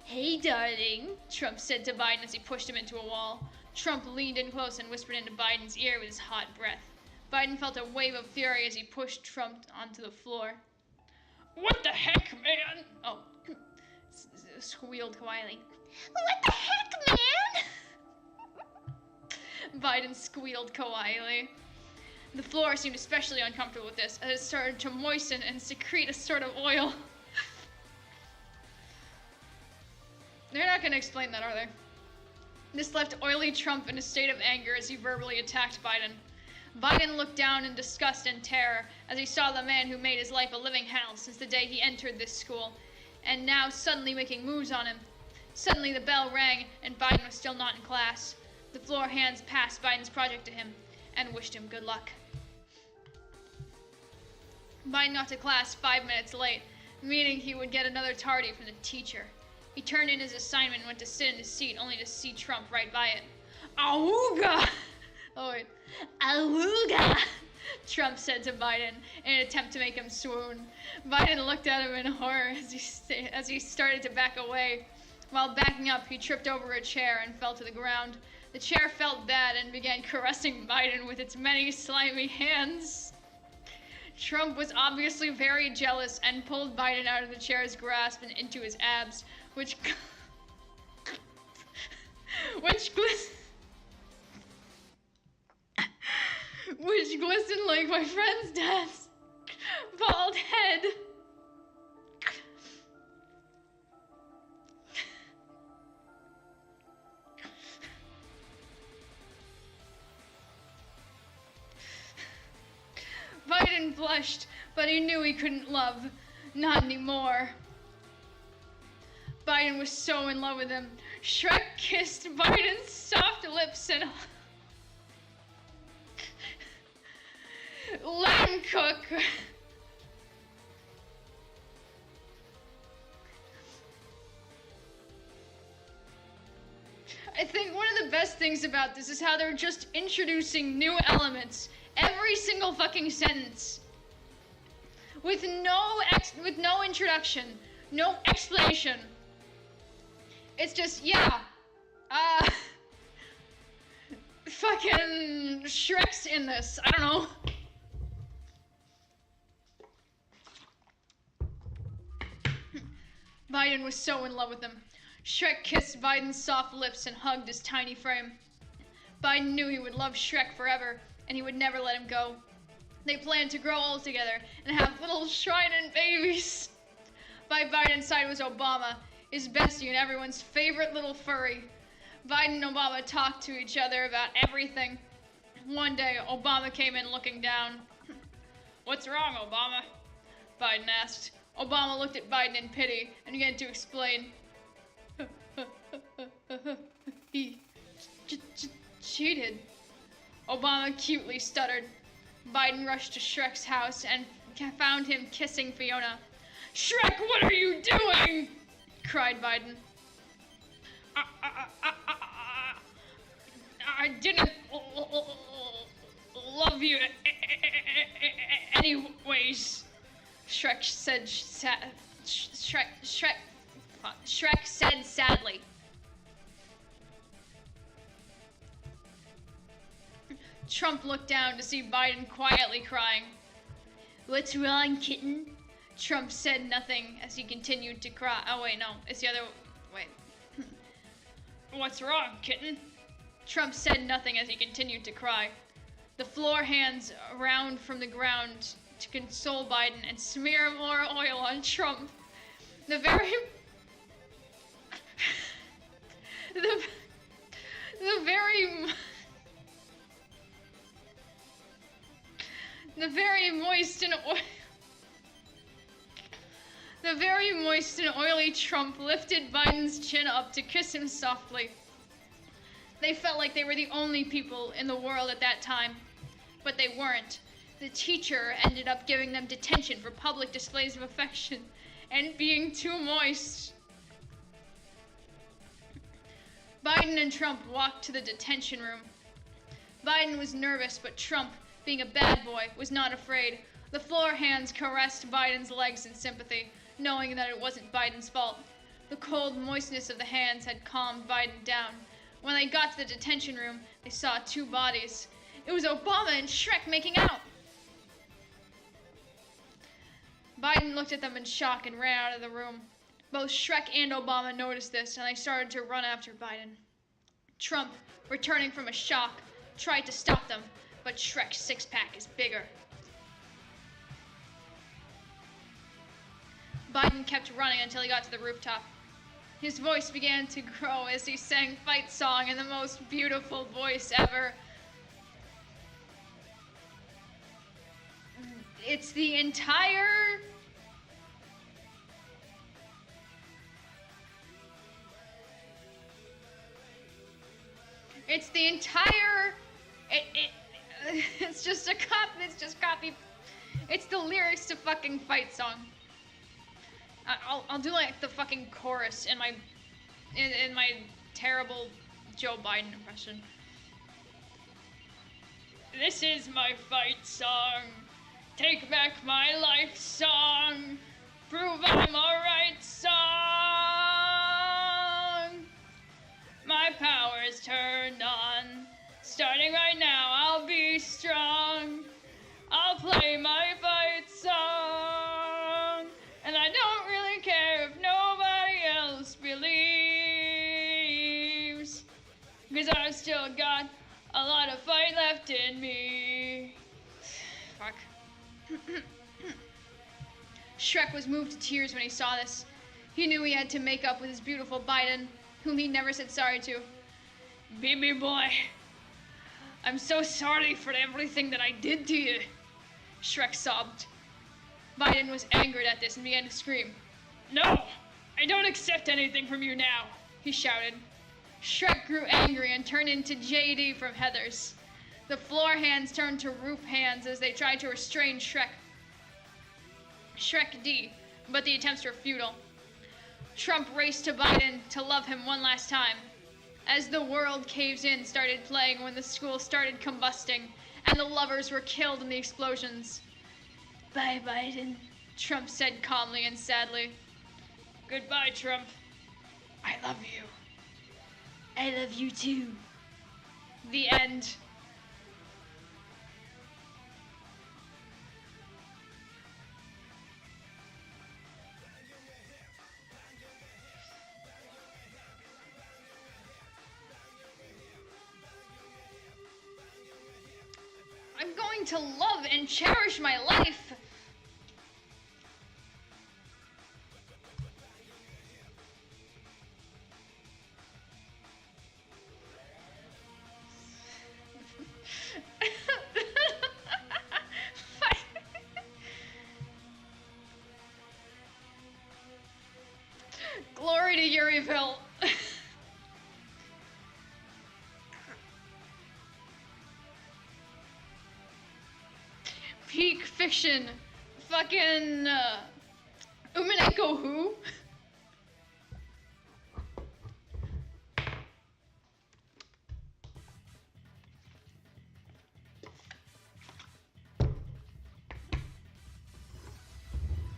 Hey, darling, Trump said to Biden as he pushed him into a wall. Trump leaned in close and whispered into Biden's ear with his hot breath. Biden felt a wave of fury as he pushed Trump onto the floor. What the heck, man? Oh, squealed Wiley. What the heck, man? Biden squealed coyly. The floor seemed especially uncomfortable with this, as it started to moisten and secrete a sort of oil. They're not going to explain that, are they? This left oily Trump in a state of anger as he verbally attacked Biden. Biden looked down in disgust and terror as he saw the man who made his life a living hell since the day he entered this school, and now suddenly making moves on him. Suddenly the bell rang, and Biden was still not in class. The floor hands passed Biden's project to him and wished him good luck. Biden got to class 5 minutes late, meaning he would get another tardy from the teacher. He turned in his assignment and went to sit in his seat, only to see Trump right by it. Awooga! Oh wait. Awooga! Trump said to Biden in an attempt to make him swoon. Biden looked at him in horror as he started to back away. While backing up, he tripped over a chair and fell to the ground. The chair felt bad and began caressing Biden with its many slimy hands. Trump was obviously very jealous and pulled Biden out of the chair's grasp and into his abs, which glistened like my friend's dad's bald head. Biden blushed, but he knew he couldn't love. Not anymore. Biden was so in love with him. Shrek kissed Biden's soft lips and lamb cook. I think one of the best things about this is how they're just introducing new elements every single fucking sentence with no introduction, no explanation. It's just, fucking Shrek's in this. I don't know. Biden was so in love with him. Shrek kissed Biden's soft lips and hugged his tiny frame. Biden knew he would love Shrek forever, and he would never let him go. They planned to grow old together and have little shrined babies. By Biden's side was Obama, his bestie and everyone's favorite little furry. Biden and Obama talked to each other about everything. One day, Obama came in looking down. "What's wrong, Obama?" Biden asked. Obama looked at Biden in pity and began to explain. He cheated. Obama cutely stuttered. Biden rushed to Shrek's house and found him kissing Fiona. "Shrek, what are you doing?" cried Biden. I didn't love you anyways, Shrek said Shrek said sadly. Trump looked down to see Biden quietly crying. "What's wrong, kitten?" Trump said nothing as he continued to cry. Oh wait, no, it's the other. Wait. "What's wrong, kitten?" Trump said nothing as he continued to cry. The floor hands around from the ground to console Biden and smear more oil on Trump. The very moist and oily Trump lifted Biden's chin up to kiss him softly. They felt like they were the only people in the world at that time, but they weren't. The teacher ended up giving them detention for public displays of affection and being too moist. Biden and Trump walked to the detention room. Biden was nervous, but Trump, being a bad boy, was not afraid. The floor hands caressed Biden's legs in sympathy, knowing that it wasn't Biden's fault. The cold moistness of the hands had calmed Biden down. When they got to the detention room, they saw two bodies. It was Obama and Shrek making out. Biden looked at them in shock and ran out of the room. Both Shrek and Obama noticed this, and they started to run after Biden. Trump, returning from a shock, tried to stop them, but Shrek's six-pack is bigger. Biden kept running until he got to the rooftop. His voice began to grow as he sang Fight Song in the most beautiful voice ever. It's the entire... It's the entire... It's just a copy. It's just copy. It's the lyrics to fucking Fight Song. I'll do like the fucking chorus in my terrible Joe Biden impression. This is my fight song. Take back my life song. Prove I'm alright song. My power's turned on. Starting right now, I'll be strong. I'll play my fight song. And I don't really care if nobody else believes. 'Cause I've still got a lot of fight left in me. Fuck. Shrek was moved to tears when he saw this. He knew he had to make up with his beautiful Biden, whom he never said sorry to. Baby boy, I'm so sorry for everything that I did to you. Shrek sobbed. Biden was angered at this and began to scream. No, I don't accept anything from you now, he shouted. Shrek grew angry and turned into JD from Heathers. The floor hands turned to roof hands as they tried to restrain Shrek D, but the attempts were futile. Trump raced to Biden to love him one last time. As The World Caves In started playing when the school started combusting, and the lovers were killed in the explosions. Bye, Biden, Trump said calmly and sadly. Goodbye, Trump. I love you. I love you too. The end. I'm going to love and cherish my life. Glory to Urieville. Peak fiction. Fucking, Umineko who?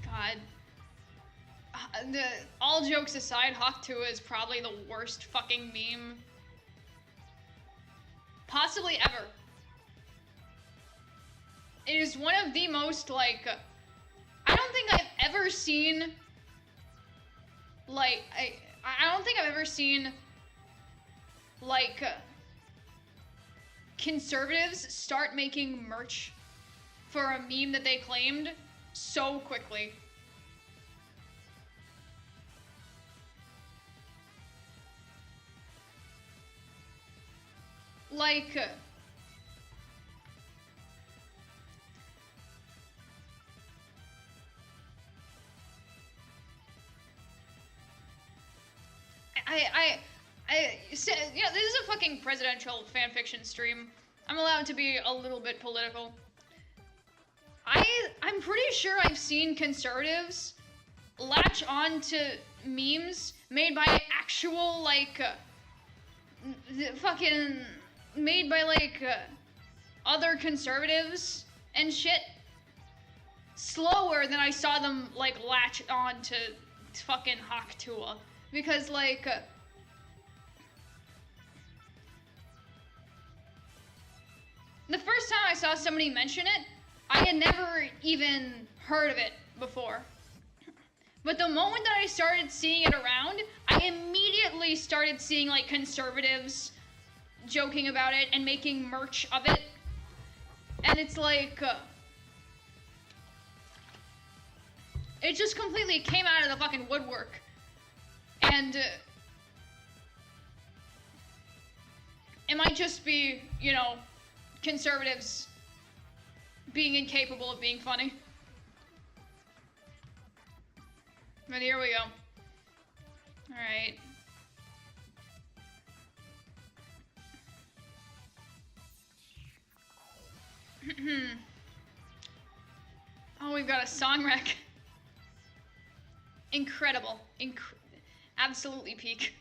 God. All jokes aside, Hawk 2 is probably the worst fucking meme possibly ever. It is one of the most, like, I don't think I've ever seen, like, I don't think I've ever seen, like, conservatives start making merch for a meme that they claimed so quickly. Like, you know, this is a fucking presidential fanfiction stream. I'm allowed to be a little bit political. I'm pretty sure I've seen conservatives latch on to memes made by actual, like, fucking, made by, like, other conservatives and shit slower than I saw them, like, latch on to fucking Hawk Tuah. Because, like, the first time I saw somebody mention it, I had never even heard of it before. But the moment that I started seeing it around, I immediately started seeing, like, conservatives joking about it and making merch of it. And it's like, it just completely came out of the fucking woodwork. And it might just be, you know, conservatives being incapable of being funny. But here we go. Alright. Oh, we've got a song rec. Incredible. Absolutely peak.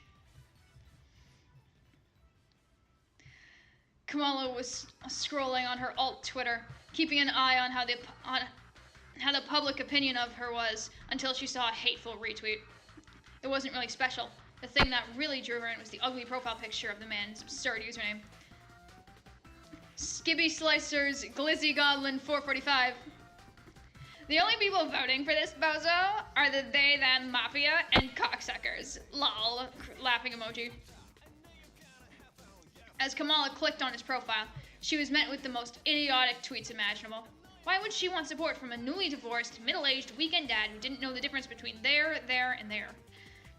Kamala was scrolling on her alt Twitter, keeping an eye on how the public opinion of her was, until she saw a hateful retweet. It wasn't really special. The thing that really drew her in was the ugly profile picture of the man's absurd username. Skibby Slicers Glizzy Goblin 445. The only people voting for this bozo are the they, them, mafia, and cocksuckers. Lol. Laughing emoji. As Kamala clicked on his profile, she was met with the most idiotic tweets imaginable. Why would she want support from a newly divorced, middle-aged weekend dad who didn't know the difference between there, and there?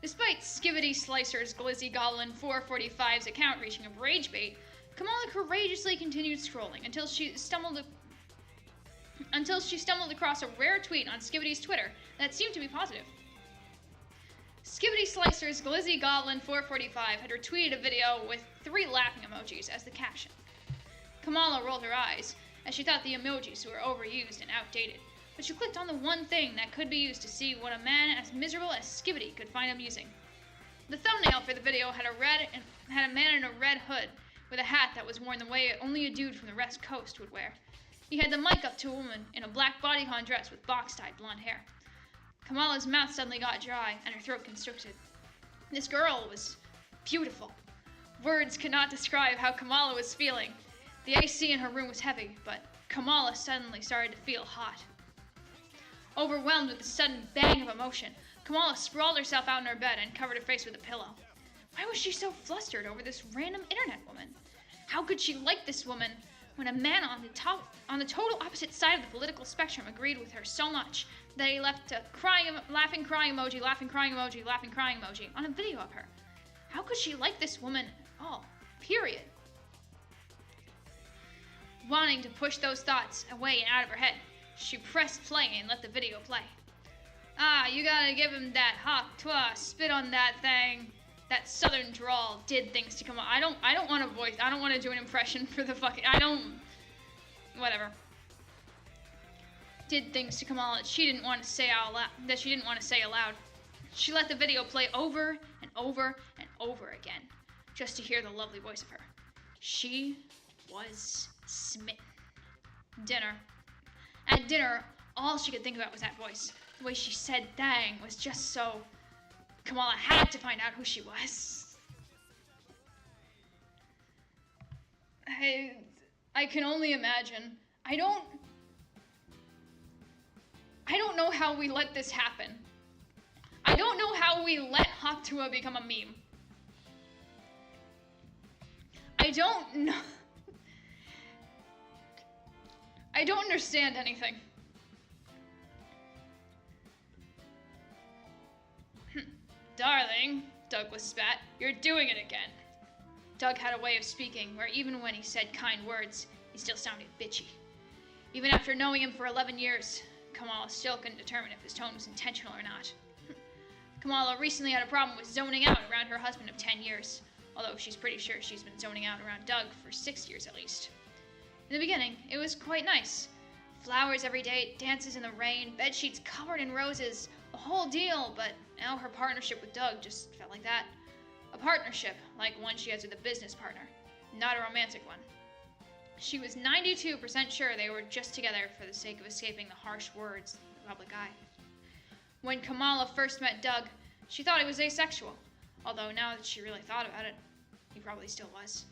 Despite Skivity Slicer's Glizzy Goblin 445's account reaching a rage bait, Kamala courageously continued scrolling until she stumbled across a rare tweet on Skivity's Twitter that seemed to be positive. Skivity Slicer's Glizzy Goblin 445 had retweeted a video with 3 laughing emojis as the caption. Kamala rolled her eyes, as she thought the emojis were overused and outdated, but she clicked on the one thing that could be used to see what a man as miserable as Skivity could find amusing. The thumbnail for the video had a man in a red hood with a hat that was worn the way only a dude from the West Coast would wear. He had the mic up to a woman in a black bodycon dress with box-tied blonde hair. Kamala's mouth suddenly got dry and her throat constricted. This girl was beautiful. Words could not describe how Kamala was feeling. The AC in her room was heavy, but Kamala suddenly started to feel hot. Overwhelmed with the sudden bang of emotion, Kamala sprawled herself out in her bed and covered her face with a pillow. Why was she so flustered over this random internet woman? How could she like this woman when a man on the total opposite side of the political spectrum agreed with her so much that he left a laughing crying emoji, laughing crying emoji, laughing crying emoji on a video of her? How could she like this woman at all? Period. Wanting to push those thoughts away and out of her head, she pressed play and let the video play. Ah, you gotta give him that hop, twa, spit on that thing. That southern drawl did things to Kamala. I don't want to do an impression for the fucking, whatever. Did things to Kamala that she didn't want to say aloud. She let the video play over and over and over again, just to hear the lovely voice of her. She was smitten. At dinner, all she could think about was that voice. The way she said "dang" was just so... Kamala had to find out who she was. I can only imagine. I don't know how we let this happen. I don't know how we let Hoptua become a meme. I don't know. I don't understand anything. Darling, Doug was spat, you're doing it again. Doug had a way of speaking where even when he said kind words, he still sounded bitchy. Even after knowing him for 11 years, Kamala still couldn't determine if his tone was intentional or not. Kamala recently had a problem with zoning out around her husband of 10 years, although she's pretty sure she's been zoning out around Doug for 6 years at least. In the beginning, it was quite nice. Flowers every day, dances in the rain, bedsheets covered in roses, a whole deal, but now her partnership with Doug just felt like that. A partnership, like one she has with a business partner, not a romantic one. She was 92% sure they were just together for the sake of escaping the harsh words of the public eye. When Kamala first met Doug, she thought he was asexual, although now that she really thought about it, he probably still was.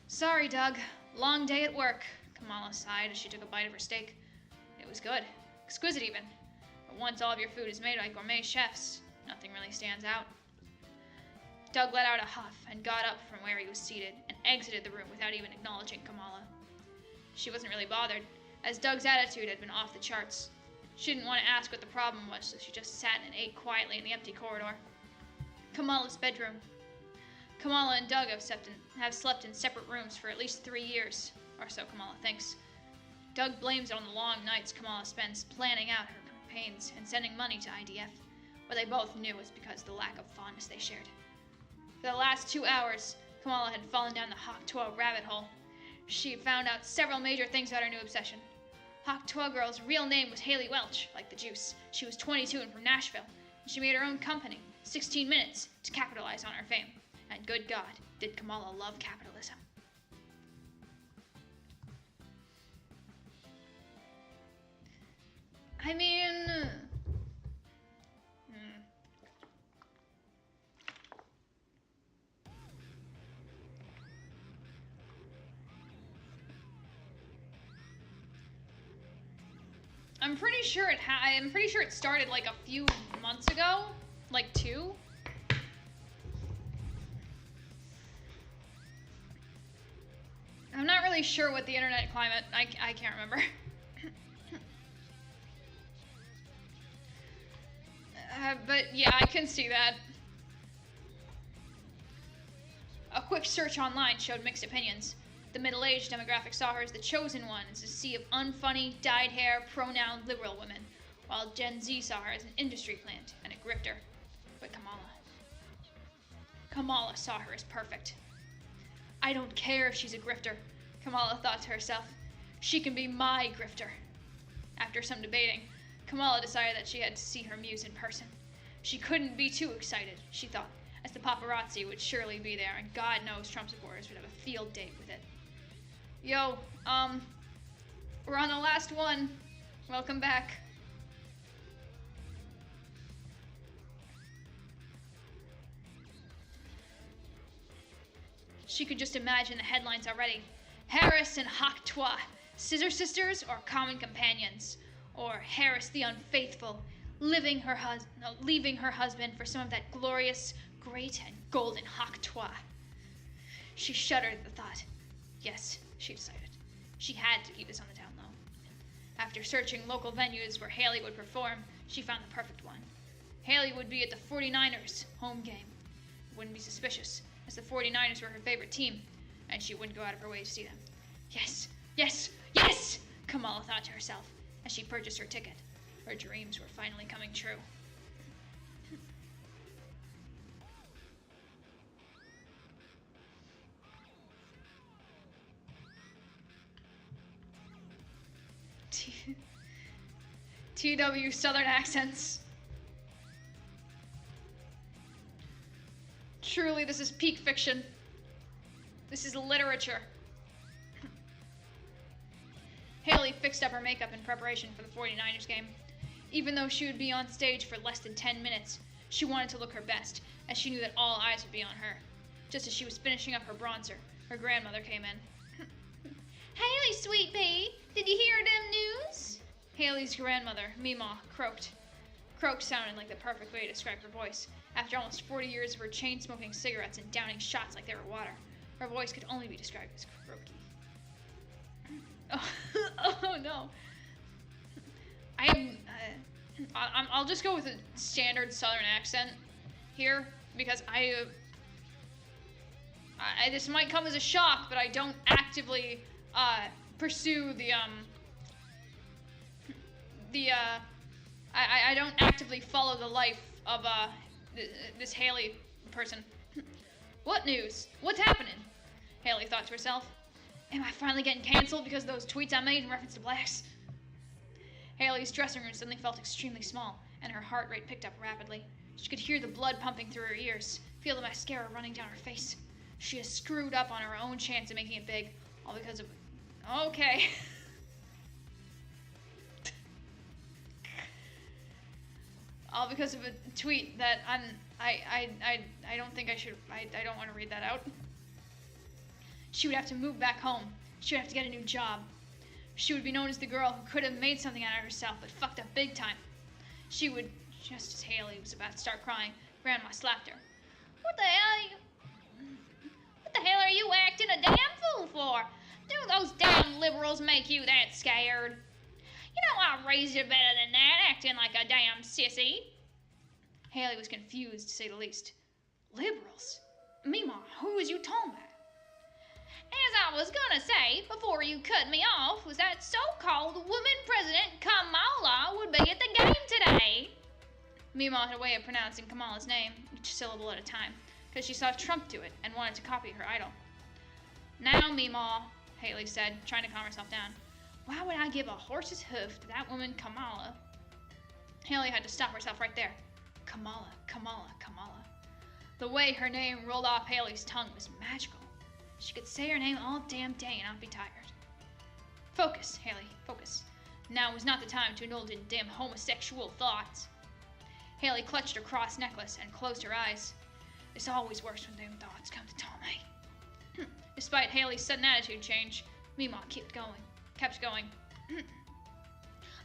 Sorry, Doug. Long day at work, Kamala sighed as she took a bite of her steak. It was good. Exquisite even. But once all of your food is made by gourmet chefs, nothing really stands out. Doug let out a huff and got up from where he was seated and exited the room without even acknowledging Kamala. She wasn't really bothered, as Doug's attitude had been off the charts. She didn't want to ask what the problem was, so she just sat and ate quietly in the empty corridor. Kamala's bedroom. Kamala and Doug have slept in separate rooms for at least 3 years, or so Kamala thinks. Doug blames it on the long nights Kamala spends planning out her campaigns and sending money to IDF, but they both knew it was because of the lack of fondness they shared. For the last 2 hours, Kamala had fallen down the Hawk-Tuah rabbit hole. She found out several major things about her new obsession. Hawk-Tuah girl's real name was Haley Welch, like the juice. She was 22 and from Nashville, and she made her own company, 16 Minutes, to capitalize on her fame. And good God, did Kamala love capitalism. I mean... I'm pretty sure it started like a few months ago, like 2. I'm not really sure what the internet climate, I can't remember. But yeah, I can see that. A quick search online showed mixed opinions. The middle-aged demographic saw her as the chosen one, as a sea of unfunny, dyed hair, pronoun liberal women, while Gen Z saw her as an industry plant and a grifter. But Kamala saw her as perfect. I don't care if she's a grifter, Kamala thought to herself. She can be my grifter. After some debating, Kamala decided that she had to see her muse in person. She couldn't be too excited, she thought, as the paparazzi would surely be there, and God knows Trump supporters would have a field day with it. Yo, we're on the last one. Welcome back. She could just imagine the headlines already. Harris and Hawk-Tuah, scissor sisters or common companions? Or Harris the unfaithful, leaving her husband for some of that glorious, great, and golden Hawk-Tuah. She shuddered at the thought. Yes, she decided. She had to keep this on the down low. After searching local venues where Haley would perform, she found the perfect one. Haley would be at the 49ers home game. It wouldn't be suspicious, as the 49ers were her favorite team, and she wouldn't go out of her way to see them. Yes, yes, yes, Kamala thought to herself as she purchased her ticket. Her dreams were finally coming true. TW Southern accents. Truly, this is peak fiction. This is literature. Haley fixed up her makeup in preparation for the 49ers game. Even though she would be on stage for less than 10 minutes, she wanted to look her best, as she knew that all eyes would be on her. Just as she was finishing up her bronzer, her grandmother came in. Haley, sweet pea, did you hear them news? Haley's grandmother, Meemaw, croaked. Croaked sounded like the perfect way to describe her voice. After almost 40 years of her chain-smoking cigarettes and downing shots like they were water, her voice could only be described as croaky. Oh no. I'll just go with a standard Southern accent here, because this might come as a shock, but I don't actively pursue I don't actively follow the life of this Haley person. What news? What's happening? Haley thought to herself. Am I finally getting canceled because of those tweets I made in reference to blacks? Haley's dressing room suddenly felt extremely small, and her heart rate picked up rapidly. She could hear the blood pumping through her ears, feel the mascara running down her face. She has screwed up on her own chance of making it big, all because of... Okay. All because of a tweet that I don't think I should... I don't want to read that out. She would have to move back home. She would have to get a new job. She would be known as the girl who could have made something out of herself, but fucked up big time. She would, just as Haley was about to start crying, Grandma slapped her. What the hell are you acting a damn fool for? Do those damn liberals liberals make you that scared? You know I raised you better than that, acting like a damn sissy. Haley was confused, to say the least. Liberals? Mima, who was you talking about? As I was gonna say, before you cut me off, was that so-called woman president Kamala would be at the game today. Mima had a way of pronouncing Kamala's name, each syllable at a time, because she saw Trump do it and wanted to copy her idol. Now, Mima, Haley said, trying to calm herself down, why would I give a horse's hoof to that woman Kamala? Haley had to stop herself right there. Kamala, Kamala, Kamala. The way her name rolled off Haley's tongue was magical. She could say her name all damn day and not be tired. Focus, Haley, focus. Now was not the time to indulge in damn homosexual thoughts. Haley clutched her cross necklace and closed her eyes. It's always worse when them thoughts come to taunt me. Despite Haley's sudden attitude change, Mima kept going.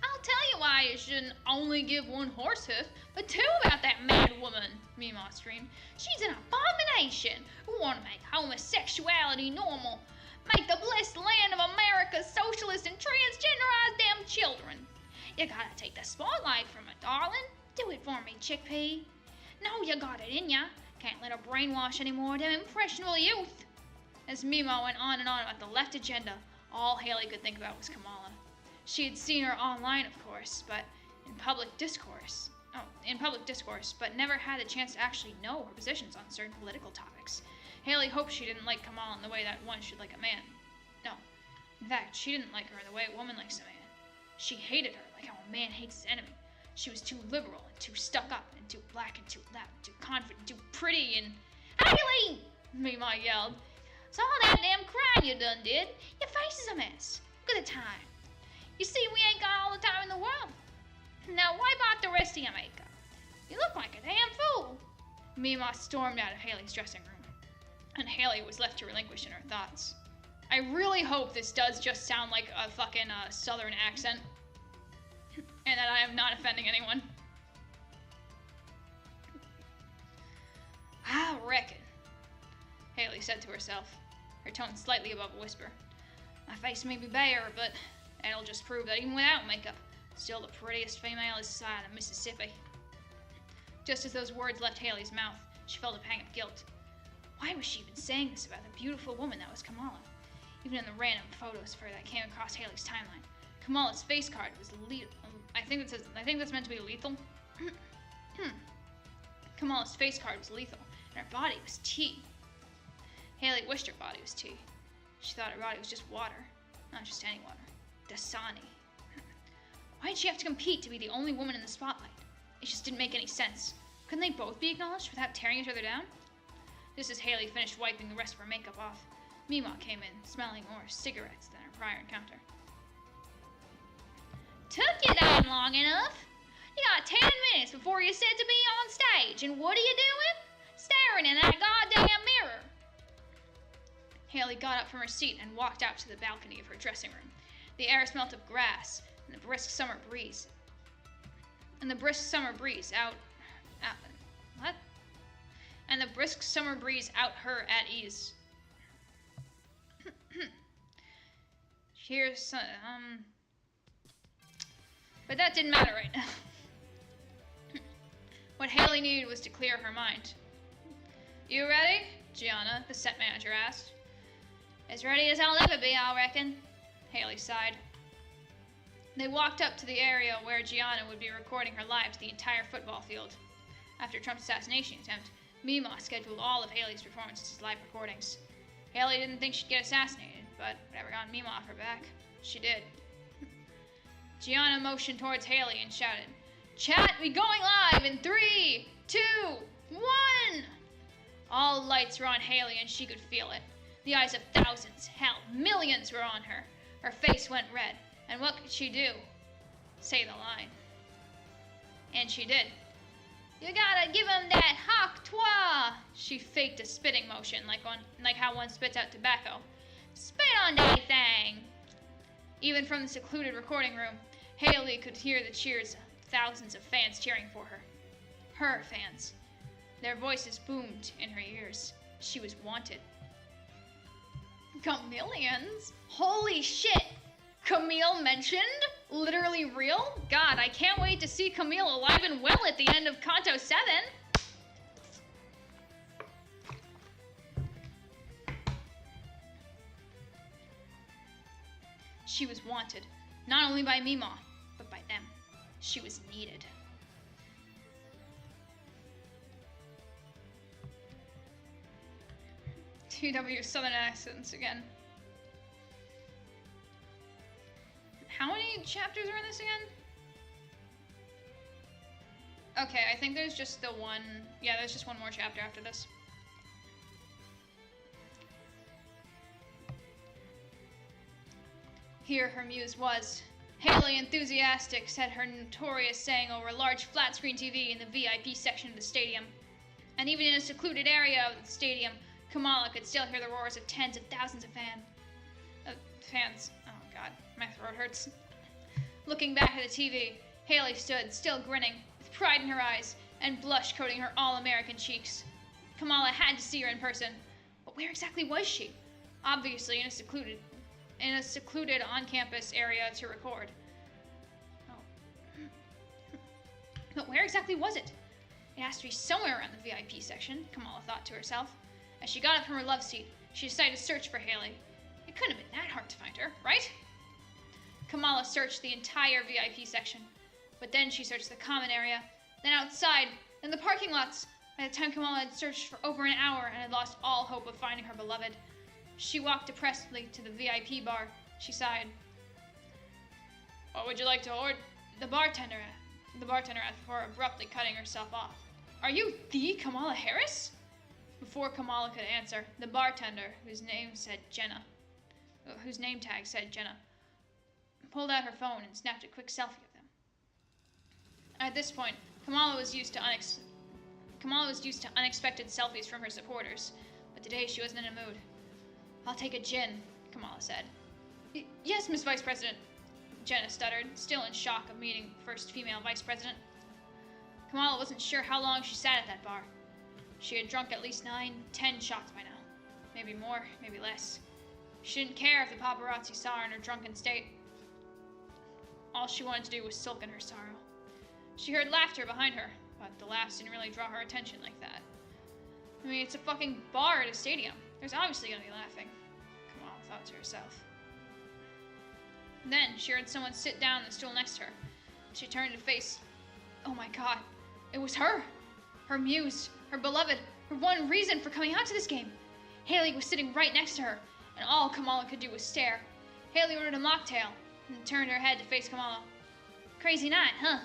I'll tell you why you shouldn't only give one horse hoof, but two about that mad woman, Mima screamed. She's an abomination who want to make homosexuality normal, make the blessed land of America socialist and transgenderize them children. You gotta take the spotlight from her, darling. Do it for me, chickpea. No, you got it in ya. Can't let her brainwash anymore them impressionable youth. As Mima went on and on about the left agenda, all Haley could think about was Kamala. She had seen her online, of course, but in public discourse, but never had the chance to actually know her positions on certain political topics. Haley hoped she didn't like Kamala in the way that one should like a man. No, in fact, she didn't like her the way a woman likes a man. She hated her like how a man hates his enemy. She was too liberal and too stuck up and too black and too loud and too confident and too pretty and... Haley! Mima yelled. So all that damn crying you done did, your face is a mess. Look at the time. You see, we ain't got all the time in the world. Now wipe out the rest of your makeup. You look like a damn fool. Mima stormed out of Haley's dressing room, and Haley was left to relinquish in her thoughts. I really hope this does just sound like a fucking southern accent, and that I am not offending anyone. I reckon, Haley said to herself, her tone slightly above a whisper. My face may be bare, but that'll just prove that even without makeup, still the prettiest female this side of Mississippi. Just as those words left Haley's mouth, she felt a pang of guilt. Why was she even saying this about the beautiful woman that was Kamala? Even in the random photos of her that came across Haley's timeline, Kamala's face card was lethal. I think that's meant to be lethal. Kamala's face card was lethal, and her body was tea. Haley wished her body was tea. She thought her body was just water, not just any water. Dasani. Why did she have to compete to be the only woman in the spotlight? It just didn't make any sense. Couldn't they both be acknowledged without tearing each other down? Just as Haley finished wiping the rest of her makeup off, Mima came in, smelling more cigarettes than her prior encounter. Took you damn long enough. You got 10 minutes before you said to be on stage, and what are you doing? Staring in that goddamn mirror. Haley got up from her seat and walked out to the balcony of her dressing room. The air smelt of grass and the brisk summer breeze. Out her at ease. Here's but that didn't matter right now. What Haley needed was to clear her mind. You ready? Gianna, the set manager asked. As ready as I'll ever be, I reckon. Haley sighed. They walked up to the area where Gianna would be recording her live to the entire football field. After Trump's assassination attempt, Mima scheduled all of Haley's performances as live recordings. Haley didn't think she'd get assassinated, but whatever got Mima off her back, she did. Gianna motioned towards Haley and shouted, "Chat, we going live in 3, 2, 1!" All lights were on Haley and she could feel it. The eyes of thousands, hell, millions were on her. Her face went red, and what could she do? Say the line. And she did. You gotta give him that hock toi. She faked a spitting motion, like how one spits out tobacco. Spit on that thing. Even from the secluded recording room, Haley could hear the cheers of thousands of fans cheering for her. Her fans. Their voices boomed in her ears. She was wanted. Chameleons? Holy shit! Camille mentioned? Literally real? God, I can't wait to see Camille alive and well at the end of Kanto 7. She was wanted, not only by Mima, but by them. She was needed. TW Southern accents again. How many chapters are in this again? Okay, I think there's just the one. Yeah, there's just one more chapter after this. Here her muse was. Haley, enthusiastic, said her notorious saying over a large flat-screen TV in the VIP section of the stadium. And even in a secluded area of the stadium, Kamala could still hear the roars of tens of thousands of fans. Oh god, my throat hurts. Looking back at the TV, Haley stood, still grinning, with pride in her eyes, and blush coating her all-American cheeks. Kamala had to see her in person, but where exactly was she? Obviously in a secluded on-campus area to record. Oh. But where exactly was it? It has to be somewhere around the VIP section, Kamala thought to herself. As she got up from her love seat, she decided to search for Haley. It couldn't have been that hard to find her, right? Kamala searched the entire VIP section, but then she searched the common area, then outside, then the parking lots. By the time Kamala had searched for over an hour and had lost all hope of finding her beloved, she walked depressedly to the VIP bar. She sighed. What would you like to order? The bartender asked before abruptly cutting herself off. Are you the Kamala Harris? Before Kamala could answer, the bartender, whose name tag said Jenna, pulled out her phone and snapped a quick selfie of them. At this point, Kamala was used to unexpected selfies from her supporters, but today she wasn't in a mood. I'll take a gin, Kamala said. Yes, Miss Vice President, Jenna stuttered, still in shock of meeting first female vice president. Kamala wasn't sure how long she sat at that bar. She had drunk at least 9-10 shots by now. Maybe more, maybe less. She didn't care if the paparazzi saw her in her drunken state. All she wanted to do was sulk in her sorrow. She heard laughter behind her, but the laughs didn't really draw her attention like that. I mean, it's a fucking bar at a stadium. There's obviously gonna be laughing, Kamala thought to herself. Then she heard someone sit down on the stool next to her. She turned to face. Oh my god, it was her! Her muse, her beloved, her one reason for coming out to this game. Haley was sitting right next to her, and all Kamala could do was stare. Haley ordered a mocktail and turned her head to face Kamala. Crazy night, huh?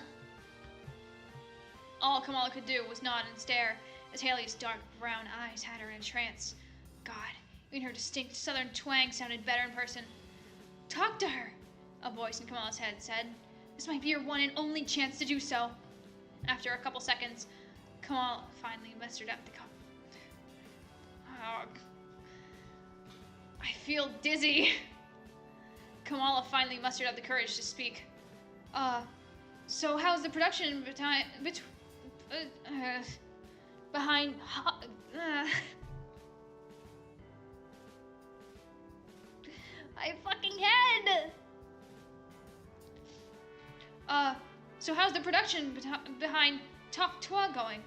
All Kamala could do was nod and stare as Haley's dark brown eyes had her in a trance. God, even her distinct southern twang sounded better in person. Talk to her, a voice in Kamala's head said. This might be your one and only chance to do so. After a couple seconds, Kamala finally mustered up the cup. I feel dizzy. Kamala finally mustered up the courage to speak. So how's the production behind... My fucking head! So how's the production behind Talk Toi going?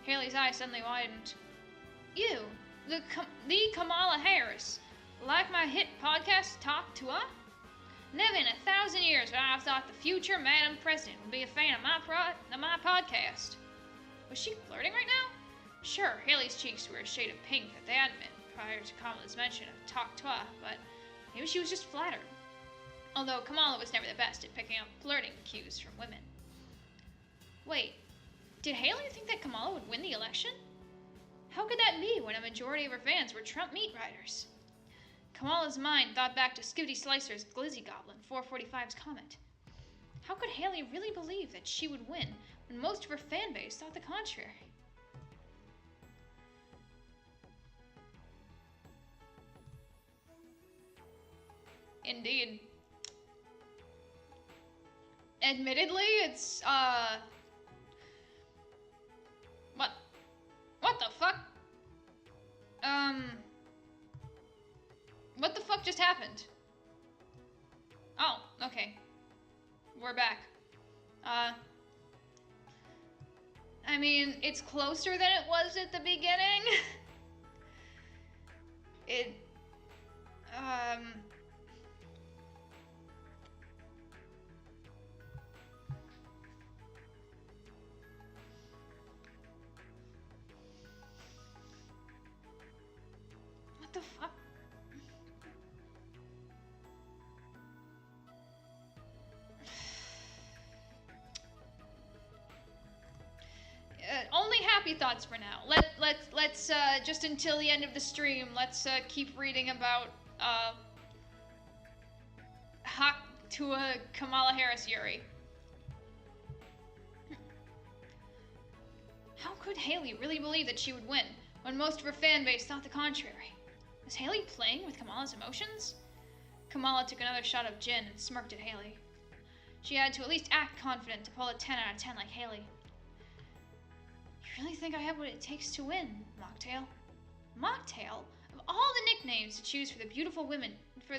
Haley's eyes suddenly widened. You, the Kamala Harris, like my hit podcast Talk Toi? Never in 1,000 years would I have thought the future Madam President would be a fan of my podcast. Was she flirting right now? Sure, Haley's cheeks were a shade of pink that they hadn't been prior to Kamala's mention of Talk Toi, but maybe she was just flattered. Although Kamala was never the best at picking up flirting cues from women. Wait, did Haley think that Kamala would win the election? How could that be when a majority of her fans were Trump meat riders? Kamala's mind thought back to Skibidi Slicer's Glizzy Goblin 445's comment. How could Haley really believe that she would win when most of her fan base thought the contrary? Indeed. Admittedly, it's, What the fuck? What the fuck just happened? we're back. I mean, it's closer than it was at the beginning. What the fuck? Only happy thoughts for now. Let's just until the end of the stream, let's keep reading about to a Kamala Harris Yuri. How could Haley really believe that she would win when most of her fan base thought the contrary? Was Haley playing with Kamala's emotions? Kamala took another shot of gin and smirked at Haley. She had to at least act confident to pull a 10 out of 10 like Haley. You really think I have what it takes to win, Mocktail? Mocktail? Of all the nicknames to choose for the beautiful women, for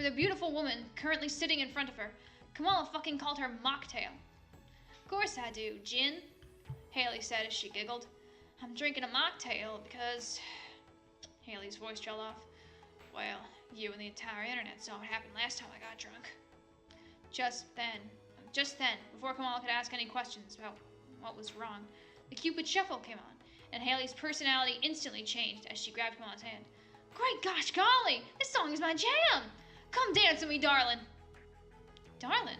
the beautiful woman currently sitting in front of her, Kamala fucking called her Mocktail. Of course I do, Gin, Haley said as she giggled. I'm drinking a mocktail because... Haley's voice trailed off. Well, you and the entire internet saw what happened last time I got drunk. Just then, before Kamala could ask any questions about what was wrong, the Cupid Shuffle came on, and Haley's personality instantly changed as she grabbed Kamala's hand. Great gosh golly, this song is my jam! Come dance with me, darling. Darling?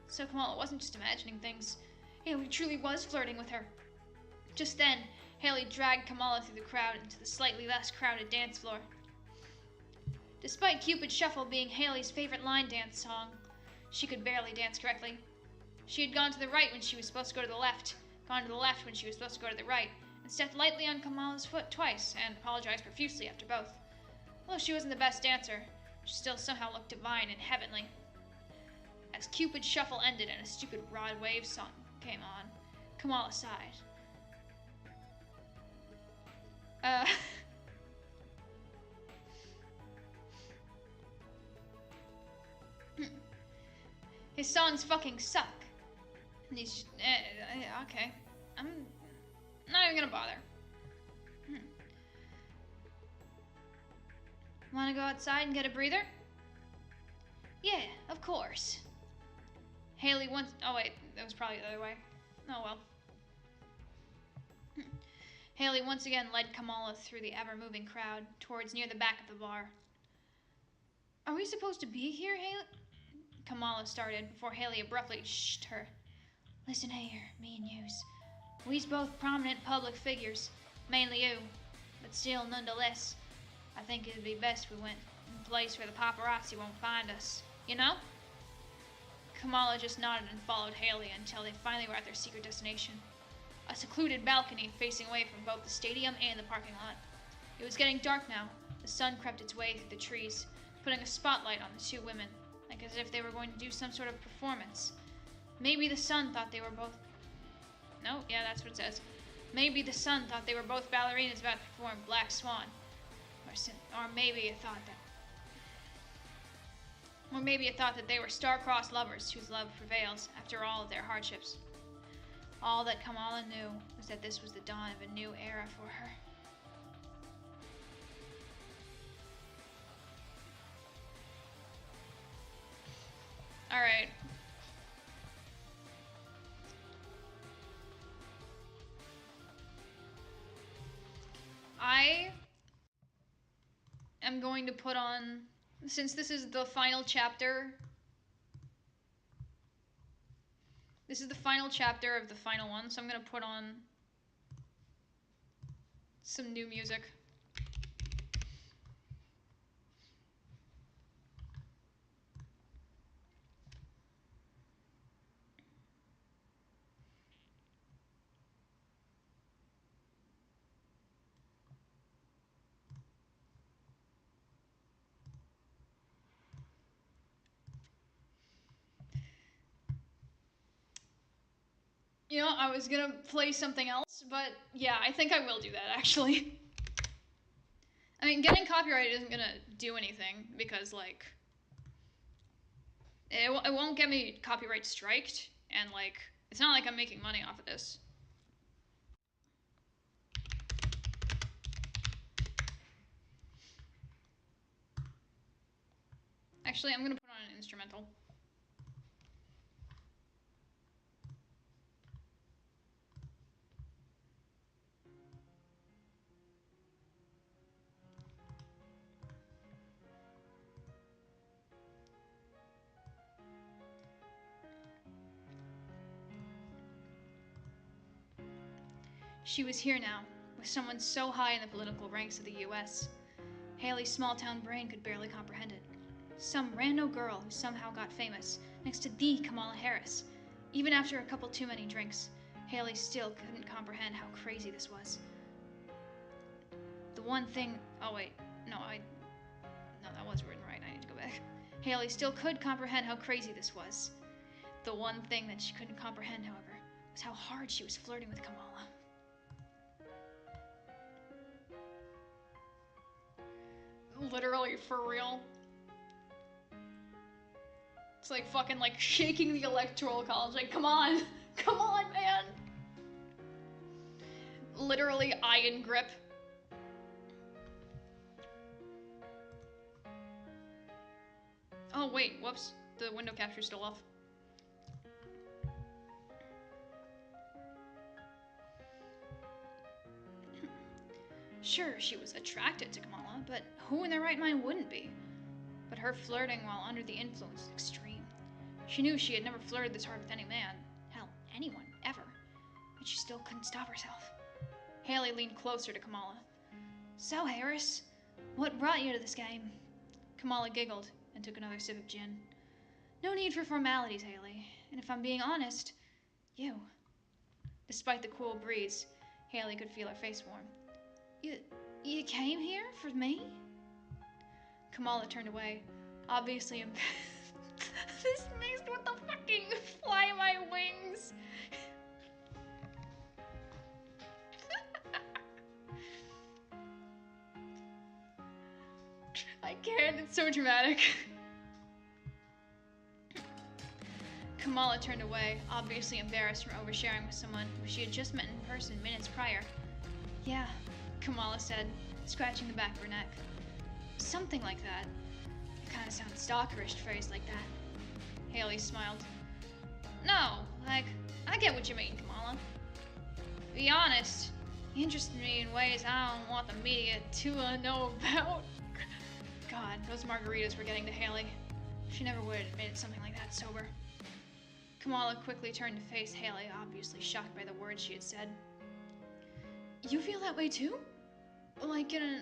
So Kamala wasn't just imagining things. Haley truly was flirting with her. Just then, Haley dragged Kamala through the crowd into the slightly less crowded dance floor. Despite Cupid Shuffle being Haley's favorite line dance song, she could barely dance correctly. She had gone to the right when she was supposed to go to the left, gone to the left when she was supposed to go to the right, and stepped lightly on Kamala's foot twice, and apologized profusely after both. Although she wasn't the best dancer, she still somehow looked divine and heavenly. As Cupid Shuffle ended and a stupid Rod Wave song came on, Kamala sighed. His songs fucking suck. And he's just, okay. I'm not even gonna bother. Wanna go outside and get a breather? Yeah, of course. Haley once, oh wait, that was probably the other way. Oh well. Haley once again led Kamala through the ever-moving crowd towards near the back of the bar. Are we supposed to be here, Haley? Kamala started before Haley abruptly shushed her. Listen here, me and yous. We's both prominent public figures, mainly you, but still nonetheless, I think it'd be best we went in a place where the paparazzi won't find us, you know? Kamala just nodded and followed Haley until they finally were at their secret destination. A secluded balcony facing away from both the stadium and the parking lot. It was getting dark now. The sun crept its way through the trees, putting a spotlight on the two women, like as if they were going to do some sort of performance. Maybe the sun thought they were both... No, yeah, that's what it says. Maybe the sun thought they were both ballerinas about to perform Black Swan. Or maybe it thought that they were star-crossed lovers whose love prevails after all of their hardships. All that Kamala knew was that this was the dawn of a new era for her. Alright. I am going to put on, since this is the final chapter, this is the final chapter of the final one, so I'm going to put on some new music. You know, I was gonna play something else, but yeah, I think I will do that, actually. I mean, getting copyrighted isn't gonna do anything, because, like... It won't get me copyright striked, and like, it's not like I'm making money off of this. Actually, I'm gonna put on an instrumental. She was here now, with someone so high in the political ranks of the US. Haley's small-town brain could barely comprehend it. Some rando girl who somehow got famous, next to the Kamala Harris. Even after a couple too many drinks, Haley still couldn't comprehend how crazy this was. The one thing... Oh wait, no, that was written right, I need to go back. Haley still could comprehend how crazy this was. The one thing that she couldn't comprehend, however, was how hard she was flirting with Kamala. Literally, for real. It's like fucking like shaking the electoral college. Like, come on, man. Literally, iron grip. Oh wait, whoops. The window capture's still off. Sure, she was attracted to Kamala, but who in their right mind wouldn't be? But her flirting while under the influence was extreme. She knew she had never flirted this hard with any man. Hell, anyone, ever. But she still couldn't stop herself. Haley leaned closer to Kamala. So, Harris, what brought you to this game? Kamala giggled and took another sip of gin. No need for formalities, Haley. And if I'm being honest, you. Despite the cool breeze, Haley could feel her face warm. You came here for me? Kamala turned away, obviously this mixed with the fucking fly my wings. I can't, it's so dramatic. Kamala turned away, obviously embarrassed from oversharing with someone who she had just met in person minutes prior. Yeah, Kamala said, scratching the back of her neck. Something like that. It kind of sounds stalkerish phrased like that. Haley smiled. No, like, I get what you mean, Kamala. To be honest, you interest me in ways I don't want the media to know about. God, those margaritas were getting to Haley. She never would have admitted something like that sober. Kamala quickly turned to face Haley, obviously shocked by the words she had said. You feel that way too? Like in a...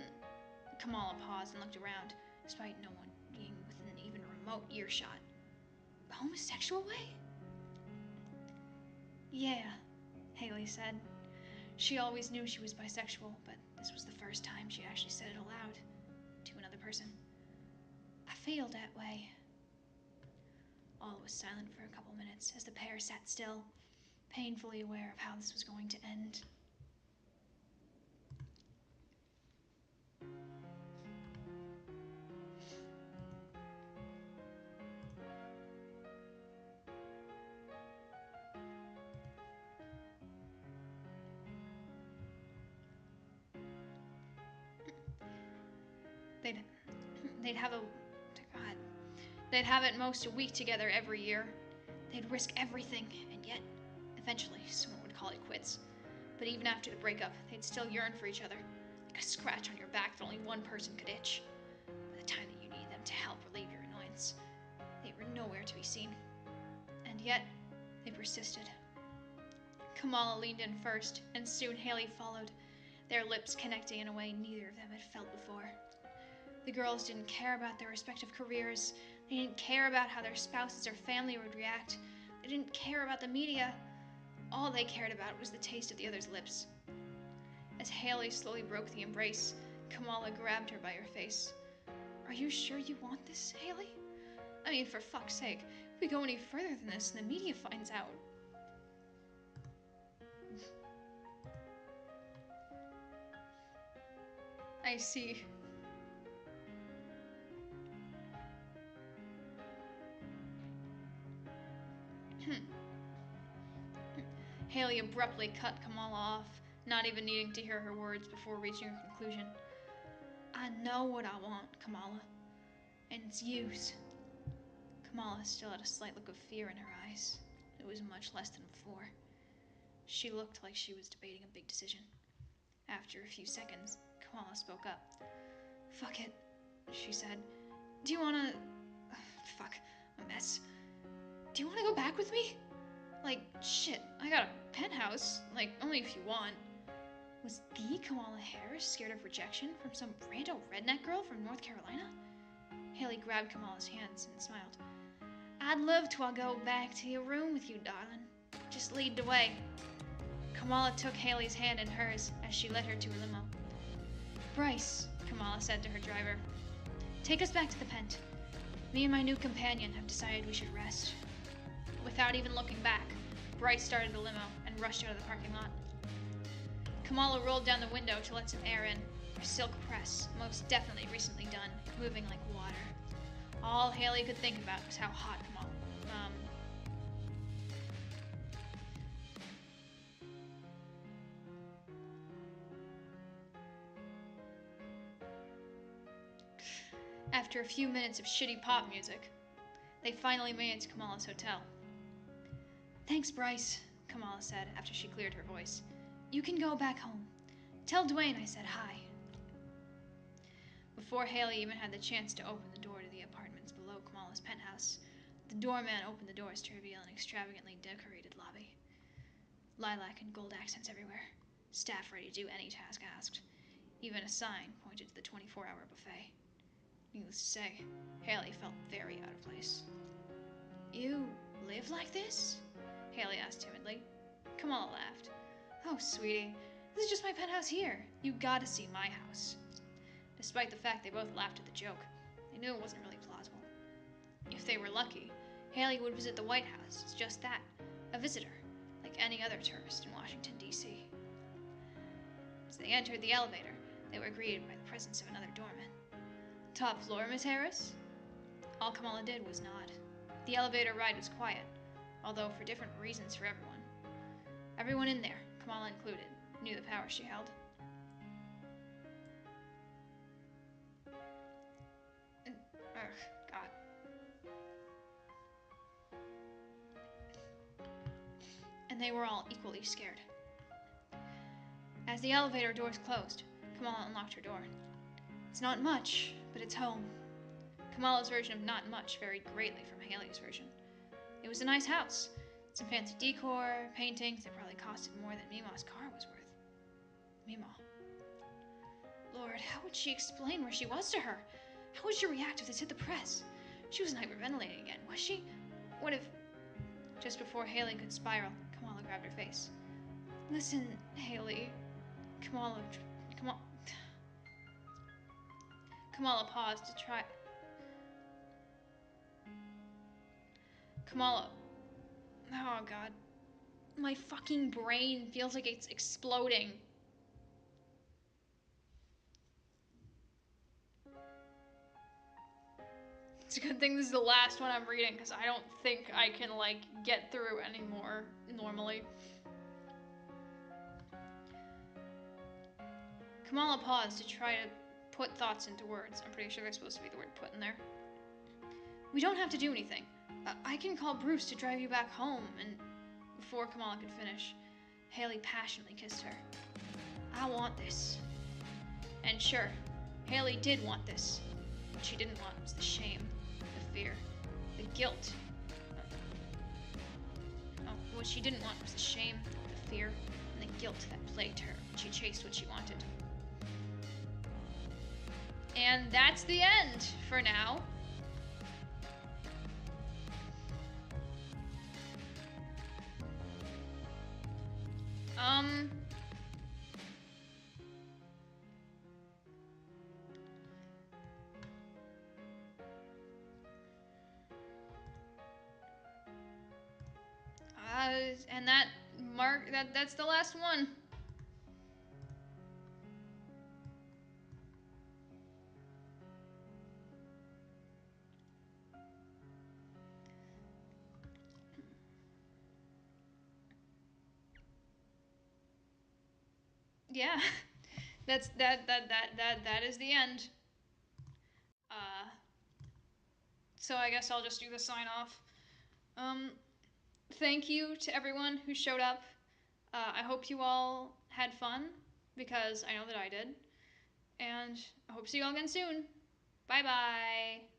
Kamala paused and looked around, despite no one being within even remote earshot. A homosexual way? Yeah, Haley said. She always knew she was bisexual, but this was the first time she actually said it aloud to another person. I feel that way. All was silent for a couple minutes as the pair sat still, painfully aware of how this was going to end. They'd have it most a week together every year. They'd risk everything, and yet, eventually, someone would call it quits. But even after the breakup, they'd still yearn for each other, like a scratch on your back that only one person could itch. By the time that you needed them to help relieve your annoyance, they were nowhere to be seen. And yet, they persisted. Kamala leaned in first, and soon Haley followed, their lips connecting in a way neither of them had felt before. The girls didn't care about their respective careers. They didn't care about how their spouses or family would react. They didn't care about the media. All they cared about was the taste of the other's lips. As Haley slowly broke the embrace, Kamala grabbed her by her face. Are you sure you want this, Haley? I mean, for fuck's sake, if we go any further than this and the media finds out. I see. Haley abruptly cut Kamala off, not even needing to hear her words before reaching her conclusion. I know what I want, Kamala, and it's yous. Kamala still had a slight look of fear in her eyes. It was much less than before. She looked like she was debating a big decision. After a few seconds, Kamala spoke up. Fuck it, she said. Do you wanna... fuck, a mess. Do you wanna go back with me? Like, shit, I got a penthouse. Like, only if you want. Was the Kamala Harris scared of rejection from some rando redneck girl from North Carolina? Haley grabbed Kamala's hands and smiled. I'd love to go back to your room with you, darling. Just lead the way. Kamala took Haley's hand in hers as she led her to her limo. Bryce, Kamala said to her driver, take us back to the Pent. Me and my new companion have decided we should rest. Without even looking back, Bryce started the limo and rushed out of the parking lot. Kamala rolled down the window to let some air in, her silk press, most definitely recently done, moving like water. All Haley could think about was how hot Kamala. After a few minutes of shitty pop music, they finally made it to Kamala's hotel. Thanks, Bryce, Kamala said after she cleared her voice. You can go back home. Tell Dwayne I said hi. Before Haley even had the chance to open the door to the apartments below Kamala's penthouse, the doorman opened the doors to reveal an extravagantly decorated lobby. Lilac and gold accents everywhere. Staff ready to do any task asked. Even a sign pointed to the 24-hour buffet. Needless to say, Haley felt very out of place. You live like this? Haley asked timidly. Kamala laughed. Oh, sweetie, this is just my penthouse here. You gotta see my house. Despite the fact they both laughed at the joke, they knew it wasn't really plausible. If they were lucky, Haley would visit the White House as just that, a visitor, like any other tourist in Washington, D.C. As they entered the elevator, they were greeted by the presence of another doorman. Top floor, Miss Harris? All Kamala did was nod. The elevator ride was quiet, although for different reasons for everyone. Everyone in there, Kamala included, knew the power she held. God. And they were all equally scared. As the elevator doors closed, Kamala unlocked her door. It's not much, but it's home. Kamala's version of not much varied greatly from Haley's version. It was a nice house. Some fancy decor, paintings that probably costed more than Mima's car was worth. Mima. Lord, how would she explain where she was to her? How would she react if this hit the press? She wasn't hyperventilating again, was she? What if... Just before Haley could spiral, Kamala grabbed her face. Listen, Haley. Kamala paused to try... Kamala... Oh, God. My fucking brain feels like it's exploding. It's a good thing this is the last one I'm reading, because I don't think I can, like, get through anymore normally. Kamala paused to try to put thoughts into words. I'm pretty sure there's supposed to be the word put in there. We don't have to do anything. I can call Bruce to drive you back home, and before Kamala could finish, Haley passionately kissed her. I want this. And sure, Haley did want this. What she didn't want was the shame, the fear, the guilt. What she didn't want was the shame, the fear, and the guilt that plagued her when she chased what she wanted. And that's the end for now. And that's the last one. yeah, that is the end. Uh, so I guess I'll just do the sign off. Um, Thank you to everyone who showed up. I hope you all had fun because I know that I did. And I hope to see you all again soon. Bye bye.